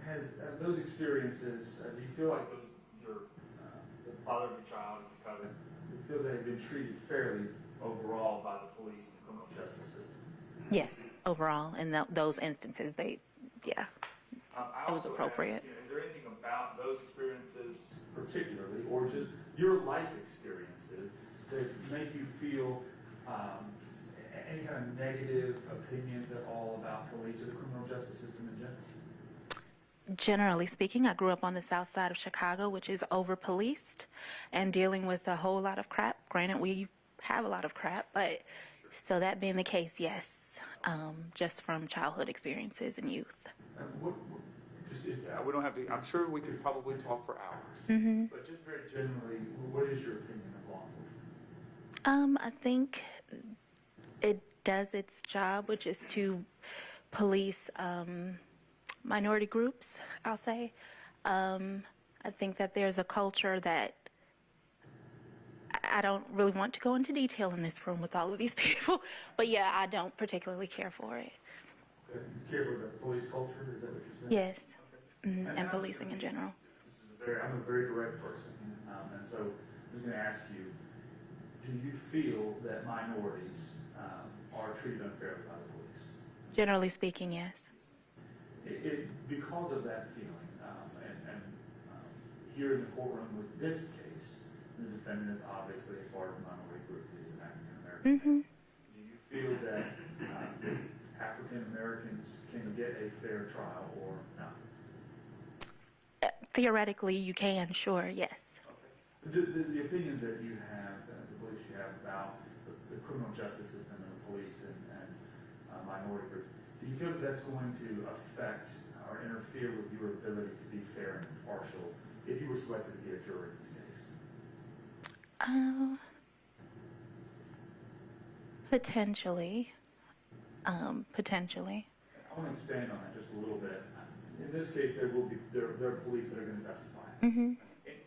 has those experiences, do you feel like the father of your child, your cousin, do you feel they've been treated fairly overall by the police and the criminal justice system? Yes, overall, in those instances, it was appropriate. Is there anything about those experiences particularly, or just your life experiences, that make you feel any kind of negative opinions at all about police or the criminal justice system in general? Generally speaking, I grew up on the south side of Chicago, which is over-policed and dealing with a whole lot of crap. Granted, we have a lot of crap, but so that being the case, yes, just from childhood experiences and youth. We don't have to, I'm sure we could probably talk for hours, but just very generally, what is your opinion of law enforcement? I think it does its job, which is to police minority groups, I'll say. I think that there's a culture that I don't really want to go into detail in this room with all of these people, but yeah, I don't particularly care for it. Okay. You care for the police culture? Is that what you're saying? Yes, and policing in general. I'm a very direct person, and so I'm just going to ask you, do you feel that minorities are treated unfairly by the police? Generally speaking, yes. Because of that feeling, and here in the courtroom with this case, the defendant is obviously a part of the minority group. He is an African American. Do you feel that African Americans can get a fair trial or not? Theoretically, you can, sure, yes. Okay. The opinions that you have, the beliefs you have about the criminal justice system and the police and minority groups, do you feel that that's going to affect or interfere with your ability to be fair and impartial if you were selected to be a juror in this case? Potentially. Potentially. I want to expand on that just a little bit. In this case, there are police that are going to testify. In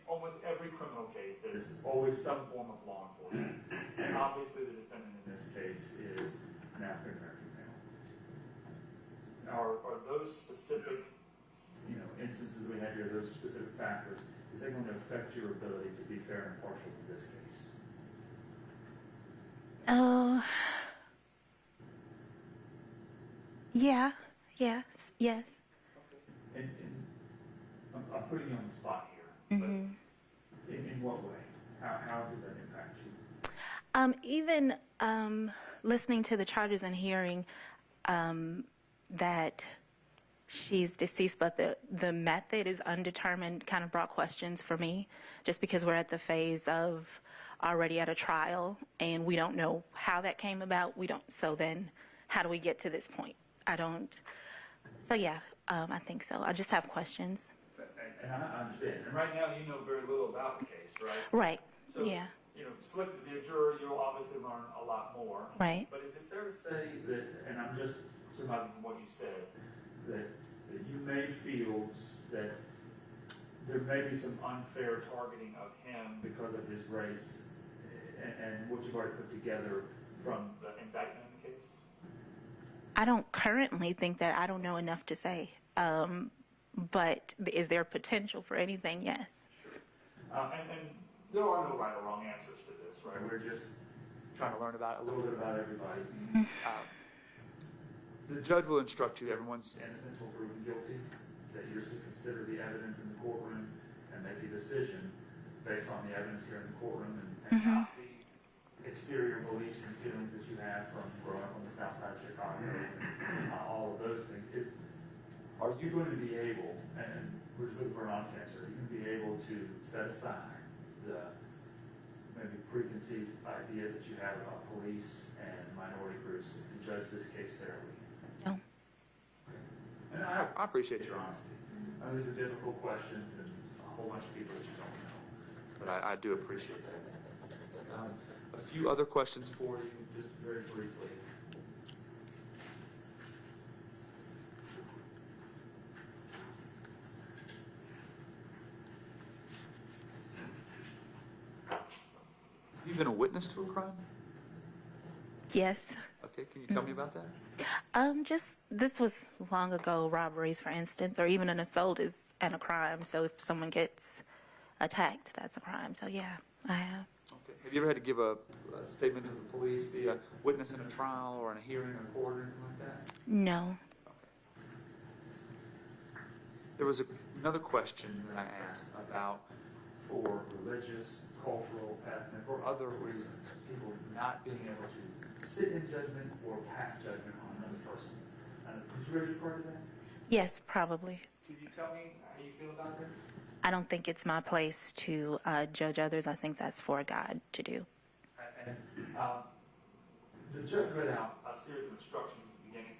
almost every criminal case, there's always some form of law enforcement. And obviously, the defendant in this case is an African American male. Are those specific, instances we have here, those specific factors, is that going to affect your ability to be fair and impartial in this case? Yeah. Yes. And I'm putting you on the spot here, but in what way? How does that impact you? Even listening to the charges and hearing that she's deceased, but the method is undetermined, kind of brought questions for me, just because we're at the phase of already at a trial and we don't know how that came about. So then how do we get to this point? So yeah, I think so. I just have questions. And I understand. And right now you know very little about the case, right? Right, so, yeah. Selected to be a juror, you'll obviously learn a lot more. Right. But is it fair to say that, and I'm just surmising from what you said, that you may feel that there may be some unfair targeting of him because of his race and what you've already put together from the indictment in the case? I don't currently think that. I don't know enough to say. But is there potential for anything? Yes. Sure. And there are no right or wrong answers to this, right? We're just trying to learn about a little bit about everybody. The judge will instruct you everyone's innocent until proven guilty, that you're to consider the evidence in the courtroom and make a decision based on the evidence here in the courtroom and not the exterior beliefs and feelings that you have from growing up on the south side of Chicago and all of those things. Are you going to be able, and we're just looking for an honest answer, are you going to be able to set aside the maybe preconceived ideas that you have about police and minority groups to judge this case fairly? No. And I appreciate your honesty. These are difficult questions and a whole bunch of people that you don't know. But I do appreciate that. A few other questions for you, just very briefly. Have you been a witness to a crime? Yes. Okay, can you tell me about that? This was long ago, robberies, for instance, or even an assault is a crime. So if someone gets attacked, that's a crime. So yeah, I have. Okay. Have you ever had to give a statement to the police, be a witness in a trial or in a hearing or court or anything like that? No. There was another question that I asked about for religious, cultural, ethnic, or other reasons, people not being able to sit in judgment or pass judgment on another person. Did you raise your card to that? Yes, probably. Can you tell me how you feel about that? I don't think it's my place to judge others. I think that's for God to do. And the judge read out a series of instructions at the beginning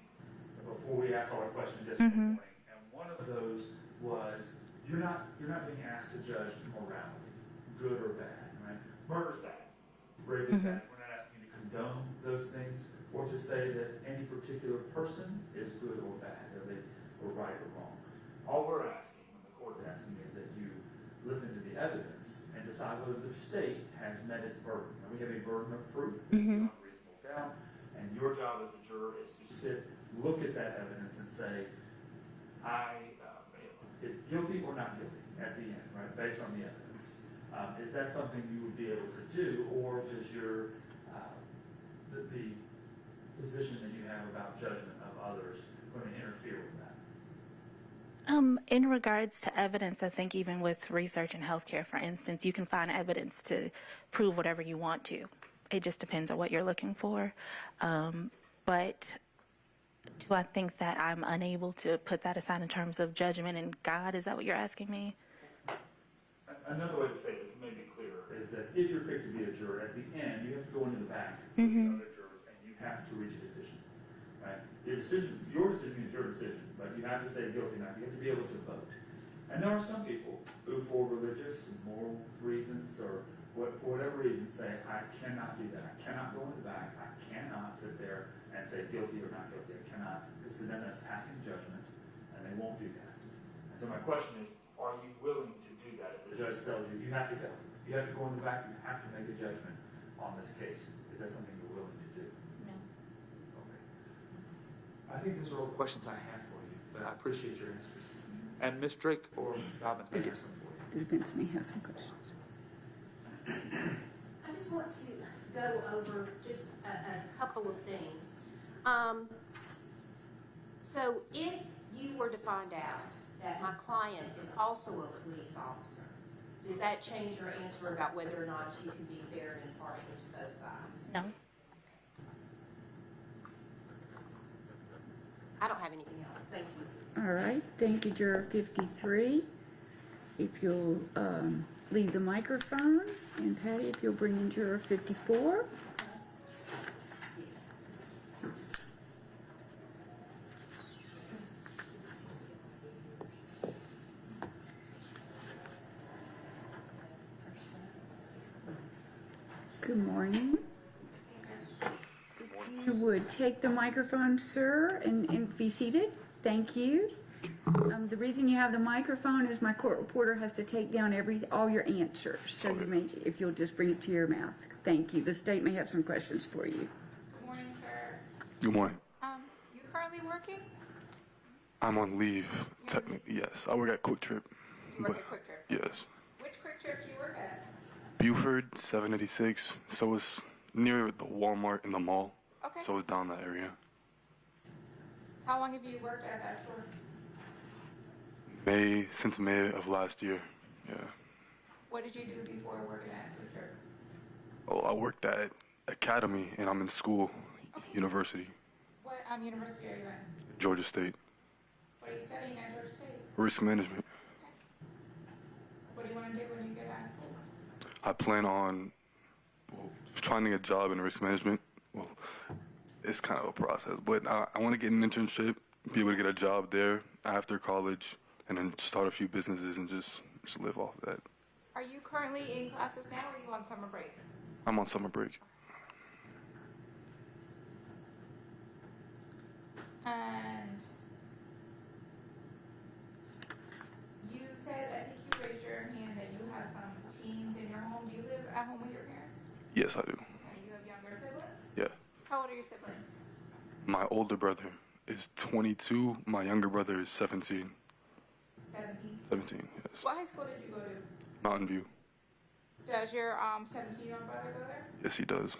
before we asked all our questions yesterday morning. And one of those was, you're not being asked to judge morality, good or bad, right? Murder's bad, rape is bad. We're not asking you to condone those things or to say that any particular person is good or bad, or right or wrong. All we're asking, when the court is asking, is that you listen to the evidence and decide whether the state has met its burden. And we have a burden of proof, beyond reasonable doubt, and your job as a juror is to sit, look at that evidence and say, guilty or not guilty at the end, right, based on the evidence. Is that something you would be able to do, or is your the position that you have about judgment of others going to interfere with that? In regards to evidence, I think even with research in healthcare, for instance, you can find evidence to prove whatever you want to. It just depends on what you're looking for. But do I think that I'm unable to put that aside in terms of judgment and God? Is that what you're asking me? Another way to say this, may be clearer, is that if you're picked to be a juror, at the end, you have to go into the back with the other jurors, and you have to reach a decision. Right? Your decision is your decision, but you have to say guilty, not. You have to be able to vote. And there are some people who, for religious and moral reasons, or for whatever reason, say, I cannot do that. I cannot go in the back. I cannot sit there and say guilty or not guilty. I cannot, because then that's passing judgment, and they won't do that. And so my question is, are you willing to do that? If the judge tells you, you have to go. You have to go in the back. You have to make a judgment on this case. Is that something you're willing to do? No. Okay. I think those are all the questions I have for you, but I appreciate your answers. And Ms. Drake or Dobbins may have some for you. The defense may have some questions. I just want to go over just a couple of things. So if you were to find out that my client is also a police officer, does that change your answer about whether or not you can be fair and impartial to both sides? No. I don't have anything else. Thank you. All right. Thank you, Juror 53. If you'll leave the microphone, and Patty, if you'll bring in Juror 54. Good morning. If you would take the microphone, sir, and be seated. Thank you. The reason you have the microphone is my court reporter has to take down all your answers. So you may, if you'll just bring it to your mouth. Thank you. The state may have some questions for you. Good morning, sir. Good morning. You currently working? I'm on leave, technically, yes. I work at Quick Trip. You work at Quick Trip? Yes. Which Quick Trip do you work at? Buford, 786. So it's near the Walmart in the mall. Okay. So it's down that area. How long have you worked at that store? Since May of last year, yeah. What did you do before working at Quick Trip? Oh, I worked at Academy, and I'm in school, university, What university are you in? Georgia State. What are you studying at Georgia State? Risk management. What do you want to do when you get out of school? I plan on finding a job in risk management. Well, it's kind of a process, but I want to get an internship, be able to get a job there after college, and then start a few businesses and just live off of that. Are you currently in classes now, or are you on summer break? I'm on summer break. And you said, I think you raised your hand that you have some teens in your home. Do you live at home with your parents? Yes, I do. And you have younger siblings? Yeah. How old are your siblings? My older brother is 22. My younger brother is 17. 17? 17, yes. What high school did you go to? Mountain View. Does your 17-year-old brother go there? Yes, he does.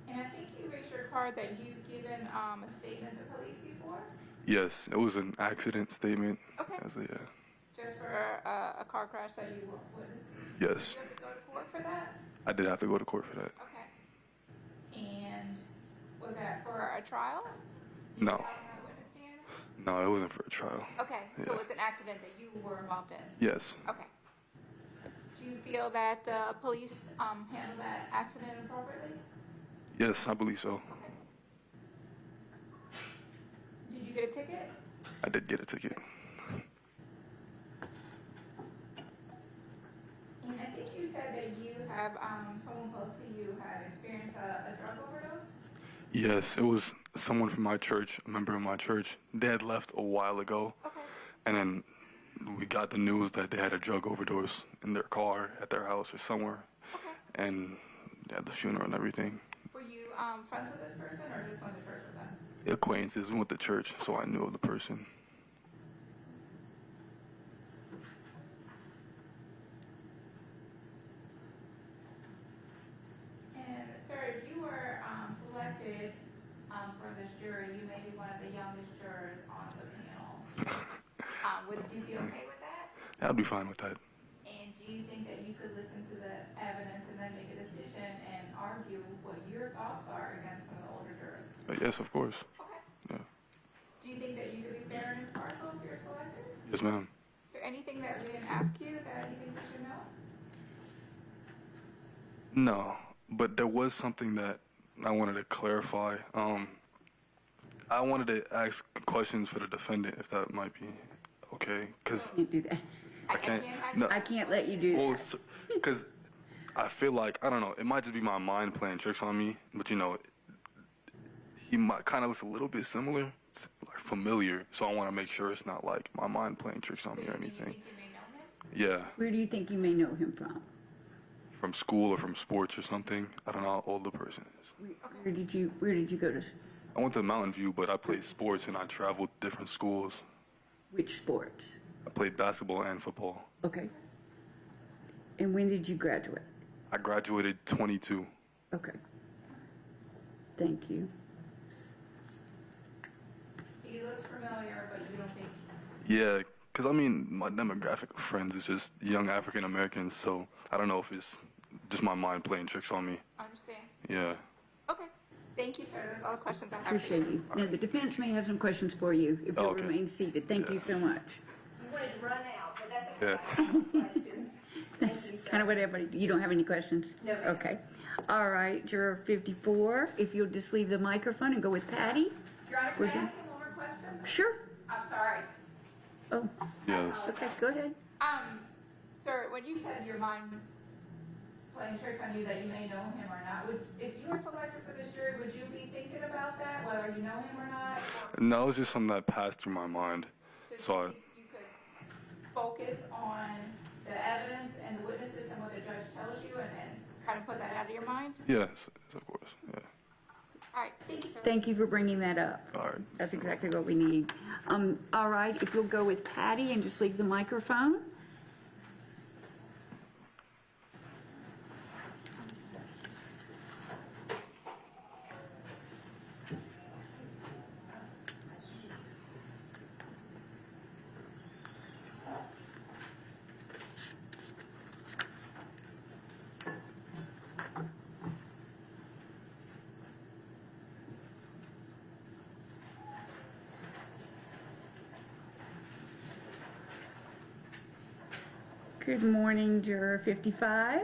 And I think you raised your card that you've given a statement to police before? Yes, it was an accident statement. Okay. Yeah. Just for a car crash that you witnessed? Yes. Did you have to go to court for that? I did have to go to court for that. Okay. And was that for a trial? Did No. you have a witness stand? No, it wasn't for a trial. Okay, so Yeah. it's an accident that you were involved in? Yes. Okay. Do you feel that the police handled that accident appropriately? Yes, I believe so. Did you get a ticket? I did get a ticket. And I think you said that you have someone close to you had experienced a drug overdose? Yes, it was someone from my church, a member of my church. They had left a while ago. Okay. And then we got the news that they had a drug overdose in their car at their house or somewhere. Okay. And they had the funeral and everything. Were you friends with this person or just went to church with them? Acquaintances, we went to church, so I knew of the person. And sir, if you were selected for this jury, you may be one of the youngest jurors on the panel. Would you be okay with that? I'd be fine with that. And do you think that you could listen to the evidence and then make a decision and argue what your thoughts are against some of the older jurors? Yes, of course. Okay. Yeah. Do you think that you could be fair and impartial if you're selected? Yes, ma'am. Is there anything that we didn't ask you that you think we should know? No, but there was something that I wanted to clarify. I wanted to ask questions for the defendant, if that might be okay, because Can't do that. I can't. No, I can't let you do well, that. because I feel like, I don't know, it might just be my mind playing tricks on me, but you know, he might kind of looks a little bit similar, it's like familiar, so I want to make sure it's not like my mind playing tricks on me or anything. Yeah, Where do you think you may know him from? from school or from sports or something. I don't know how old the person is. Where did you go to? I went to Mountain View, but I played sports and I traveled to different schools. Which sports? I played basketball and football. Okay. And when did you graduate? I graduated 22. Okay. Thank you. He looks familiar, but you don't think... Yeah, because I mean, my demographic of friends is just young African Americans, so I don't know if it's just my mind playing tricks on me. I understand. Yeah. Okay. Thank you, sir. That's all the questions I have. Appreciate you. Now, the defense may have some questions for you if you'll remain seated. Thank you so much. You wanted to run out, but that's okay. I have questions. That's kind of what everybody, you don't have any questions? No, ma'am. Okay. All right, juror 54, if you'll just leave the microphone and go with Patty. Your Honor, can We're I done. ask you one more question? Sure. I'm sorry. Oh, Yes. okay, go ahead. Sir, when you said your mind playing tricks on you that you may know him or not, if you were selected for this jury, would you be thinking about that, whether you know him or not? No, it was just something that passed through my mind. So you could focus on the evidence and the witnesses and what the judge tells you and kind of put that out of your mind? yes, of course, yeah. All right, thank you, sir. Thank you for bringing that up. All right. That's exactly what we need. All right, if you'll go with Patty and just leave the microphone. Good morning, juror 55.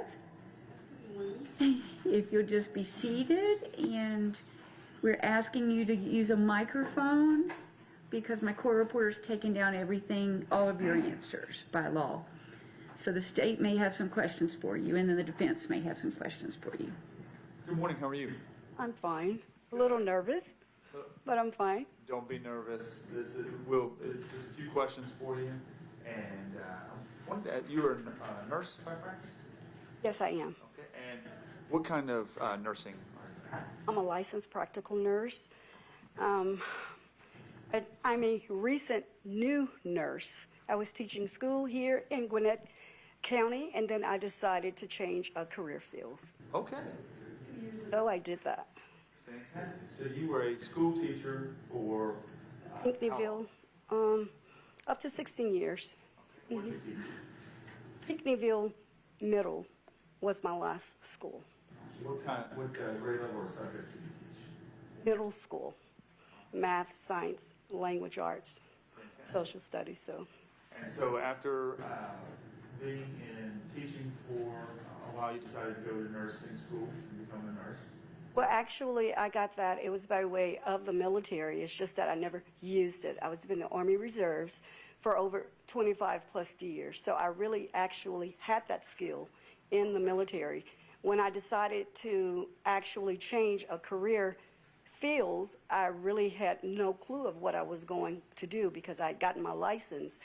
If you'll just be seated, and we're asking you to use a microphone because my court reporter's taken down everything, all of your answers by law. So the state may have some questions for you, and then the defense may have some questions for you. Good morning, how are you? I'm fine. A little nervous, but I'm fine. Don't be nervous. There's a few questions for you. And you're a nurse, if I'm right? Yes, I am. Okay. And what kind of nursing are you? I'm a licensed practical nurse. I'm a recent new nurse I was teaching school here in Gwinnett County, and then I decided to change career fields. Okay. 2 years ago, I did that. Fantastic. So you were a school teacher for Pinckneyville, up to 16 years. what did you teach? Pinckneyville Middle was my last school. What grade level or subjects did you teach? Middle school, math, science, language arts, social studies. And so after being in teaching for a while, you decided to go to nursing school and become a nurse. Well, actually, I got that. It was by way of the military. It's just that I never used it. I was in the Army Reserves for over 25 plus years. So I really actually had that skill in the military. When I decided to actually change a career fields, I really had no clue of what I was going to do because I'd gotten my license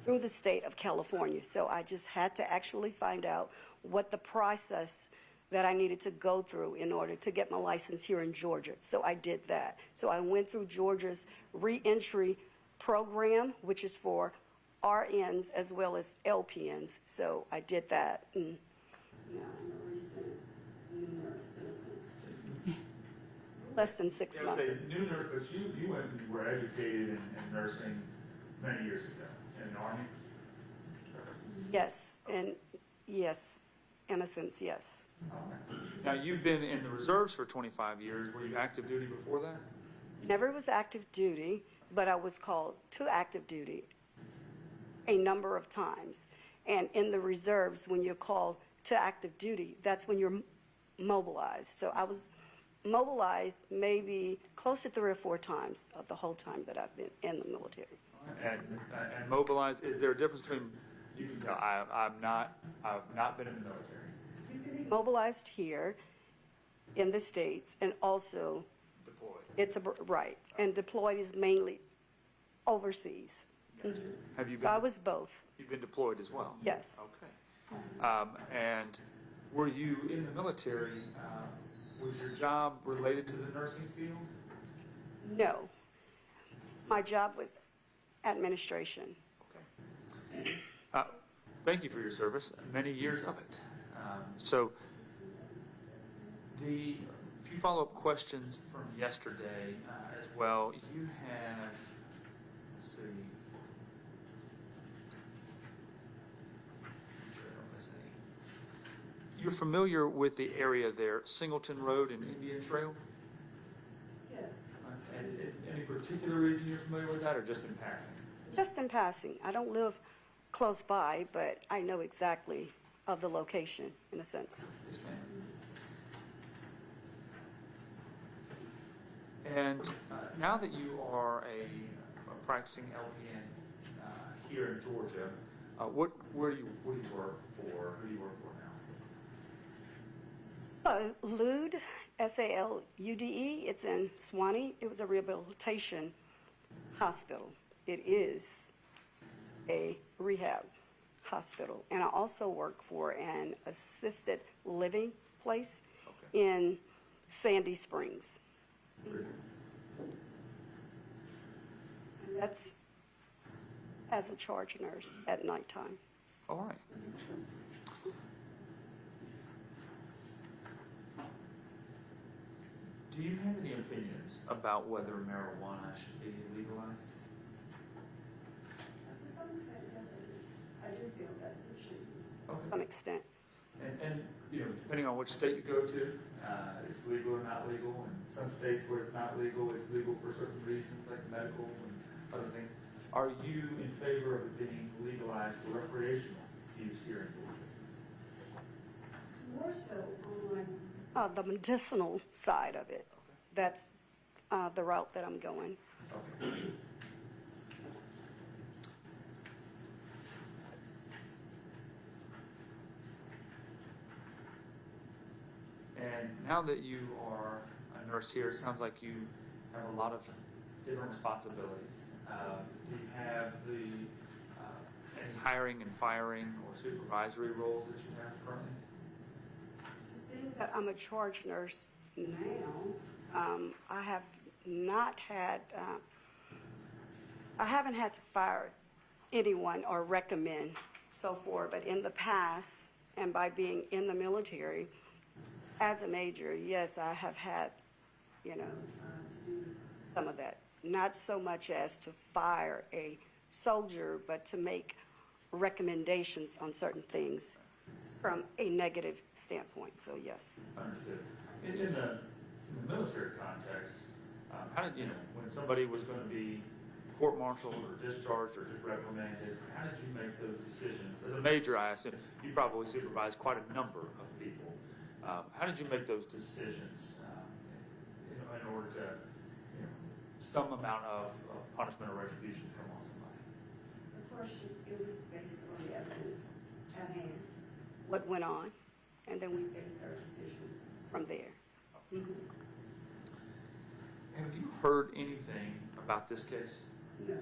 through the state of California. So I just had to actually find out what the process that I needed to go through in order to get my license here in Georgia. So I did that. So I went through Georgia's reentry program, which is for RNs as well as LPNs. So I did that. And now I'm a recent new nurse since less than 6 months. Say new nurse, but you went and were educated in nursing many years ago in the Army? Yes, and yes, in a sense, yes. Now, you've been in the reserves for 25 years. Were you active duty before that? Never was active duty, but I was called to active duty a number of times. And in the reserves, when you're called to active duty, that's when you're mobilized. So I was mobilized maybe close to 3 or 4 times of the whole time that I've been in the military. And mobilized, is there a difference between, you can tell, I've not been in the military. You can be mobilized here in the States and also deployed. Right. And deployed is mainly overseas. Gotcha. Have you been? So I was both. You've been deployed as well? Yes. Okay. And were you in the military, was your job related to the nursing field? No. My job was administration. Okay. Thank you for your service, many years of it. So a few follow-up questions from yesterday as well. You have, let's see. You're familiar with the area there, Singleton Road and Indian Trail? Yes. And any particular reason you're familiar with that, or just in passing? Just in passing. I don't live close by, but I know exactly of the location, in a sense. Yes, ma'am. And now that you are a practicing LPN here in Georgia, where do you work for? Who do you work for now? LUDE, SALUDE. It's in Swanee. It was a rehabilitation hospital. It is a rehab hospital. And I also work for an assisted living place in Sandy Springs. And that's as a charge nurse at nighttime. All right. Do you have any opinions about whether marijuana should be legalized? To some extent, yes, I do feel that it should be. To some extent. And you know, depending on which state you go to, it's legal or not legal. In some states where it's not legal, it's legal for certain reasons, like medical and other things. Are you in favor of it being legalized for recreational use here in Georgia? More so on the medicinal side of it. That's the route that I'm going. Okay. And now that you are a nurse here, it sounds like you have a lot of different responsibilities. Do you have any hiring and firing or supervisory roles that you have currently? Being that I'm a charge nurse now, I have not had, I haven't had to fire anyone or recommend so forth. But in the past, and by being in the military, as a major, yes, I have had, to do some of that. Not so much as to fire a soldier, but to make recommendations on certain things from a negative standpoint. So yes. Understood. In the military context, how did when somebody was going to be court-martialed or discharged or just reprimanded, how did you make those decisions? As a major, I assume you probably supervised quite a number of people. How did you make those decisions in order to some amount of punishment or retribution come on somebody? Of course, it was based on the evidence at hand, what went on, and then we based our decisions from there. Mm-hmm. Have you heard anything about this case? No.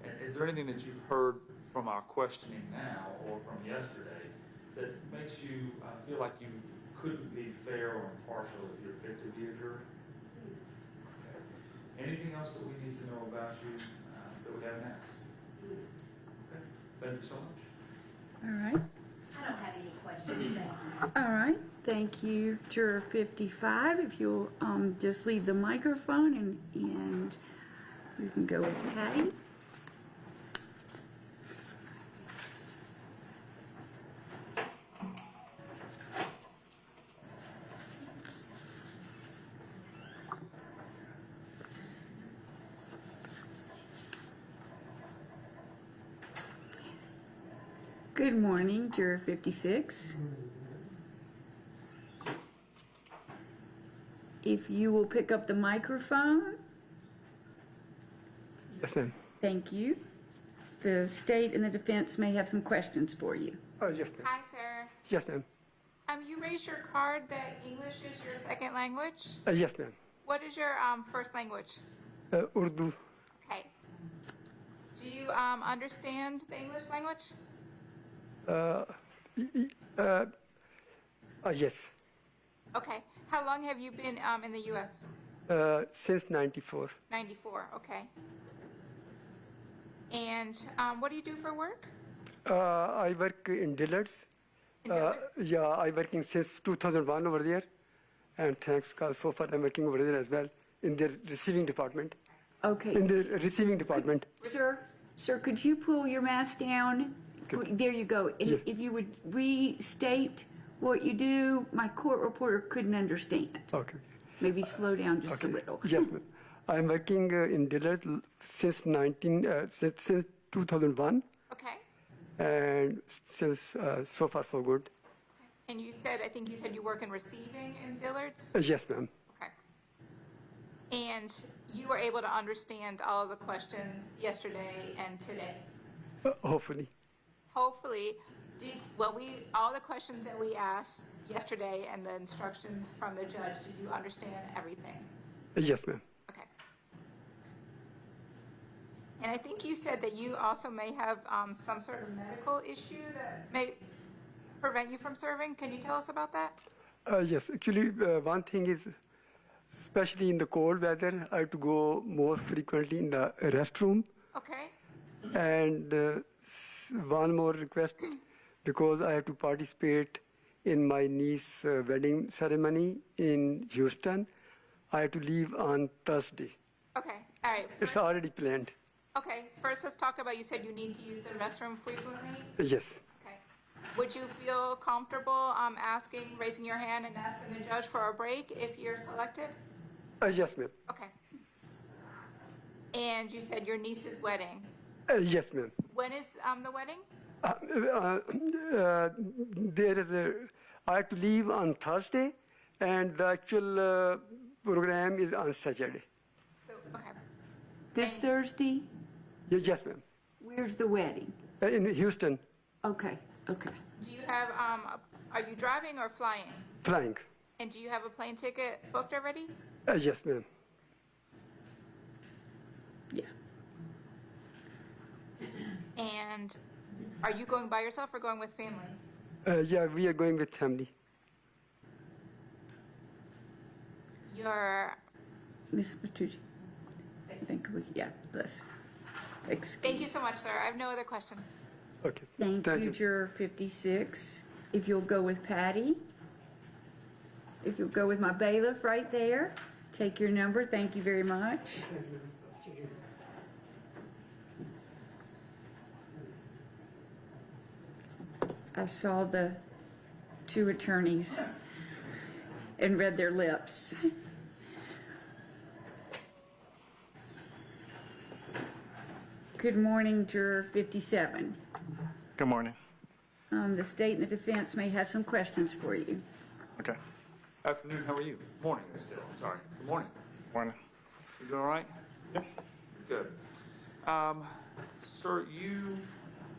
And is there anything that you've heard from our questioning now or from yesterday that makes you feel like you couldn't be fair or impartial if you're picked to be a juror? Okay. Anything else that we need to know about you that we haven't asked? Okay. Thank you so much. All right. I don't have any questions, thank you. All right. Thank you, Juror 55. If you'll just leave the microphone and you can go with Patty. Good morning, Juror 56. If you will pick up the microphone. Yes, ma'am. Thank you. The state and the defense may have some questions for you. Oh, yes, ma'am. Hi, sir. Yes, ma'am. You raised your card that English is your second language. Yes, ma'am. What is your first language? Urdu. Okay. Do you understand the English language? Yes. Okay. How long have you been in the U.S.? Since 94. 94, okay. And what do you do for work? I work in Dillard's. Yeah, I'm working since 2001 over there. And thanks God, so far I'm working over there as well in the receiving department. Okay. In the receiving department. Sir, could you pull your mask down? Okay. There you go. And Yeah. if you would restate what you do, my court reporter couldn't understand. Okay. Maybe slow down just a little. Yes, ma'am. I'm working in Dillard's since 2001. Okay. And since so far so good. And I think you said you work in receiving in Dillard's? Yes, ma'am. Okay. And you were able to understand all of the questions yesterday and today? Hopefully. Hopefully. All the questions that we asked yesterday and the instructions from the judge, did you understand everything? Yes, ma'am. Okay. And I think you said that you also may have some sort of medical issue that may prevent you from serving. Can you tell us about that? Yes, actually, one thing is, especially in the cold weather, I have to go more frequently in the restroom. Okay. And one more request, because I have to participate in my niece's wedding ceremony in Houston. I have to leave on Thursday. Okay, all right. It's already planned. Okay, first let's talk about, you said you need to use the restroom frequently? Yes. Okay. Would you feel comfortable raising your hand and asking the judge for a break if you're selected? Yes, ma'am. Okay. And you said your niece's wedding. Yes, ma'am. When is the wedding? I have to leave on Thursday, and the actual program is on Saturday. Okay. This Thursday? Yes, ma'am. Where's the wedding? In Houston. Okay. Do you have, are you driving or flying? Flying. And do you have a plane ticket booked already? Yes, ma'am. Yeah. And are you going by yourself or going with family? Yeah, we are going with family. Your Miss Bertucci. I think yeah, bless. Thank you so much, sir. I have no other questions. Okay. Thank you, Juror 56. If you'll go with Patty. If you'll go with my bailiff right there. Take your number. Thank you very much. I saw the two attorneys and read their lips. Good morning, Juror 57. Good morning. The state and the defense may have some questions for you. Okay. Afternoon, how are you? Morning still, sorry. Good morning. Morning. You doing all right? Yeah. Good. Sir, you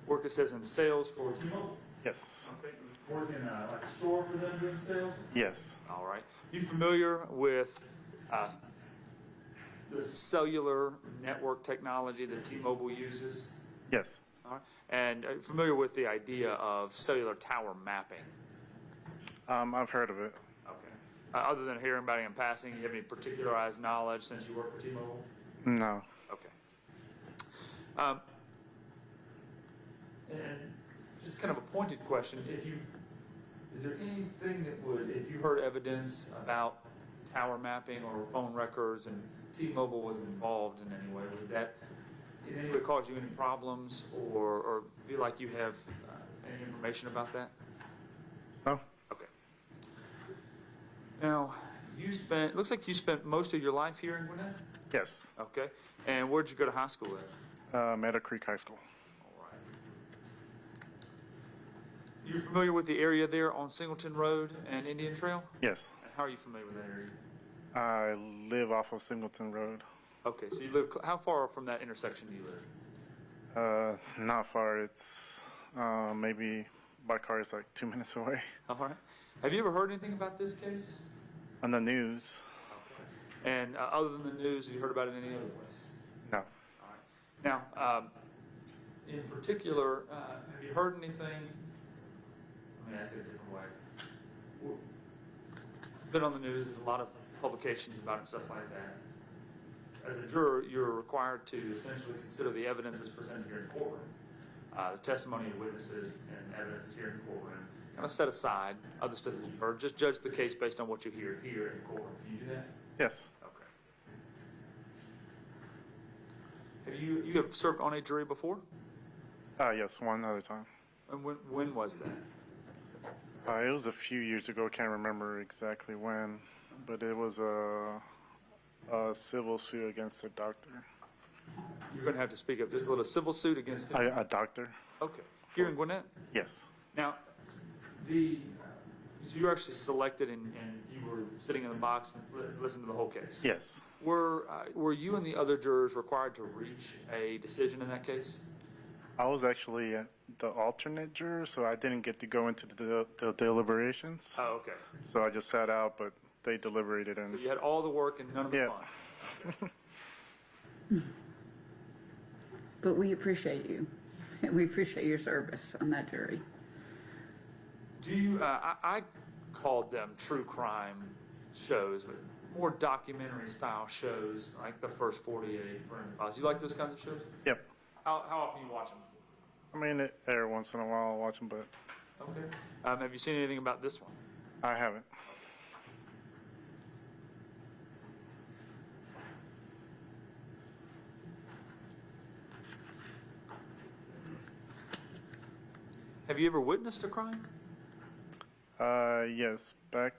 work, it says, in sales for T-Mobile? Yes. Okay. You work in like a store for them doing sales? Yes. All right. You familiar with the cellular network technology that T-Mobile uses? Yes. All right. And are you familiar with the idea of cellular tower mapping? I've heard of it. Okay. Other than hearing about it in passing, do you have any particularized knowledge since you work for T-Mobile? No. Okay. And just kind of a pointed question, is there anything that would, if you heard evidence about tower mapping or phone records and T-Mobile was involved in any way, would that in any way cause you any problems or feel like you have any information about that? No. Okay. Now, looks like you spent most of your life here in Gwinnett? Yes. Okay. And where'd you go to high school at? Meadow Creek High School. All right. You're familiar with the area there on Singleton Road and Indian Trail? Yes. And how are you familiar with that area? I live off of Singleton Road. Okay, so you live, how far from that intersection do you live? Not far. It's maybe by car it's like 2 minutes away. All right. Have you ever heard anything about this case? On the news. Okay. And other than the news, have you heard about it in any other place? No. All right. Now, in particular, have you heard anything? Let me ask it a different way. Been on the news, there's a lot of publications about it and stuff like that. As a juror, you're required to essentially consider the evidence that's presented here in the courtroom, the testimony of witnesses and evidence that's here in the courtroom. Kind of set aside other stuff that you've heard. Just judge the case based on what you hear here in the courtroom. Can you do that? Yes. Okay. Have you have served on a jury before? Yes, one other time. And when was that? It was a few years ago. I can't remember exactly when, but it was a civil suit against a doctor. You're going to have to speak up. Just a little civil suit against him? A doctor. Okay. Here in Gwinnett? Yes. Now, you were actually selected and you were sitting in the box and listening to the whole case? Yes. Were you and the other jurors required to reach a decision in that case? I was actually the alternate juror, so I didn't get to go into the deliberations. Oh, okay. So I just sat out, but they deliberated. And so you had all the work and none of the fun. But we appreciate you. And we appreciate your service on that jury. Do you, I called them true crime shows, but more documentary style shows, like the First 48. You like those kinds of shows? Yep. How often do you watch them? I mean, every once in a while I'll watch them, but... Okay. Have you seen anything about this one? I haven't. Have you ever witnessed a crime? Yes. Back,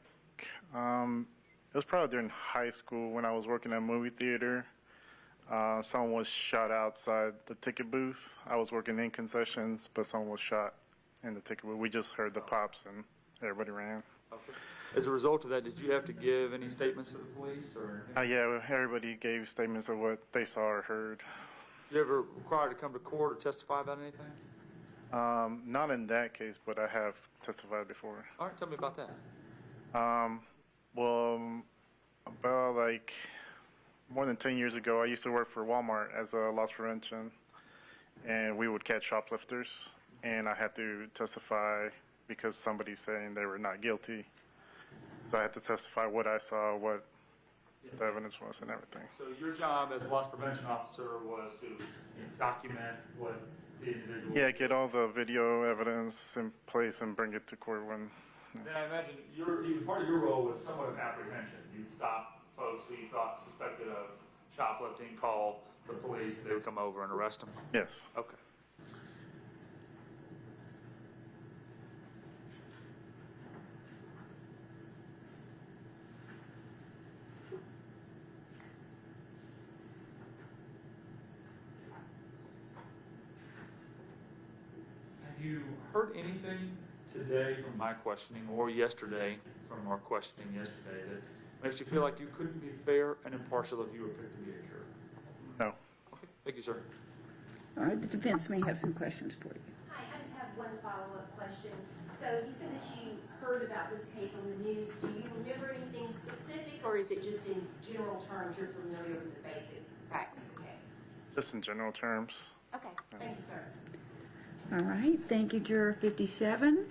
it was probably during high school when I was working at a movie theater. Someone was shot outside the ticket booth. I was working in concessions, but someone was shot in the ticket booth. We just heard the pops and everybody ran. Okay. As a result of that, did you have to give any statements to the police or? Yeah, everybody gave statements of what they saw or heard. You ever required to come to court or testify about anything? Not in that case, but I have testified before. All right, tell me about that. Well, about like more than 10 years ago, I used to work for Walmart as a loss prevention, and we would catch shoplifters, and I had to testify because somebody's saying they were not guilty. So I had to testify what I saw, what the evidence was and everything. So your job as loss prevention officer was to document what the individual... Yeah, get all the video evidence in place and bring it to court when... Then I imagine part of your role was somewhat of apprehension. You'd stop folks who you thought suspected of shoplifting, call the police, they would come over and arrest them? Yes. Okay. Have you heard anything today from my questioning or yesterday from our questioning yesterday that makes you feel like you couldn't be fair and impartial if you were picked to be a juror? No. Okay, thank you, sir. All right, the defense may have some questions for you. Hi, I just have one follow-up question. So you said that you heard about this case on the news. Do you remember anything specific, or is it just in general terms you're familiar with the basic facts of the case? Just in general terms. Okay, thank you, sir. All right, thank you, Juror 57.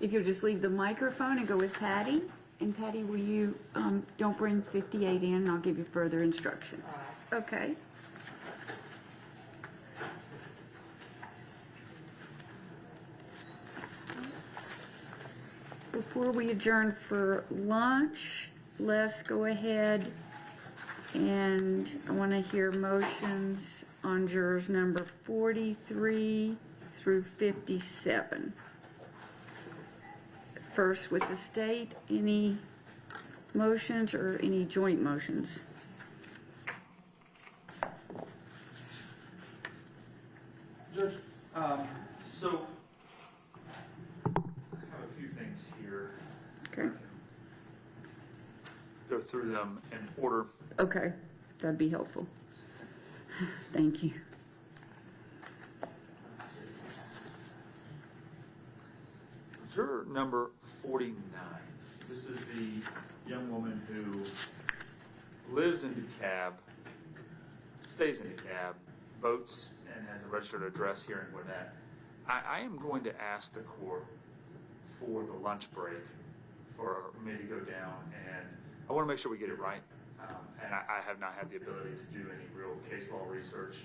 If you'll just leave the microphone and go with Patty. And Patty, will you, don't bring 58 in, and I'll give you further instructions. Okay. Before we adjourn for lunch, let's go ahead and I want to hear motions on jurors number 43 through 57. First with the state, any motions or any joint motions? Judge, so I have a few things here. Okay. Go through them in order. Okay, that'd be helpful. Thank you. Juror number 49. This is the young woman who lives in DeKalb, stays in DeKalb, votes, and has a registered address here in Gwinnett. I am going to ask the court for the lunch break for me to go down, and I want to make sure we get it right. And I have not had the ability to do any real case law research,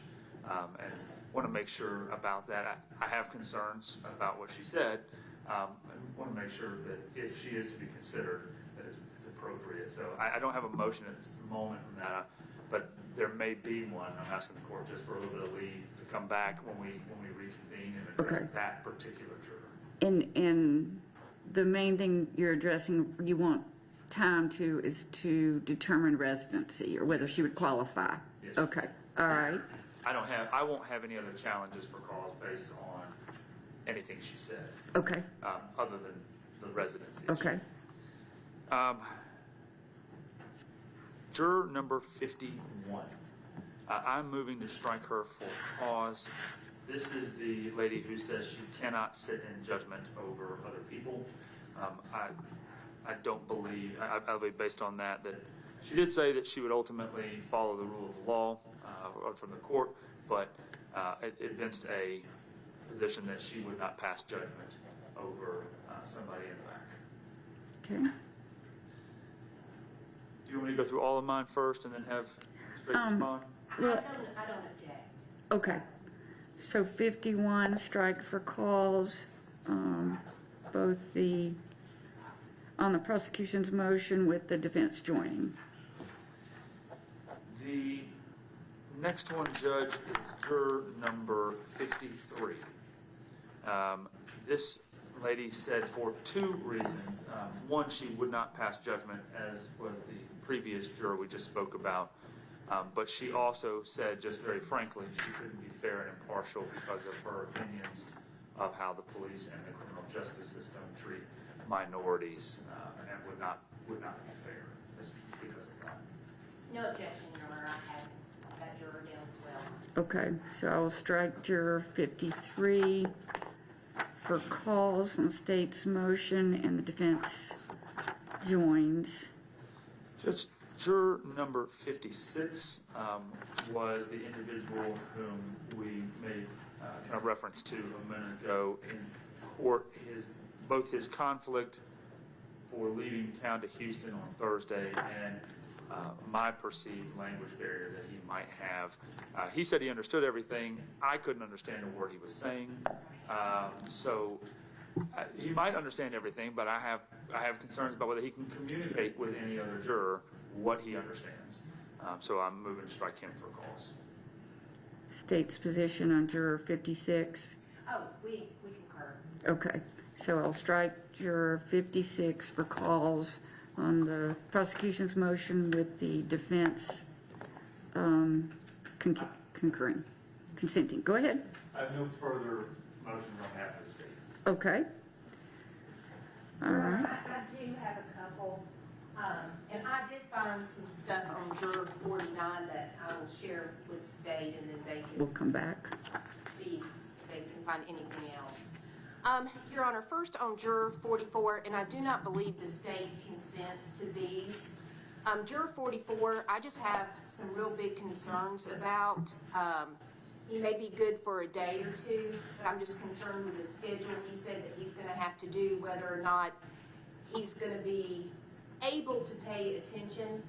and want to make sure about that. I have concerns about what she said. I want to make sure that if she is to be considered, that it's appropriate. So I don't have a motion at this moment from that, but there may be one. I'm asking the court just for a little bit of leave to come back when we reconvene and address that particular juror. And the main thing you're addressing, you want time to, is to determine residency or whether she would qualify. Yes. Okay. All right. I won't have any other challenges for cause based on anything she said. Okay. Other than the residency. Okay. Juror number 51. I'm moving to strike her for cause. This is the lady who says she cannot sit in judgment over other people. I don't believe, I believe based on that she did say that she would ultimately follow the rule of the law from the court, but it evinced a position that she would not pass judgment over somebody in the back. Okay. Do you want me to go through all of mine first and then have straight respond? Well, I don't object. Okay. So 51, strike for cause, both on the prosecution's motion with the defense joining. The next one, Judge, is juror number 53. This lady said for two reasons. One, she would not pass judgment, as was the previous juror we just spoke about. But she also said, just very frankly, she couldn't be fair and impartial because of her opinions of how the police and the criminal justice system treat minorities, and would not be fair because of that. No objection, Your Honor. I have that juror down as well. Okay, so I will strike juror 53 for cause on the state's motion, and the defense joins. Judge, juror number 56 was the individual whom we made kind of reference to a minute ago in court. Both his conflict for leaving town to Houston on Thursday and my perceived language barrier that he might have. He said he understood everything. I couldn't understand a word he was saying. So he might understand everything, but I have concerns about whether he can communicate with any other juror what he understands. So I'm moving to strike him for cause. State's position on juror 56. Oh, we concur. Okay, so I'll strike juror 56 for cause on the prosecution's motion with the defense consenting. Go ahead. I have no further motions on behalf of the state. Okay. All right. I do have a couple, and I did find some stuff on juror 49 that I will share with the state, and then they can. We'll come back. See if they can find anything else. Your Honor, first on juror 44, and I do not believe the state consents to these. Juror 44, I just have some real big concerns about. He may be good for a day or two, but I'm just concerned with the schedule he said that he's going to have to do, whether or not he's going to be able to pay attention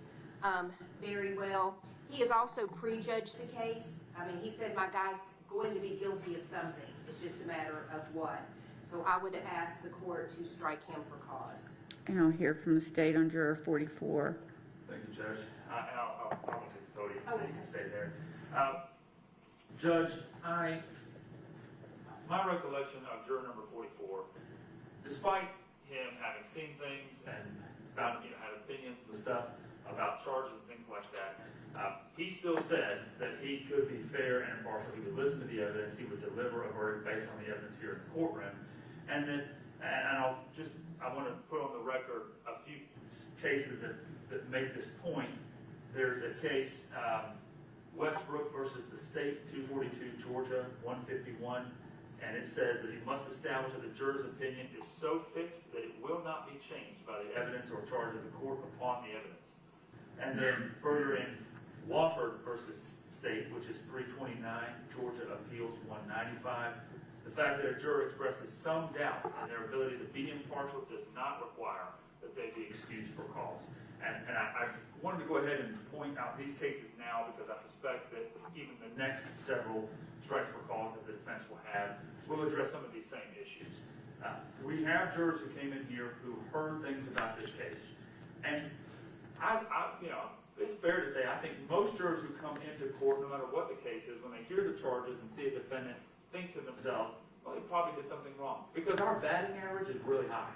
very well. He has also prejudged the case. I mean, he said my guy's going to be guilty of something. It's just a matter of what. So I would ask the court to strike him for cause. And I'll hear from the state on juror 44. Thank you, Judge. I'll take the podium so you can stay there. Judge, my recollection of juror number 44, despite him having seen things and had opinions and stuff about charges and things like that, he still said that he could be fair and impartial. He would listen to the evidence. He would deliver a verdict based on the evidence here in the courtroom. And I want to put on the record a few cases that make this point. There's a case, Westbrook versus the state, 242 Georgia, 151, and it says that he must establish that the juror's opinion is so fixed that it will not be changed by the evidence or charge of the court upon the evidence. And then further in Wofford versus state, which is 329 Georgia Appeals 195, the fact that a juror expresses some doubt in their ability to be impartial does not require that they be excused for cause. And I wanted to go ahead and point out these cases now because I suspect that even the next several strikes for cause that the defense will have will address some of these same issues. We have jurors who came in here who heard things about this case. And it's fair to say I think most jurors who come into court, no matter what the case is, when they hear the charges and see a defendant, think to themselves, well, he probably did something wrong. Because our batting average is really high,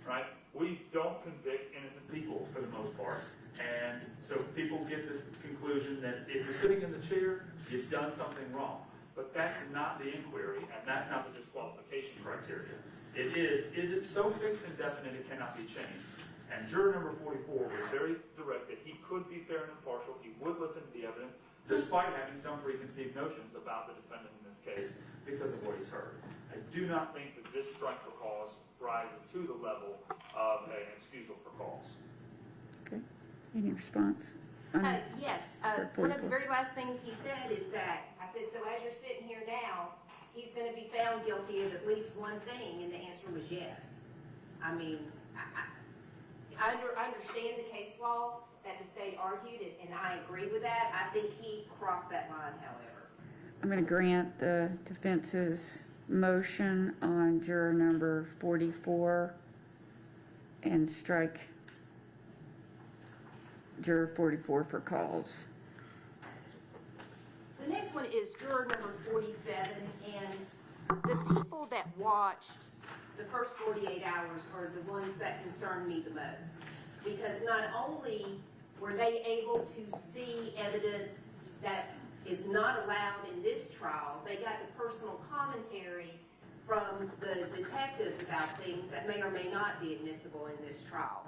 right? We don't convict innocent people for the most part. And so people get this conclusion that if you're sitting in the chair, you've done something wrong. But that's not the inquiry, and that's not the disqualification criteria. It is it so fixed and definite it cannot be changed? And juror number 44 was very direct that he could be fair and impartial. He would listen to the evidence, despite having some preconceived notions about the defendant in this case because of what he's heard. I do not think that this strike for cause rises to the level of an excusal for cause. Okay. Any response? Yes. One of the very last things he said is that, I said, so as you're sitting here now, he's going to be found guilty of at least one thing, and the answer was yes. I mean, I understand the case law that the state argued, and I agree with that. I think he crossed that line, however. I'm going to grant the defense's motion on juror number 44 and strike juror 44 for cause. The next one is juror number 47, and the people that watched the first 48 hours are the ones that concern me the most, because not only were they able to see evidence that is not allowed in this trial, they got the personal commentary from the detectives about things that may or may not be admissible in this trial.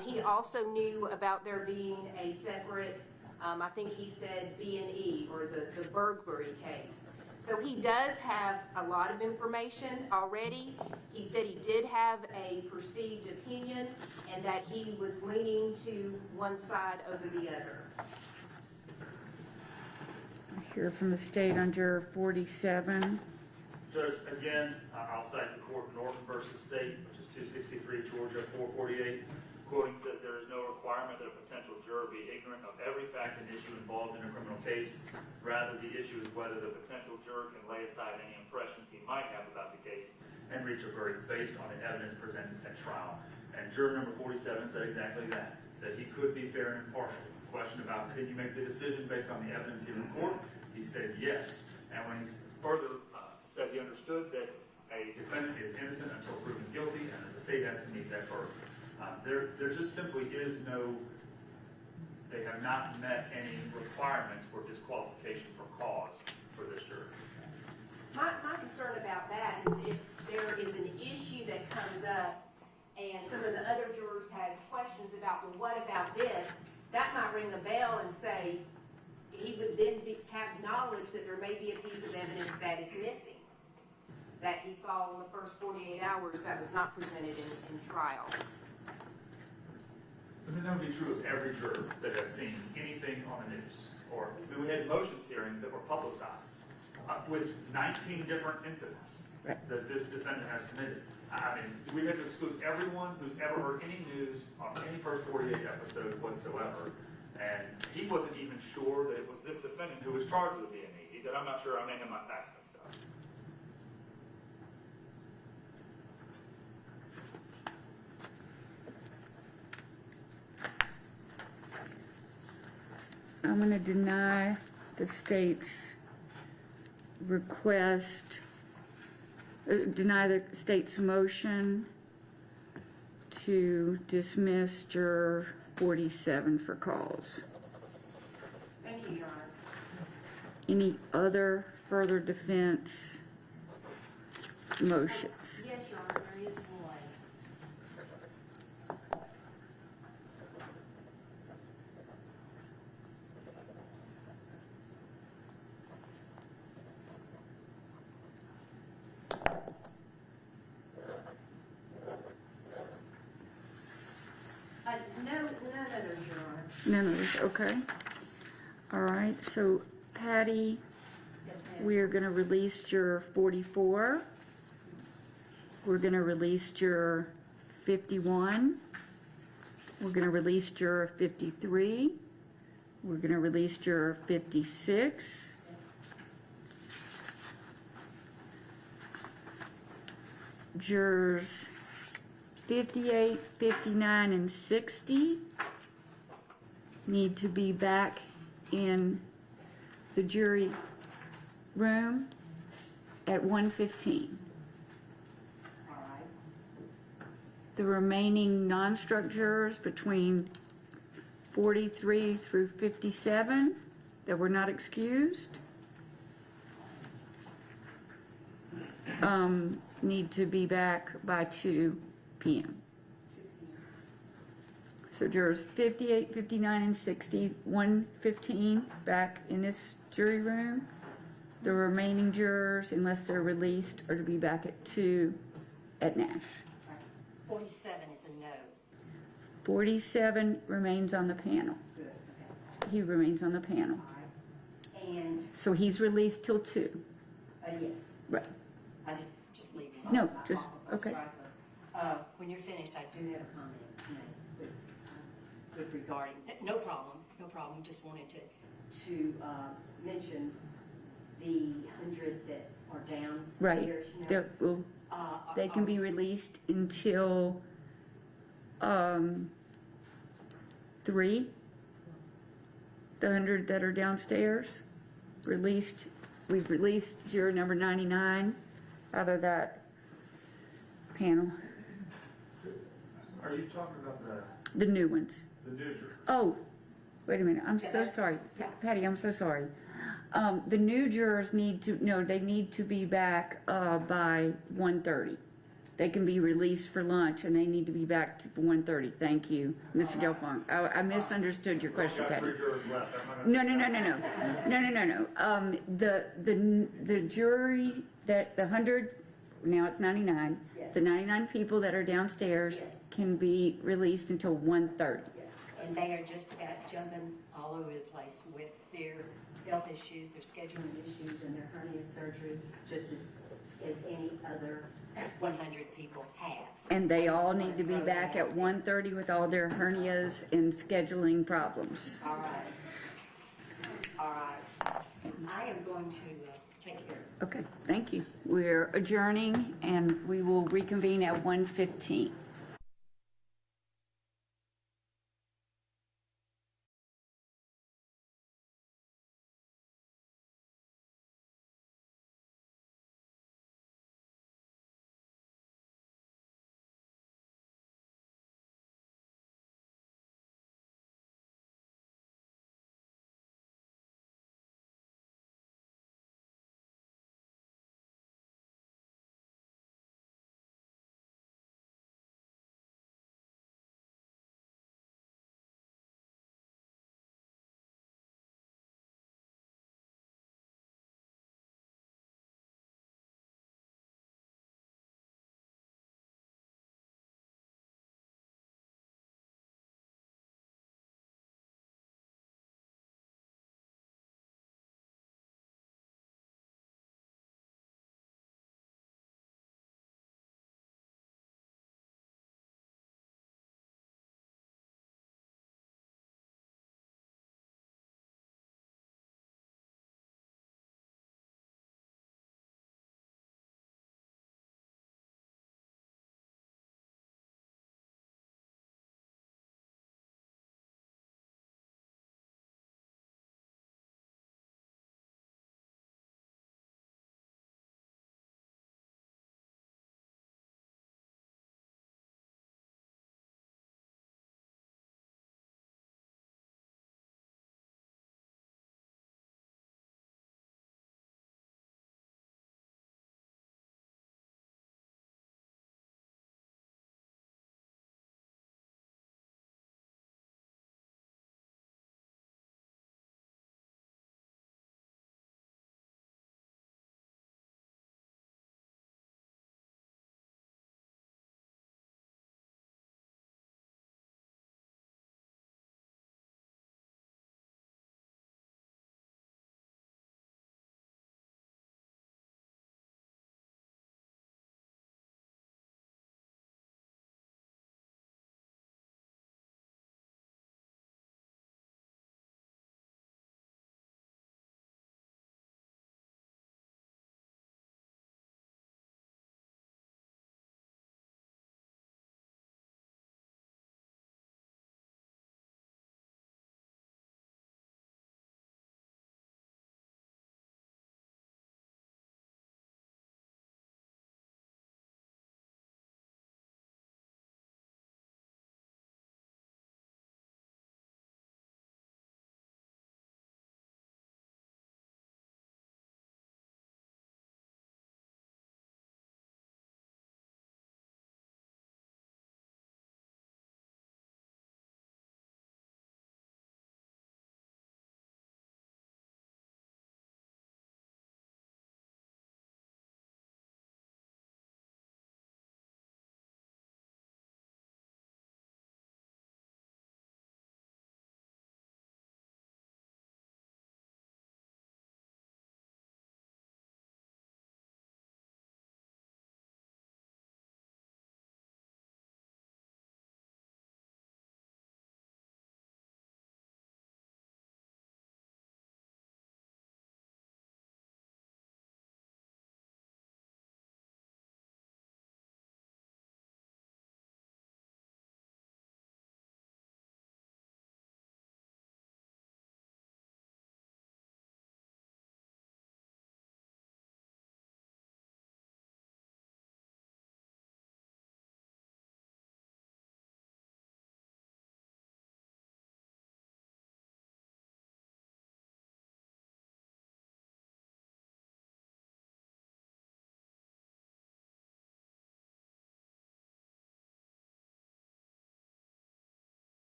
He also knew about there being a separate, I think he said B&E, or the burglary case. So he does have a lot of information already. He said he did have a perceived opinion and that he was leaning to one side over the other. I hear from the state on juror 47. Judge, again, I'll cite the court Norton versus State, which is 263 Georgia 448. quoting, says there is no requirement that a potential juror be ignorant of every fact and issue involved in a criminal case. Rather, the issue is whether the potential juror can lay aside any impressions he might have about the case and reach a verdict based on the evidence presented at trial. And juror number 47 said exactly that he could be fair and impartial. Question about could you make the decision based on the evidence here in court? He said yes. And when he further said he understood that a defendant is innocent until proven guilty and that the state has to meet that verdict. There just simply is no, they have not met any requirements for disqualification for cause for this jury. My concern about that is if there is an issue that comes up and some of the other jurors has questions about, well, what about this? That might ring a bell and say he would then have knowledge that there may be a piece of evidence that is missing, that he saw in the first 48 hours that was not presented in trial. But then that would be true of every juror that has seen anything on the news. Or we had motions hearings that were publicized with 19 different incidents that this defendant has committed. I mean, we have to exclude everyone who's ever heard any news on any first 48 episode whatsoever. And he wasn't even sure that it was this defendant who was charged with being me. He said, I'm not sure, I may have my facts mixed up. I'm going to deny the state's request, deny the state's motion to dismiss juror 47 for cause. Thank you, Your Honor. Any other further defense motions? Yes, Your Honor, there is one. None others, Your Honor. None of this, okay. All right, so Patty, we are going to release juror 44. We're going to release juror 51. We're going to release juror 53. We're going to release juror 56. Jurors 58, 59, and 60 need to be back in the jury room at 1:15. All right. The remaining non-struck jurors between 43 through 57 that were not excused need to be back by 2 p.m. So jurors 58, 59, and 60, 1:15 back in this jury room. The remaining jurors, unless they're released, are to be back at 2 at Nash. 47 is a no. 47 remains on the panel. Good, okay. He remains on the panel. All right. And, So he's released till 2. yes, Right. I just leave it. No, just, okay. When you're finished, I do have a comment, with regarding, no problem, just wanted to mention the 100 that are downstairs. Right. They can be released until 3. The 100 that are downstairs, released. We've released juror number 99 out of that panel. Are you talking about The new ones. the new juror? Oh, wait a minute. I'm so sorry. Patty, I'm so sorry. The new jurors need to be back by 1:30. They can be released for lunch, and they need to be back for 1:30. Thank you, Mr. Delfong. I misunderstood your question, Patty. No. The jury, the 100, now it's 99. The 99 people that are downstairs can be released until 1:30. And they are just about jumping all over the place with their health issues, their scheduling issues, and their hernia surgery, just as any other 100 people have. And they all need to be back at 1:30 with all their hernias and scheduling problems. All right. All right. I am going to take care of it. Okay, thank you. We're adjourning, and we will reconvene at 1:15.